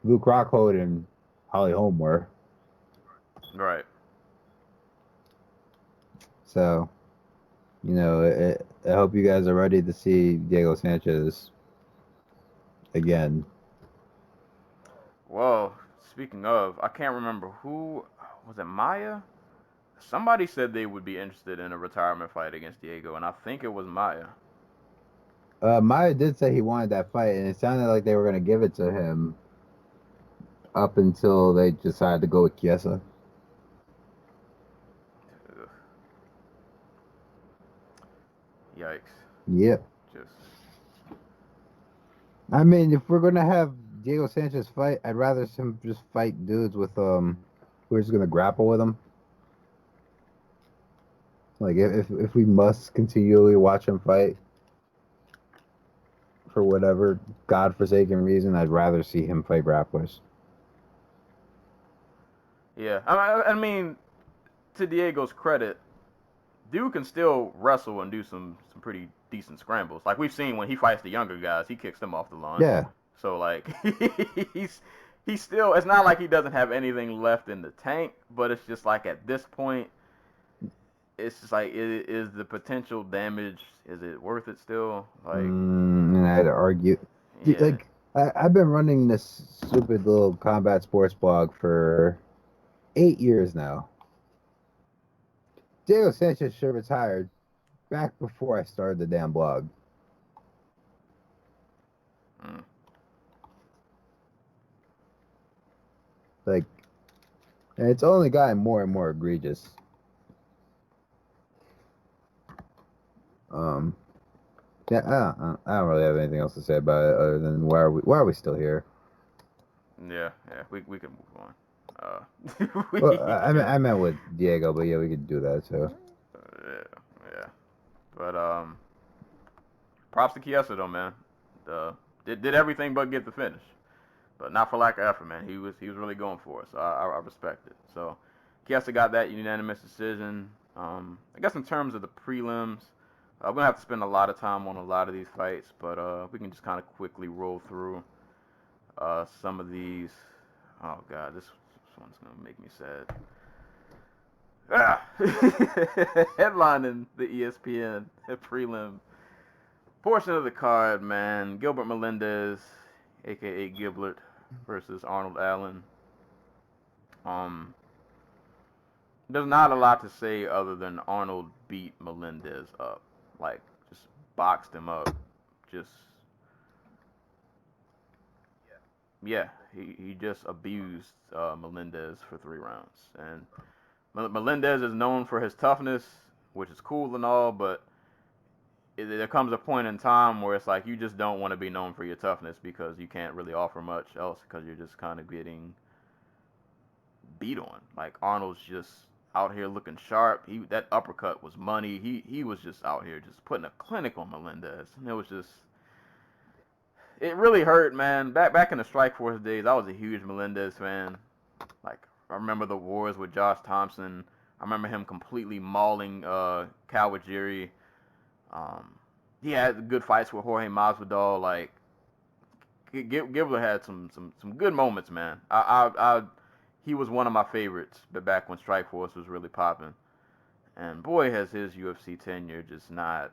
Rockhold and Holly Holm were. Right. So, I hope you guys are ready to see Diego Sanchez again. Well, speaking of, I can't remember who, was it Maya? Somebody said they would be interested in a retirement fight against Diego, and I think it was Maya. Maya did say he wanted that fight, and it sounded like they were going to give it to him up until they decided to go with Chiesa. Yikes. Yep. Just. I mean, if we're gonna have Diego Sanchez fight, I'd rather him just fight dudes with who are just gonna grapple with him. Like if we must continually watch him fight for whatever godforsaken reason, I'd rather see him fight grapplers. Yeah, I mean, to Diego's credit, dude can still wrestle and do some pretty decent scrambles. Like we've seen when he fights the younger guys, he kicks them off the line. Yeah. So like he's still. It's not like he doesn't have anything left in the tank, but it's just like at this point, it's just like is the potential damage, is it worth it still? Like, and I'd argue, yeah. like I've been running this stupid little combat sports blog for 8 years now. Diego Sanchez should have retired back before I started the damn blog. Like, and it's only gotten more and more egregious. Yeah, I don't really have anything else to say about it other than why are we still here? Yeah, we can move on. Well, I meant with Diego, but yeah, we could do that too. Yeah. But props to Chiesa though, man. Did everything but get the finish, but not for lack of effort, man. He was really going for it, so I respect it. So Chiesa got that unanimous decision. I guess in terms of the prelims, we're gonna have to spend a lot of time on a lot of these fights, but we can just kind of quickly roll through some of these. Oh god, this one's gonna make me sad. Headlining the ESPN prelim portion of the card, man. Gilbert Melendez, aka Giblet, versus Arnold Allen. There's not a lot to say other than Arnold beat Melendez up. Like, just boxed him up. Just, yeah, he just abused Melendez for 3 rounds. And Melendez is known for his toughness, which is cool and all, but there comes a point in time where it's like you just don't want to be known for your toughness because you can't really offer much else because you're just kind of getting beat on. Like, Arnold's just out here looking sharp. That uppercut was money. He was just out here just putting a clinic on Melendez. And it was just, it really hurt, man. Back in the Strikeforce days, I was a huge Melendez fan. Like, I remember the wars with Josh Thompson. I remember him completely mauling Kawajiri. He had good fights with Jorge Masvidal. Like, Gibler had some good moments, man. He was one of my favorites, but back when Strikeforce was really popping. And boy, has his UFC tenure just not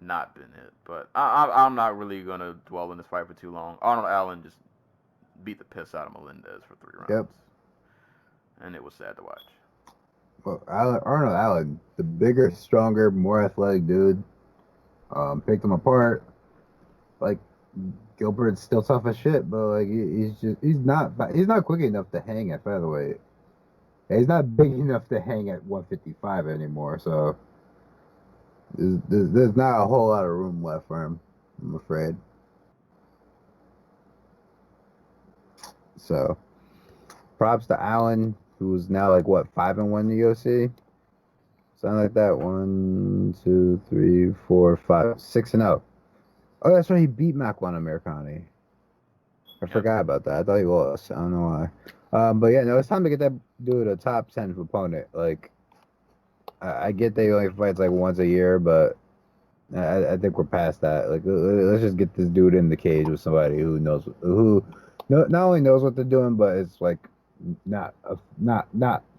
been it. But I'm not really gonna dwell on this fight for too long. Arnold Allen just beat the piss out of Melendez for 3 rounds. Yep. And it was sad to watch. Well, Arnold Allen, the bigger, stronger, more athletic dude, picked him apart. Like, Gilbert's still tough as shit, but like he's not quick enough to hang at featherweight. He's not big enough to hang at 155 anymore. So there's not a whole lot of room left for him, I'm afraid. So props to Allen, who's now like what 5-1 in the UFC, something like that. 1, 2, 3, 4, 5, 6-0. Oh, that's right. He beat Makwan Americani. I forgot about that. I thought he lost. I don't know why. But yeah, no, it's time to get that dude a top 10 opponent. Like, I get that he only fights like once a year, but I think we're past that. Like, let's just get this dude in the cage with somebody who not only knows what they're doing, but it's like not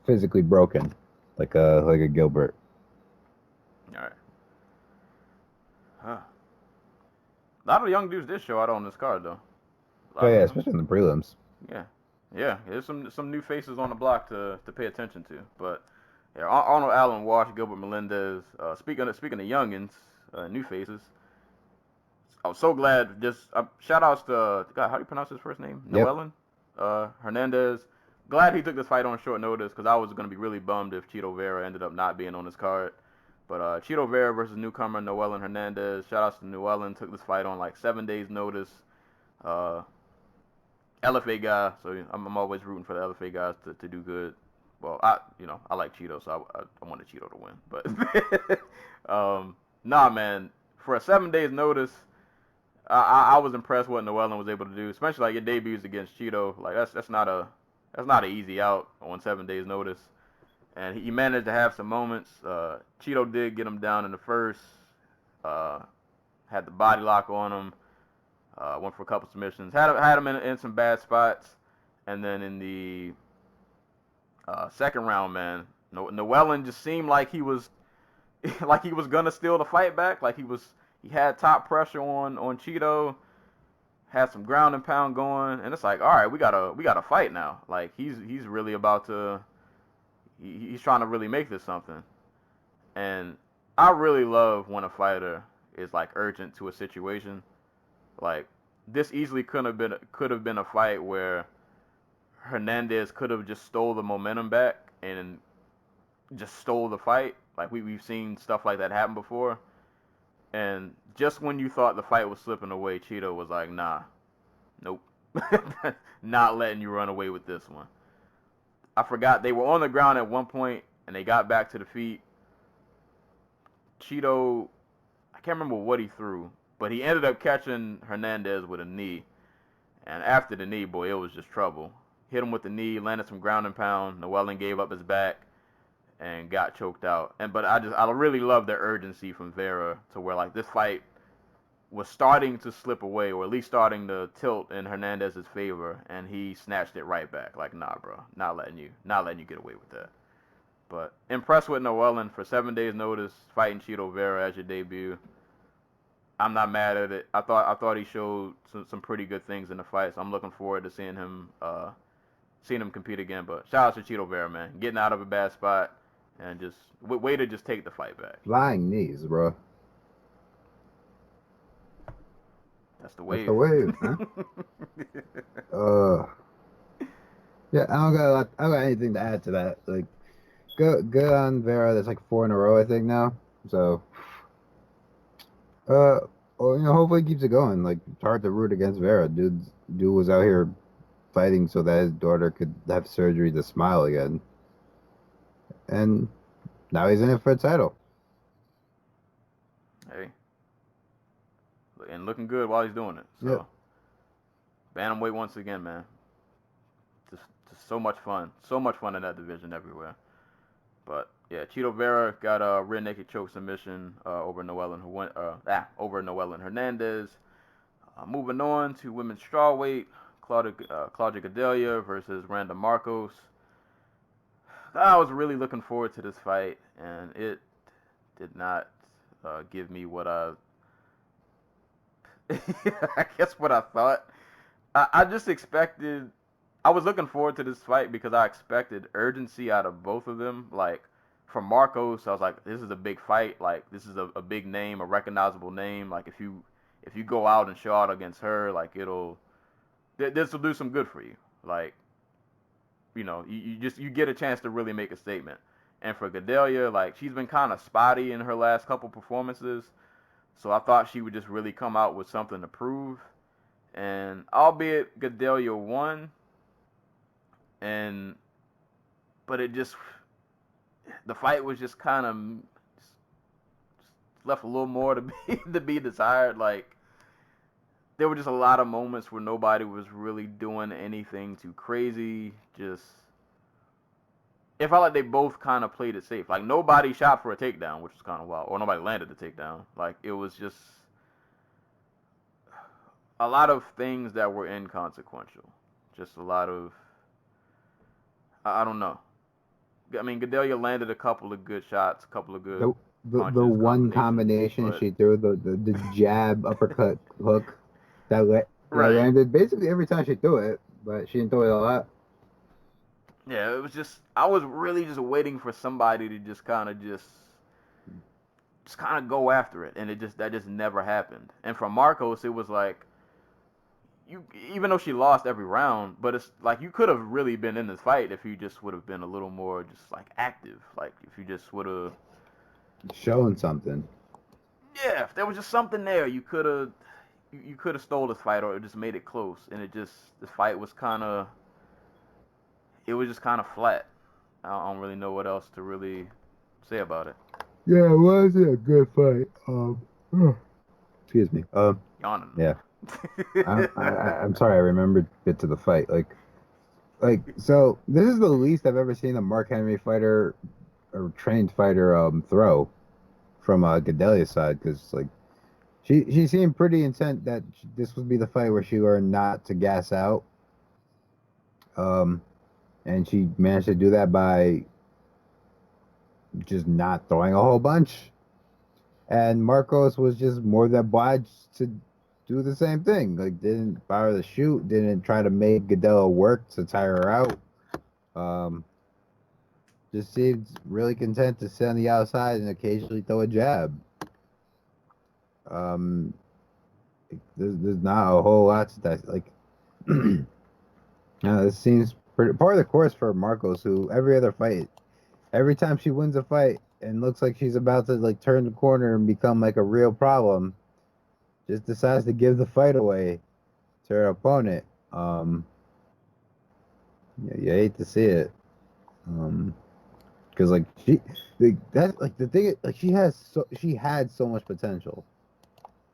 physically broken, like a Gilbert. All right. Huh. A lot of young dudes did show out on this card, though. Oh yeah, especially in the prelims. Yeah. There's some new faces on the block to pay attention to. But yeah, Arnold Allen washed Gilbert Melendez. Speaking of youngins, new faces. I was so glad. Just shout outs to God. How do you pronounce his first name? Yep. Noellen Hernandez. Glad he took this fight on short notice because I was gonna be really bummed if Chito Vera ended up not being on this card. But Chito Vera versus newcomer Noelin Hernandez. Shout out to Noelin. Took this fight on like 7 days notice. LFA guy, so I'm always rooting for the LFA guys to do good. Well, I like Cheeto, so I wanted Cheeto to win. But nah, man, for a 7 days notice, I was impressed what Noelin was able to do, especially like your debuts against Cheeto. Like that's not an easy out on 7 days notice. And he managed to have some moments. Cheeto did get him down in the first. Had the body lock on him. Went for a couple submissions. Had him in some bad spots. And then in the second round, man, Noelin just seemed like he was gonna steal the fight back. Like he had top pressure on Cheeto. Had some ground and pound going, and it's like, all right, we got a fight now. Like he's really about to. He's trying to really make this something. And I really love when a fighter is like urgent to a situation. Like this easily could have been a fight where Hernandez could have just stole the momentum back and just stole the fight. Like we've seen stuff like that happen before. And just when you thought the fight was slipping away, Cheeto was like, nah, nope. Not letting you run away with this one. I forgot they were on the ground at one point and they got back to the feet. Cheeto, I can't remember what he threw, but he ended up catching Hernandez with a knee. And after the knee, boy, it was just trouble. Hit him with the knee, landed some ground and pound. Noelin gave up his back and got choked out. But I really love the urgency from Vera to where like this fight was starting to slip away, or at least starting to tilt in Hernandez's favor, and he snatched it right back. Like, nah, bro, not letting you get away with that. But impressed with Noelin for 7 days notice, fighting Chito Vera as your debut. I'm not mad at it. I thought he showed some pretty good things in the fight, so I'm looking forward to seeing him compete again. But shout out to Chito Vera, man, getting out of a bad spot and just way to just take the fight back. Flying knees, bro. That's the wave. That's the wave, huh? Yeah, I don't got anything to add to that. Like, good on Vera. That's like 4 in a row, I think now. So, well, hopefully he keeps it going. Like, it's hard to root against Vera. Dude was out here fighting so that his daughter could have surgery to smile again, and now he's in it for a title. Hey. And looking good while he's doing it. So, yep. Bantamweight once again, man. Just so much fun. So much fun in that division everywhere. But yeah, Chito Vera got a rear naked choke submission over Noelin Hernandez. Moving on to women's strawweight, Claudia Gadelha versus Randa Marcos. I was really looking forward to this fight, and it did not give me what I guess what I thought. I just expected. I was looking forward to this fight because I expected urgency out of both of them. Like, for Marcos, I was like, this is a big fight. Like, this is a big name, a recognizable name. Like, if you go out and show out against her, like, this will do some good for you. Like, you get a chance to really make a statement. And for Gadelha, like, she's been kind of spotty in her last couple performances. So I thought she would just really come out with something to prove. And albeit Gadelha won, but the fight was just kind of left a little more to be desired. Like, there were just a lot of moments where nobody was really doing anything too crazy. It felt like they both kind of played it safe. Like, nobody shot for a takedown, which was kind of wild, or nobody landed a takedown. Like, it was just a lot of things that were inconsequential. Just a lot of, I don't know. I mean, Gadelha landed a couple of good shots, a couple of good punches, the one combination she threw, the jab, uppercut, hook, that landed basically every time she threw it, but she didn't throw it a lot. Yeah, it was just, I was really just waiting for somebody to just kind of go after it, and that just never happened. And for Marcos, it was like, even though she lost every round, but it's like you could have really been in this fight if you just would have been a little more just like active. Like, if you just would have showing something. Yeah, if there was just something there, you could have stole this fight or just made it close, and the fight was it was just kind of flat. I don't really know what else to really say about it. Yeah, it wasn't a good fight. Excuse me. Yawning. Yeah. I'm sorry. I remembered bits of the fight. So this is the least I've ever seen a Mark Henry fighter or trained fighter throw from Gedelia's side, because like she seemed pretty intent that this would be the fight where she learned not to gas out. And she managed to do that by just not throwing a whole bunch. And Marcos was just more than obliged to do the same thing. Like, didn't bother to shoot, didn't try to make Gadelha work to tire her out. Just seemed really content to sit on the outside and occasionally throw a jab. There's not a whole lot to that. Like, this seems pretty part of the course for Marcos, who every time she wins a fight and looks like she's about to like turn the corner and become like a real problem, just decides to give the fight away to her opponent. You hate to see it. Because like the thing, like she had so much potential,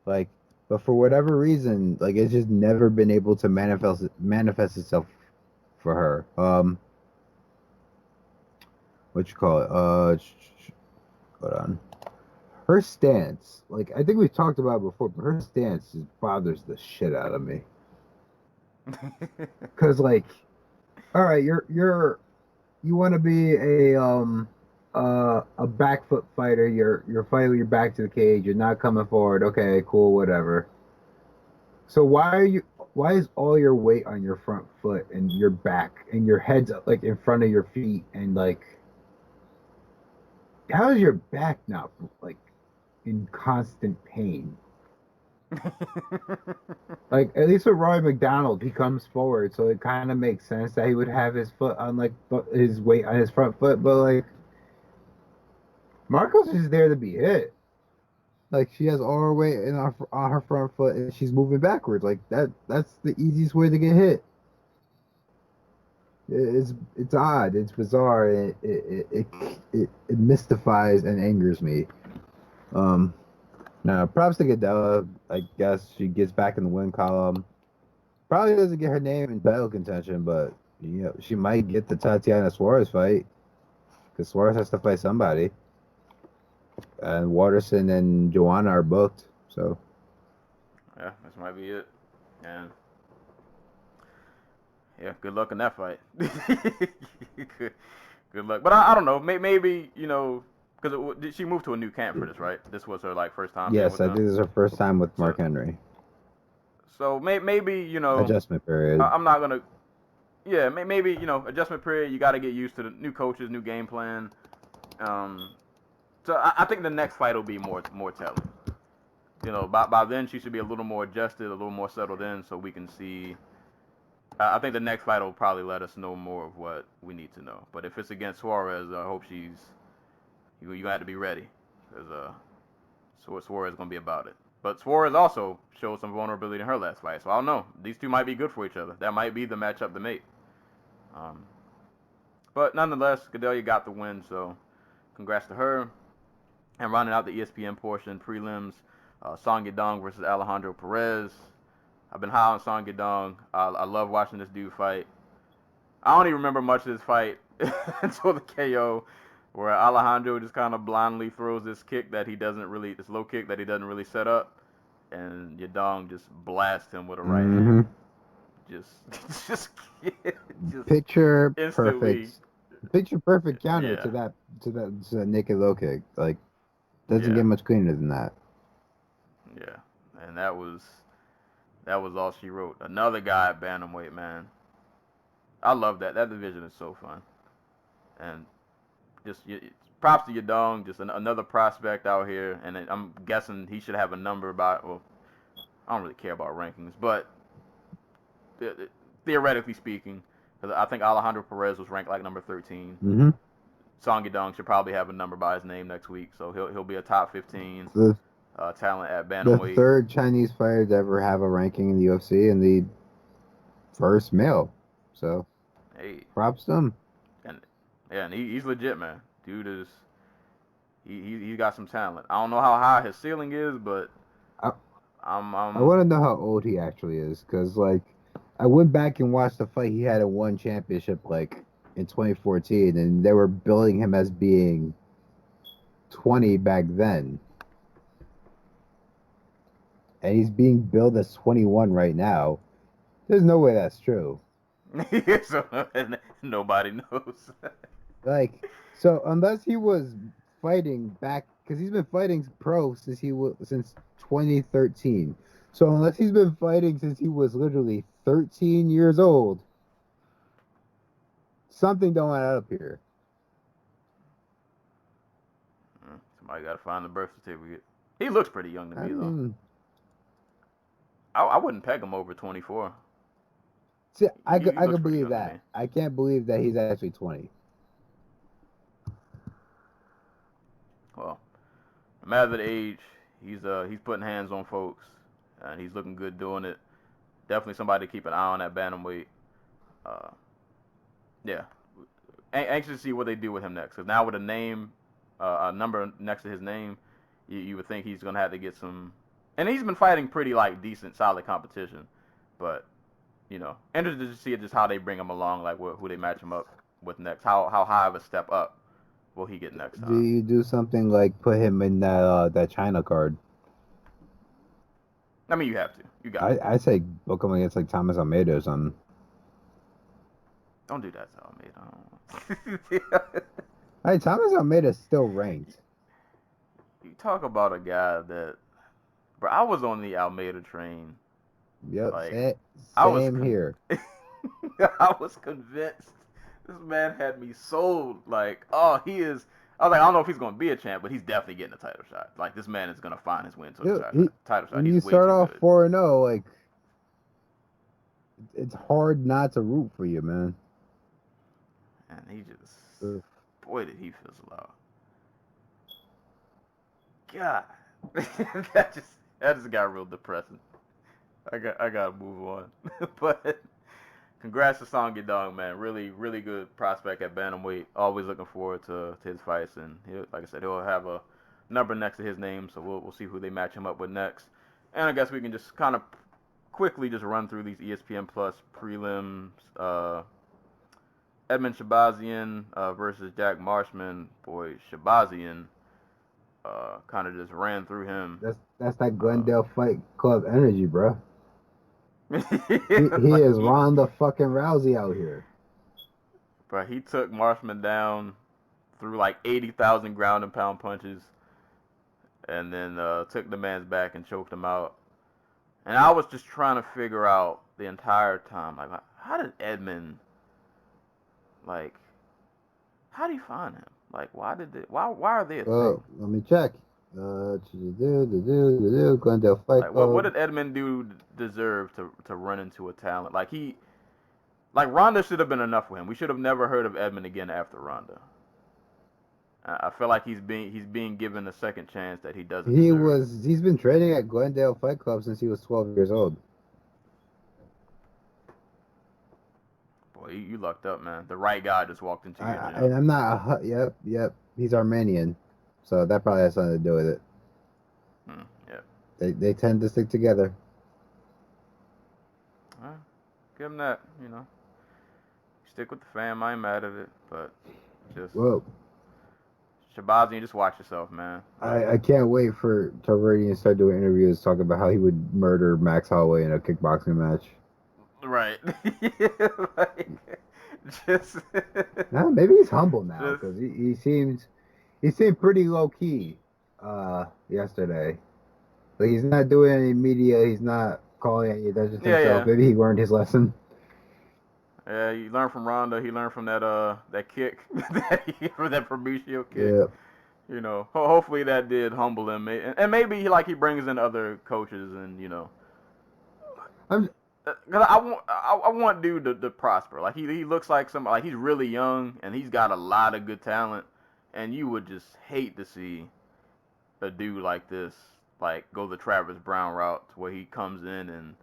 like, but for whatever reason, like it's just never been able to manifest itself for her. What you call it? Hold on. Her stance, like I think we've talked about it before, but her stance just bothers the shit out of me. Cause like, all right, you want to be a back foot fighter. You're fighting with your back to the cage. You're not coming forward. Okay, cool, whatever. So why is all your weight on your front foot and your back and your head's like in front of your feet, and like how is your back not like in constant pain? Like at least with Roy McDonald, he comes forward, so it kind of makes sense that he would have his foot on like his weight on his front foot. But like Marcos is there to be hit. Like she has all her weight on her front foot, and she's moving backwards. Like that's the easiest way to get hit. It's odd. It's bizarre. It mystifies and angers me. Now props to Gadelha. I guess she gets back in the win column. Probably doesn't get her name in title contention, but she might get the Tatiana Suarez fight because Suarez has to fight somebody, and Waterson and Joanna are booked. So yeah, this might be it. And yeah, good luck in that fight. Good luck. But I don't know. Maybe because did she move to a new camp for this, right? This was her like first time. yes, I think this is her first time with Mark Henry. So maybe adjustment period. I'm not gonna. Yeah, maybe adjustment period. You got to get used to the new coaches, new game plan. So I think the next fight will be more telling. By then she should be a little more adjusted, a little more settled in, so we can see. I think the next fight will probably let us know more of what we need to know. But if it's against Suarez, I hope you have to be ready, because Suarez is gonna be about it. But Suarez also showed some vulnerability in her last fight, so I don't know. These two might be good for each other. That might be the matchup to make. But nonetheless, Gadelha got the win, so congrats to her. And rounding out the ESPN portion, prelims, Song Yadong versus Alejandro Perez. I've been high on Song Yadong. I love watching this dude fight. I don't even remember much of this fight until the KO, where Alejandro just kind of blindly throws this low kick that he doesn't really set up, and Yadong just blasts him with a right hand. Just picture instantly. perfect counter to that naked low kick. Like, doesn't get much cleaner than that. Yeah, and that was all she wrote. Another guy at bantamweight, man. I love that. That division is so fun, and just props to Yadong, just another prospect out here, and I'm guessing he should have a number by. Well, I don't really care about rankings, but theoretically speaking, because I think Alejandro Perez was ranked like number 13. Mm-hmm. Song Yadong should probably have a number by his name next week, so he'll be a top 15 talent at bantamweight. The third Chinese fighter to ever have a ranking in the UFC and the first male. So, hey, props to him. And he's legit, man. Dude is he got some talent. I don't know how high his ceiling is, but I want to know how old he actually is, because like I went back and watched the fight he had at one championship like in 2014, and they were billing him as being 20 back then, and he's being billed as 21 right now. There's no way that's true. so, nobody knows. Like, so unless he was fighting back, because he's been fighting pro since 2013. So unless he's been fighting since he was literally 13 years old, something don't add up here. Somebody got to find the birth certificate. He looks pretty young to me, though. I wouldn't peg him over 24. See, I could believe that. I can't believe that he's actually 20. Well, no matter the age, he's putting hands on folks, and he's looking good doing it. Definitely somebody to keep an eye on at bantamweight. Yeah, anxious to see what they do with him next. Because now with a number next to his name, you would think he's gonna have to get some. And he's been fighting pretty like decent, solid competition, but interested to see just how they bring him along, like who they match him up with next. How high of a step up will he get next time? Do you do something like put him in that China card? I mean, you have to. You got to. I say book him against like Thomas Almeida or something. Don't do that to Almeida. Hey, Thomas Almeida's still ranked. You talk about a guy that, bro, I was on the Almeida train. Yep, like, same here. I was convinced. This man had me sold. Like, oh, he is. I was like, I don't know if he's going to be a champ, but he's definitely getting a title shot. Like, this man is going to find his way into a title shot. When you start off 4-0, like, it's hard not to root for you, man. And he just, boy, did he fizzle out. God, that just got real depressing. I gotta move on. But congrats to Song Yadong, man. Really, really good prospect at bantamweight. Always looking forward to his fights, and like I said, he'll have a number next to his name, so we'll see who they match him up with next. And I guess we can just kind of quickly just run through these ESPN Plus prelims. Edmund Shabazian versus Jack Marshman. Boy, Shabazian kind of just ran through him. That's that Glendale Fight Club energy, bro. He is Ronda fucking Rousey out here. But he took Marshman down through like 80,000 ground and pound punches, and then took the man's back and choked him out. And I was just trying to figure out the entire time, like, how did Edmund, like, how do you find him? Like, why are they a thing? Let me check. Glendale Fight Like, Club. what did Edmund do deserve to run into a talent? Like Ronda should have been enough for him. We should have never heard of Edmund again after Ronda. I feel like he's being given a second chance that he doesn't deserve. He's been training at Glendale Fight Club since he was 12 years old. Boy, you lucked up, man. The right guy just walked into your gym. And I'm not yep. He's Armenian, so that probably has something to do with it. Yeah. They tend to stick together. Give him that, Stick with the fam. I ain't mad at it, but just Shabazi, just watch yourself, man. I can't wait for Tarverdian to start doing interviews talking about how he would murder Max Holloway in a kickboxing match. Right. Maybe he's humble now because he seemed pretty low key yesterday. Like, he's not doing any media. He's not calling any attention to himself. Yeah. Maybe he learned his lesson. Yeah, he learned from Ronda. He learned from that kick, that Fabricio kick. Yeah. Hopefully that did humble him, and maybe he brings in other coaches, and Cause I want dude to prosper. Like he looks like somebody, like he's really young and he's got a lot of good talent. And you would just hate to see a dude like this, like, go the Travis Brown route, where he comes in and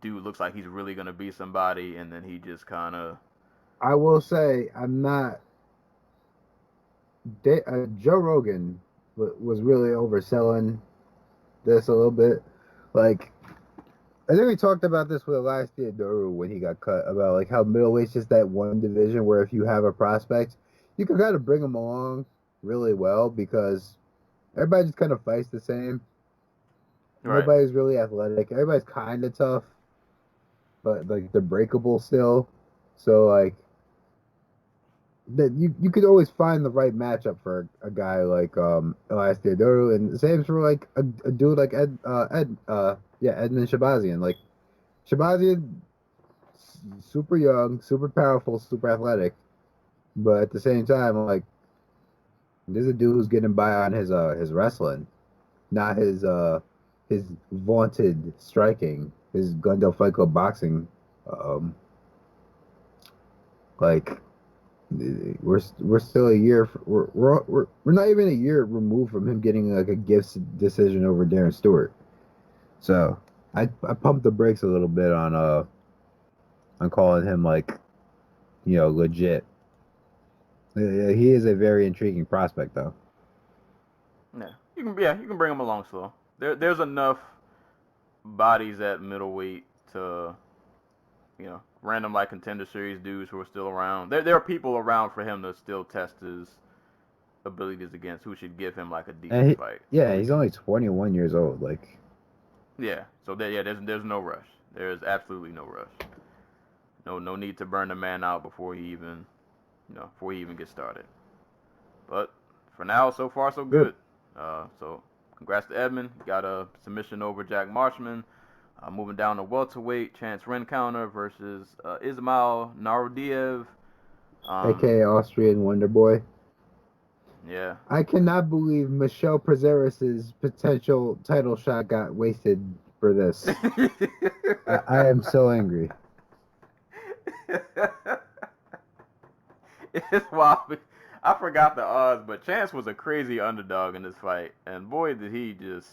dude looks like he's really gonna be somebody, and then he just kind of. I will say I'm not. Joe Rogan was really overselling this a little bit. Like, I think we talked about this with Elias Theodorou when he got cut, about like how middleweight's just that one division where if you have a prospect, you can kind of bring them along really well because everybody just kind of fights the same. Right. Nobody's really athletic. Everybody's kind of tough, but like they're breakable still. So like that you could always find the right matchup for a guy like Elias Theodorou, and the same for like a dude like Edmund Shabazian. Like Shabazian, super young, super powerful, super athletic, but at the same time, like there's a dude who's getting by on his wrestling, not his vaunted striking, his Glendale Fight Club boxing. Like we're still a year. We're not even a year removed from him getting like a gift decision over Darren Stewart. So I pumped the brakes a little bit on calling him like, legit. He is a very intriguing prospect though. Yeah, you can bring him along slow. There's enough bodies at middleweight to, random like Contender Series dudes who are still around. There are people around for him to still test his abilities against, who should give him like a decent fight. Yeah, he's only 21 years old. Like, yeah, so there's no rush. There's absolutely no rush. No need to burn the man out before he even gets started. But for now, so far so good. So congrats to Edmund. Got a submission over Jack Marshman. Moving down to welterweight, Chance Rencounter versus Ismail Narodiev. AKA Austrian Wonder Boy. Yeah. I cannot believe Michelle Prazeres' potential title shot got wasted for this. I am so angry. It's wild. I forgot the odds, but Chance was a crazy underdog in this fight. And boy, did he just...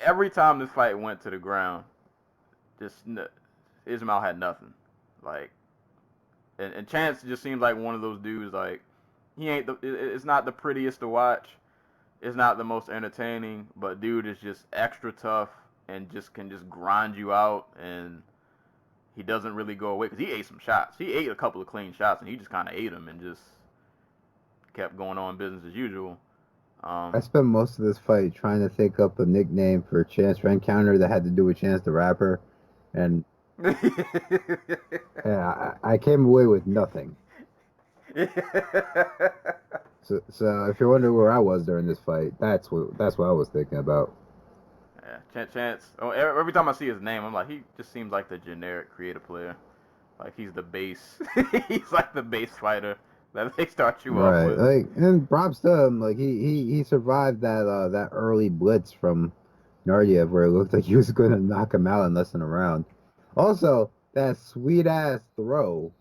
Every time this fight went to the ground, Ismail had nothing. Like, and Chance just seems like one of those dudes, like, it's not the prettiest to watch. It's not the most entertaining, but dude is just extra tough and can grind you out, and he doesn't really go away because he ate some shots. He ate a couple of clean shots, and he just kind of ate them and just kept going on business as usual. I spent most of this fight trying to think up a nickname for Chance Rencounter that had to do with Chance the Rapper, and I came away with nothing. So if you're wondering where I was during this fight, that's what I was thinking about. Yeah, Chance. Oh, every time I see his name, I'm like, he just seems like the generic creative player. Like he's the base. He's like the base fighter that they start you off with. Like, and props to him. Like he survived that early blitz from Nardiev where it looked like he was going to knock him out in less than a round. Also, that sweet ass throw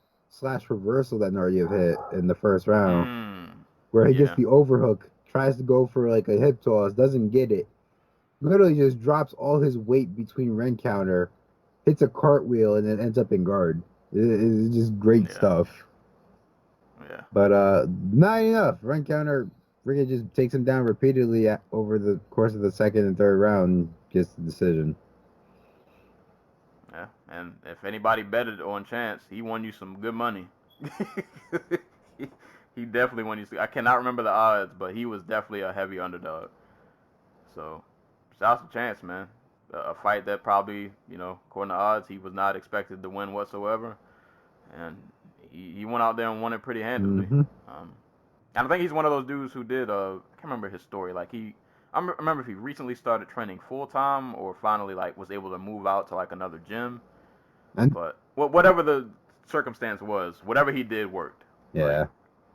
/ reversal that Nardiev hit in the first round, where he gets the overhook, tries to go for like a hip toss, doesn't get it, literally just drops all his weight between Rencounter, hits a cartwheel, and then ends up in guard. It's just great stuff. Yeah. But not enough. Rencounter freaking just takes him down repeatedly over the course of the second and third round, gets the decision. Yeah, and if anybody betted on Chance, he won you some good money. He definitely won you. I cannot remember the odds, but he was definitely a heavy underdog. So, shout out to Chance, man. A fight that probably, according to odds, he was not expected to win whatsoever, and he went out there and won it pretty handily. Mm-hmm. And I think he's one of those dudes who did. I can't remember his story. Like I remember if he recently started training full time or finally like was able to move out to like another gym. But whatever the circumstance was, whatever he did worked. Yeah.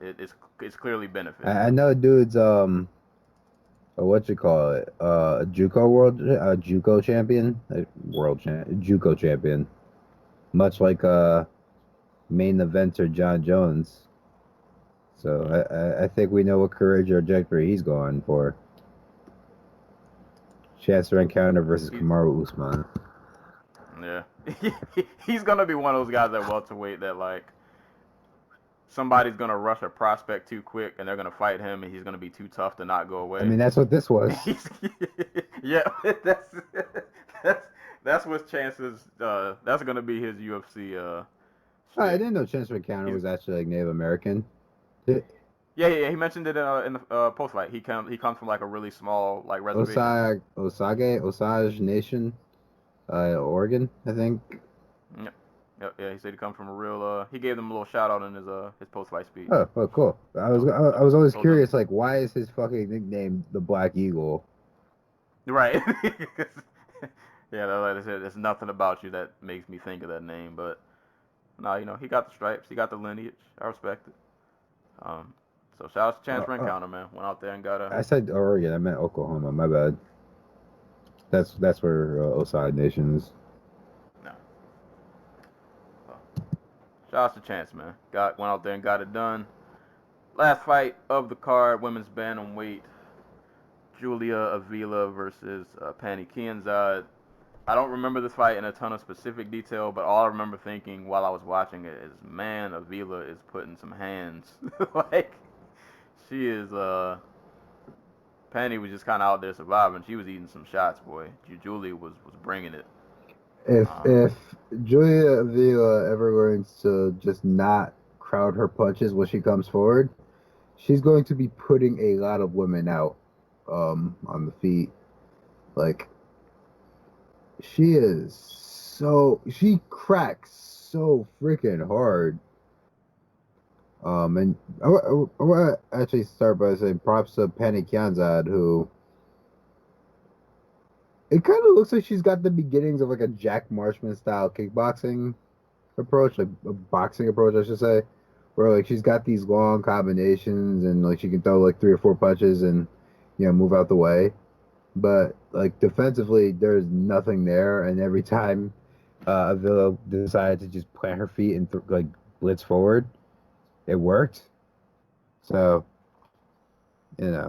Like, it's clearly benefited. I know dude's what you call it? JUCO champion, JUCO champion. Much like main eventer John Jones. So I think we know what career trajectory he's going for. Chance to encounter versus Kamaru Usman. Yeah. He's going to be one of those guys at welterweight that, like, somebody's going to rush a prospect too quick and they're going to fight him and he's going to be too tough to not go away. I mean, that's what this was. Yeah, that's what's Chance's, that's going to be his UFC, I didn't know Chance to encounter was actually like Native American. Yeah, he mentioned it in the post fight. He comes from like a really small like reservation. Osage Nation, Oregon, I think. Yeah. He said he comes from a real. He gave them a little shout out in his post fight speech. Oh, cool. I was always curious, like, why is his fucking nickname the Black Eagle? Right. Yeah, like I said, there's nothing about you that makes me think of that name, but no, he got the stripes, he got the lineage. I respect it. So shout out to Chance for encounter, man. Went out there and got a. I said Oregon. I meant Oklahoma. My bad. That's where Osage Nation is. No. Well, shout out to Chance, man. Went out there and got it done. Last fight of the card, women's bantamweight. Julia Avila versus Pani Kianzad. I don't remember this fight in a ton of specific detail, but all I remember thinking while I was watching it is, man, Avila is putting some hands. Like, she is, Penny was just kind of out there surviving. She was eating some shots, boy. Julia was bringing it. If Julia Avila ever learns to just not crowd her punches when she comes forward, she's going to be putting a lot of women out on the feet. Like, she cracks so freaking hard. And I want to actually start by saying props to Pani Kianzad, who it kind of looks like she's got the beginnings of like a Jack Marshman style kickboxing approach, like a boxing approach, I should say, where like she's got these long combinations and like she can throw like 3 or 4 punches and move out the way. But like defensively, there's nothing there, and every time Avila decided to just plant her feet and like blitz forward, it worked. So, like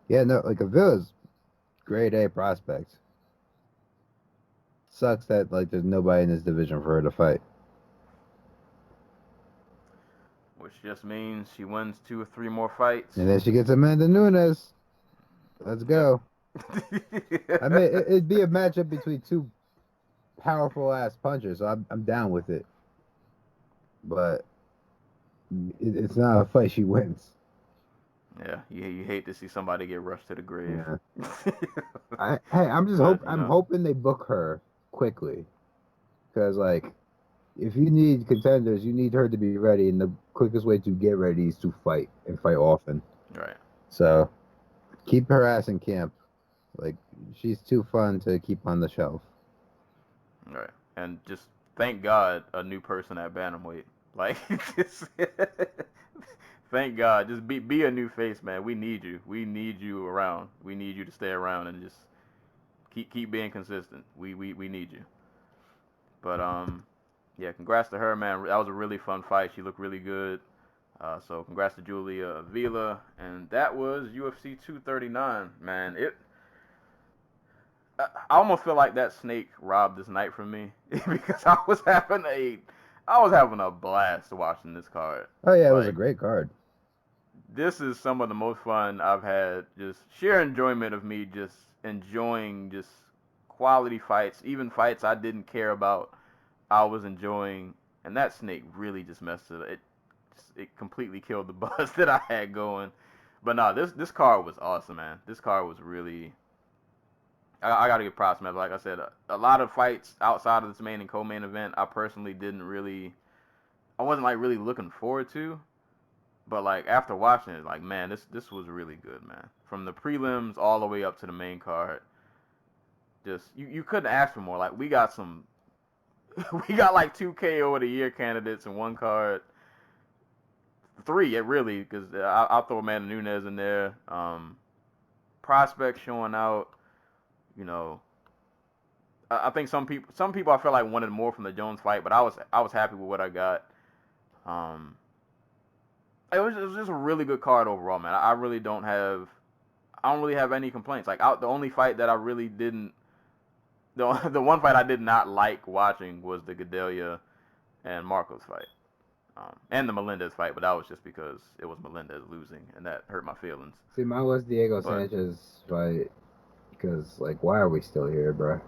Avila's grade A prospect. Sucks that like there's nobody in this division for her to fight. Which just means she wins 2 or 3 more fights. And then she gets Amanda Nunes. Let's go. I mean, it'd be a matchup between 2 powerful ass punchers, so I'm down with it. But it's not a fight she wins. Yeah, you hate to see somebody get rushed to the grave. Yeah. I'm hoping they book her quickly, because like, if you need contenders, you need her to be ready, and the quickest way to get ready is to fight and fight often. Right. So keep her ass in camp. Like, she's too fun to keep on the shelf. Right. And just thank God a new person at bantamweight. Like, thank God. Just be a new face, man. We need you. We need you around. We need you to stay around and just keep being consistent. We need you. But yeah, congrats to her, man. That was a really fun fight. She looked really good. So congrats to Julia Avila, and that was UFC 239, man. I almost feel like that snake robbed this night from me because I was having a blast watching this card. Oh yeah, it was a great card. This is some of the most fun I've had. Just sheer enjoyment of me just enjoying just quality fights, even fights I didn't care about. I was enjoying, and that snake really just messed it up. It completely killed the buzz that I had going. But no, this card was awesome, man. This card was really. I gotta give props, man. Like I said, a lot of fights outside of this main and co-main event, I personally I wasn't like really looking forward to. But like after watching it, like, man, this was really good, man. From the prelims all the way up to the main card, just you couldn't ask for more. Like we got like 2 KO of the year candidates in one card. 3, really, because I'll throw Amanda Nunes in there. Prospects showing out. I think some people I feel like wanted more from the Jones fight, but I was happy with what I got. It was just a really good card overall, man. I don't really have any complaints. Like the only fight that I really didn't, the one fight I did not like watching was the Gadelia and Marcos fight, and the Melendez fight. But that was just because it was Melendez losing, and that hurt my feelings. See, mine was Diego But- Sanchez fight because, like, why are we still here, bro?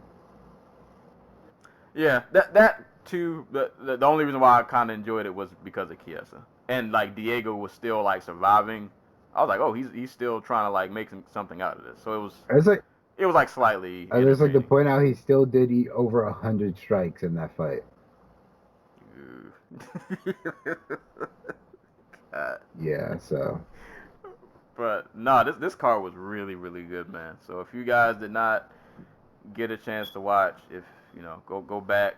Yeah, that too. The only reason why I kind of enjoyed it was because of Chiesa, and like Diego was still like surviving. I was like, oh, he's still trying to like make something out of this. So It's like it was like slightly. I just like to entertaining. point out he still did eat over 100 strikes in that fight. God. Yeah, so But no, this card was really really good, man. So if you guys did not get a chance to watch, if you know, go back.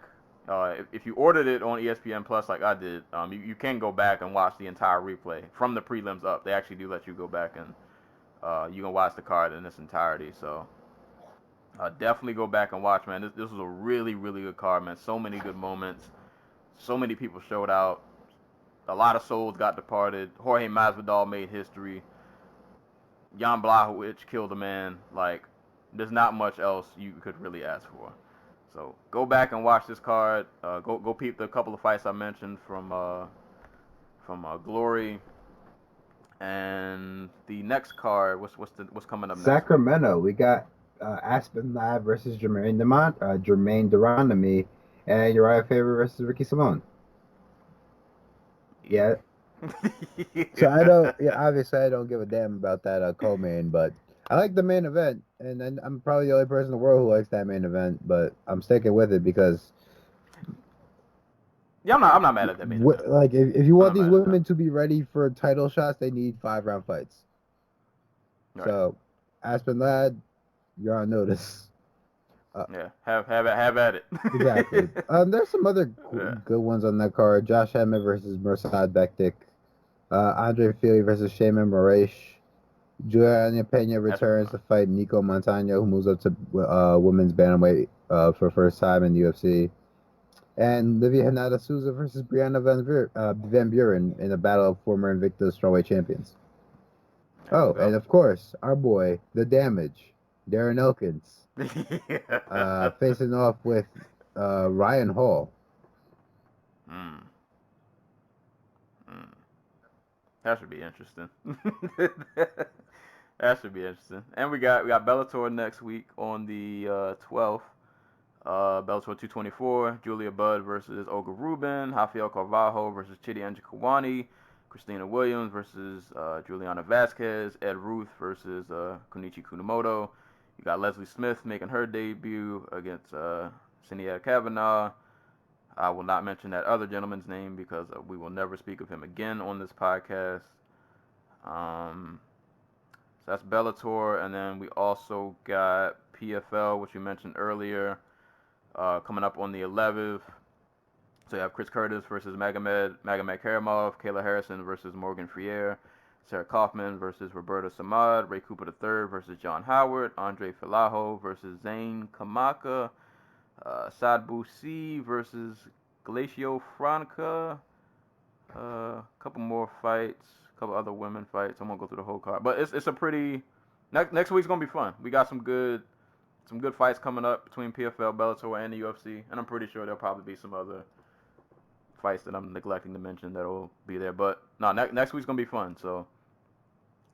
If you ordered it on ESPN Plus like I did, you can go back and watch the entire replay from the prelims up. They actually do let you go back and you can watch the card in its entirety. So definitely go back and watch, man. This was a really really good card, man. So many good moments. So many people showed out. A lot of souls got departed. Jorge Masvidal made history. Jan Blachowicz killed a man. Like, there's not much else you could really ask for. So go back and watch this card. Go peep the couple of fights I mentioned from Glory. And the next card, what's coming up next? Sacramento, we got Aspen Ladd versus Jermaine Durandamy, and Uriah Faber versus Ricky Simone. Yeah. So obviously I don't give a damn about that co-main, but I like the main event, and then I'm probably the only person in the world who likes that main event, but I'm sticking with it because Yeah, I'm not mad at that main event. like if you want I'm these not mad at women to be ready for title shots, they need 5-round fights. Right. So Aspen Ladd, you're on notice. Yeah, have at it. Exactly. There's some other good ones on that card. Josh Emmett versus Mirsad Bektik. Andre Fili versus Shayman Moraes. Juliana Pena returns to fight Nico Montano, who moves up to women's bantamweight for first time in the UFC. And Livia Hinata Souza versus Brianna Van Buren in a battle of former Invicta strawweight champions. Oh, and of course, our boy, The Damage, Darren Elkins, facing off with Ryan Hall. That should be interesting. That should be interesting. And we got Bellator next week on the 12th. Bellator 224, Julia Budd versus Olga Rubin, Rafael Carvalho versus Chidi Njokuani, Christina Williams versus Juliana Vasquez, Ed Ruth versus Kunichi Kunamoto. You got Leslie Smith making her debut against Sinead Kavanaugh. I will not mention that other gentleman's name because we will never speak of him again on this podcast. So that's Bellator, and then we also got PFL, which you mentioned earlier, coming up on the 11th. So you have Chris Curtis versus Magomed Karamov, Kayla Harrison versus Morgan Friere, Sarah Kaufman versus Roberta Samad, Ray Cooper III versus John Howard, Andre Filaho versus Zane Kamaka, Saad Boussi versus Glacio Franca. A couple more fights, a couple other women fights. I won't go through the whole card, but it's a pretty. Next week's gonna be fun. We got some good fights coming up between PFL, Bellator, and the UFC, and I'm pretty sure there'll probably be some other fights that I'm neglecting to mention that'll be there. But no, next week's gonna be fun. So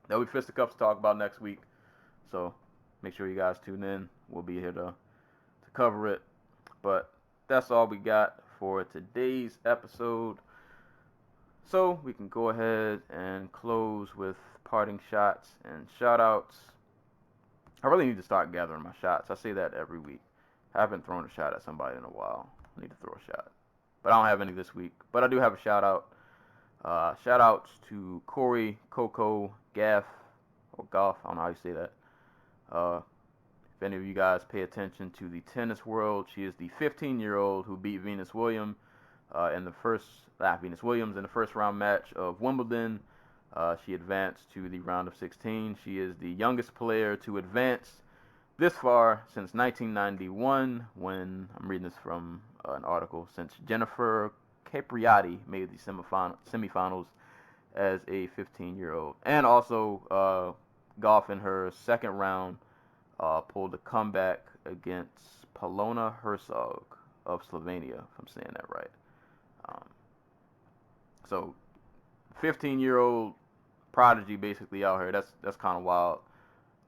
there'll be fisticuffs to talk about next week. So make sure you guys tune in. We'll be here to cover it. But that's all we got for today's episode. So we can go ahead and close with parting shots and shout outs. I really need to start gathering my shots. I say that every week. I haven't thrown a shot at somebody in a while. I need to throw a shot. But I don't have any this week. But I do have a shout out. Shout outs to Corey, Coco, Gaff, or Goff. I don't know how you say that. If any of you guys pay attention to the tennis world, she is the 15-year-old who beat Venus Williams in the first round match of Wimbledon. She advanced to the round of 16. She is the youngest player to advance this far since 1991, when, I'm reading this from an article, since Jennifer Capriati made the semifinals as a 15-year-old. And also, Golf in her second round pulled a comeback against Polona Herzog of Slovenia, if I'm saying that right. So, 15-year-old prodigy basically out here. That's kind of wild.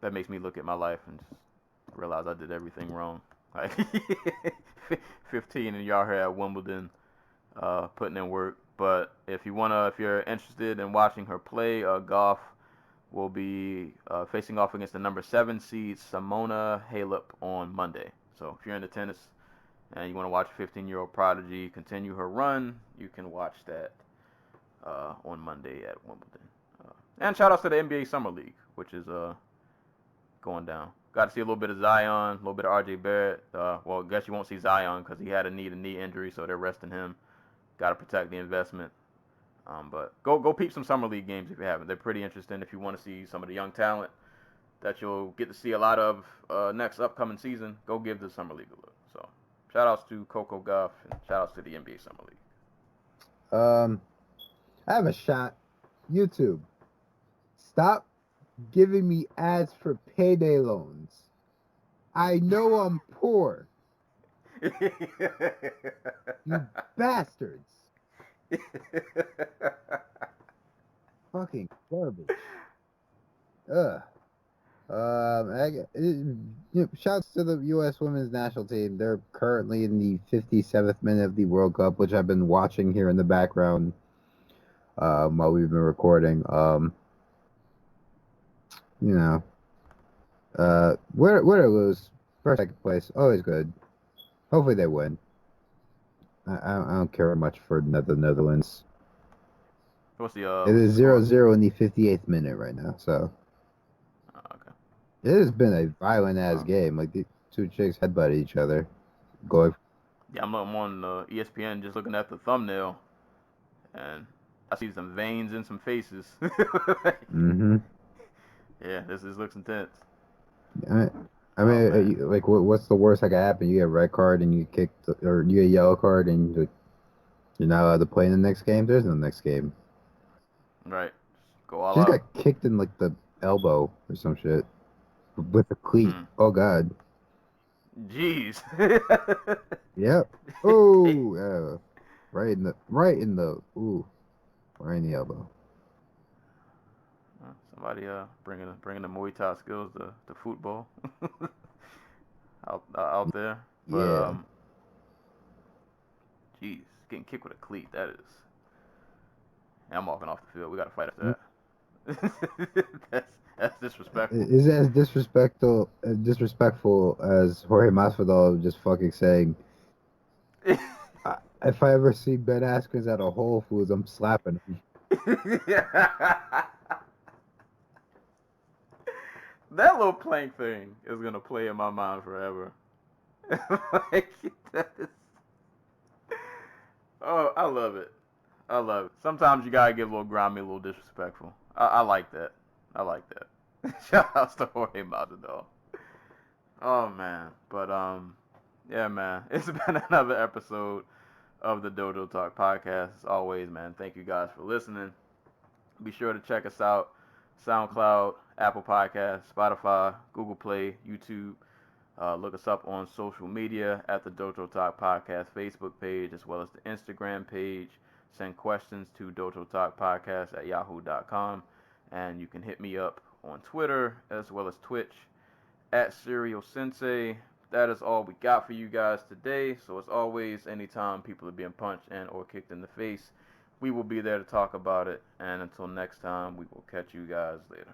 That makes me look at my life and just realize I did everything wrong. Like 15 and y'all here at Wimbledon, putting in work. But if you're interested in watching her play, Golf will be facing off against the number 7 seed Simona Halep on Monday. So if you're into tennis and you want to watch a 15-year-old prodigy continue her run, you can watch that on Monday at Wimbledon. And shout outs to the NBA Summer League, which is going down. Got to see a little bit of Zion, a little bit of RJ Barrett. Well, I guess you won't see Zion because he had a knee injury, so they're resting him. Got to protect the investment. But go peep some Summer League games if you haven't. They're pretty interesting if you want to see some of the young talent that you'll get to see a lot of next upcoming season. Go give the Summer League a look. So shout outs to Coco Gauff and shout outs to the NBA Summer League. I have a shot. YouTube. Stop giving me ads for payday loans. I know I'm poor. You bastards. Fucking garbage. Ugh. Shouts to the U.S. Women's National Team. They're currently in the 57th minute of the World Cup, which I've been watching here in the background while we've been recording. Win or lose, first, second place, always good. Hopefully they win. I don't care much for the Netherlands. What's the it is 0-0 in the 58th minute right now, so. Okay. It has been a violent ass game. Like the two chicks headbutt each other. Going. Yeah, I'm on ESPN just looking at the thumbnail, and I see some veins and some faces. Mm-hmm. Yeah, this looks intense. I mean, like, what's the worst that could happen? You get a red card and you get kicked, or you get a yellow card and you're not allowed to play in the next game. There's no next game. Right. Go all She out. just got kicked in like the elbow or some shit with a cleat. Oh God. Jeez. Yep. Oh, right in the right in the elbow. Somebody bringing the Muay Thai skills to football out there. But, yeah. Jeez, getting kicked with a cleat. That is. Yeah, I'm walking off the field. We got to fight after that. That's disrespectful. Is it as disrespectful as Jorge Masvidal just fucking saying, if I ever see Ben Askren at a Whole Foods, I'm slapping him. That little plank thing is going to play in my mind forever. Oh, I love it. I love it. Sometimes you got to get a little grimy, a little disrespectful. I like that. I like that. Shout out to Jorge Masvidal. Oh, man. But, yeah, man. It's been another episode of the Dojo Talk podcast. As always, man, thank you guys for listening. Be sure to check us out. SoundCloud, Apple Podcasts, Spotify, Google Play, YouTube. Look us up on social media at the Dojo Talk Podcast Facebook page, as well as the Instagram page. Send questions to dojotalkpodcast@yahoo.com. And you can hit me up on Twitter, as well as Twitch, at Serial Sensei. That is all we got for you guys today. So as always, anytime people are being punched and or kicked in the face, we will be there to talk about it. And until next time, we will catch you guys later.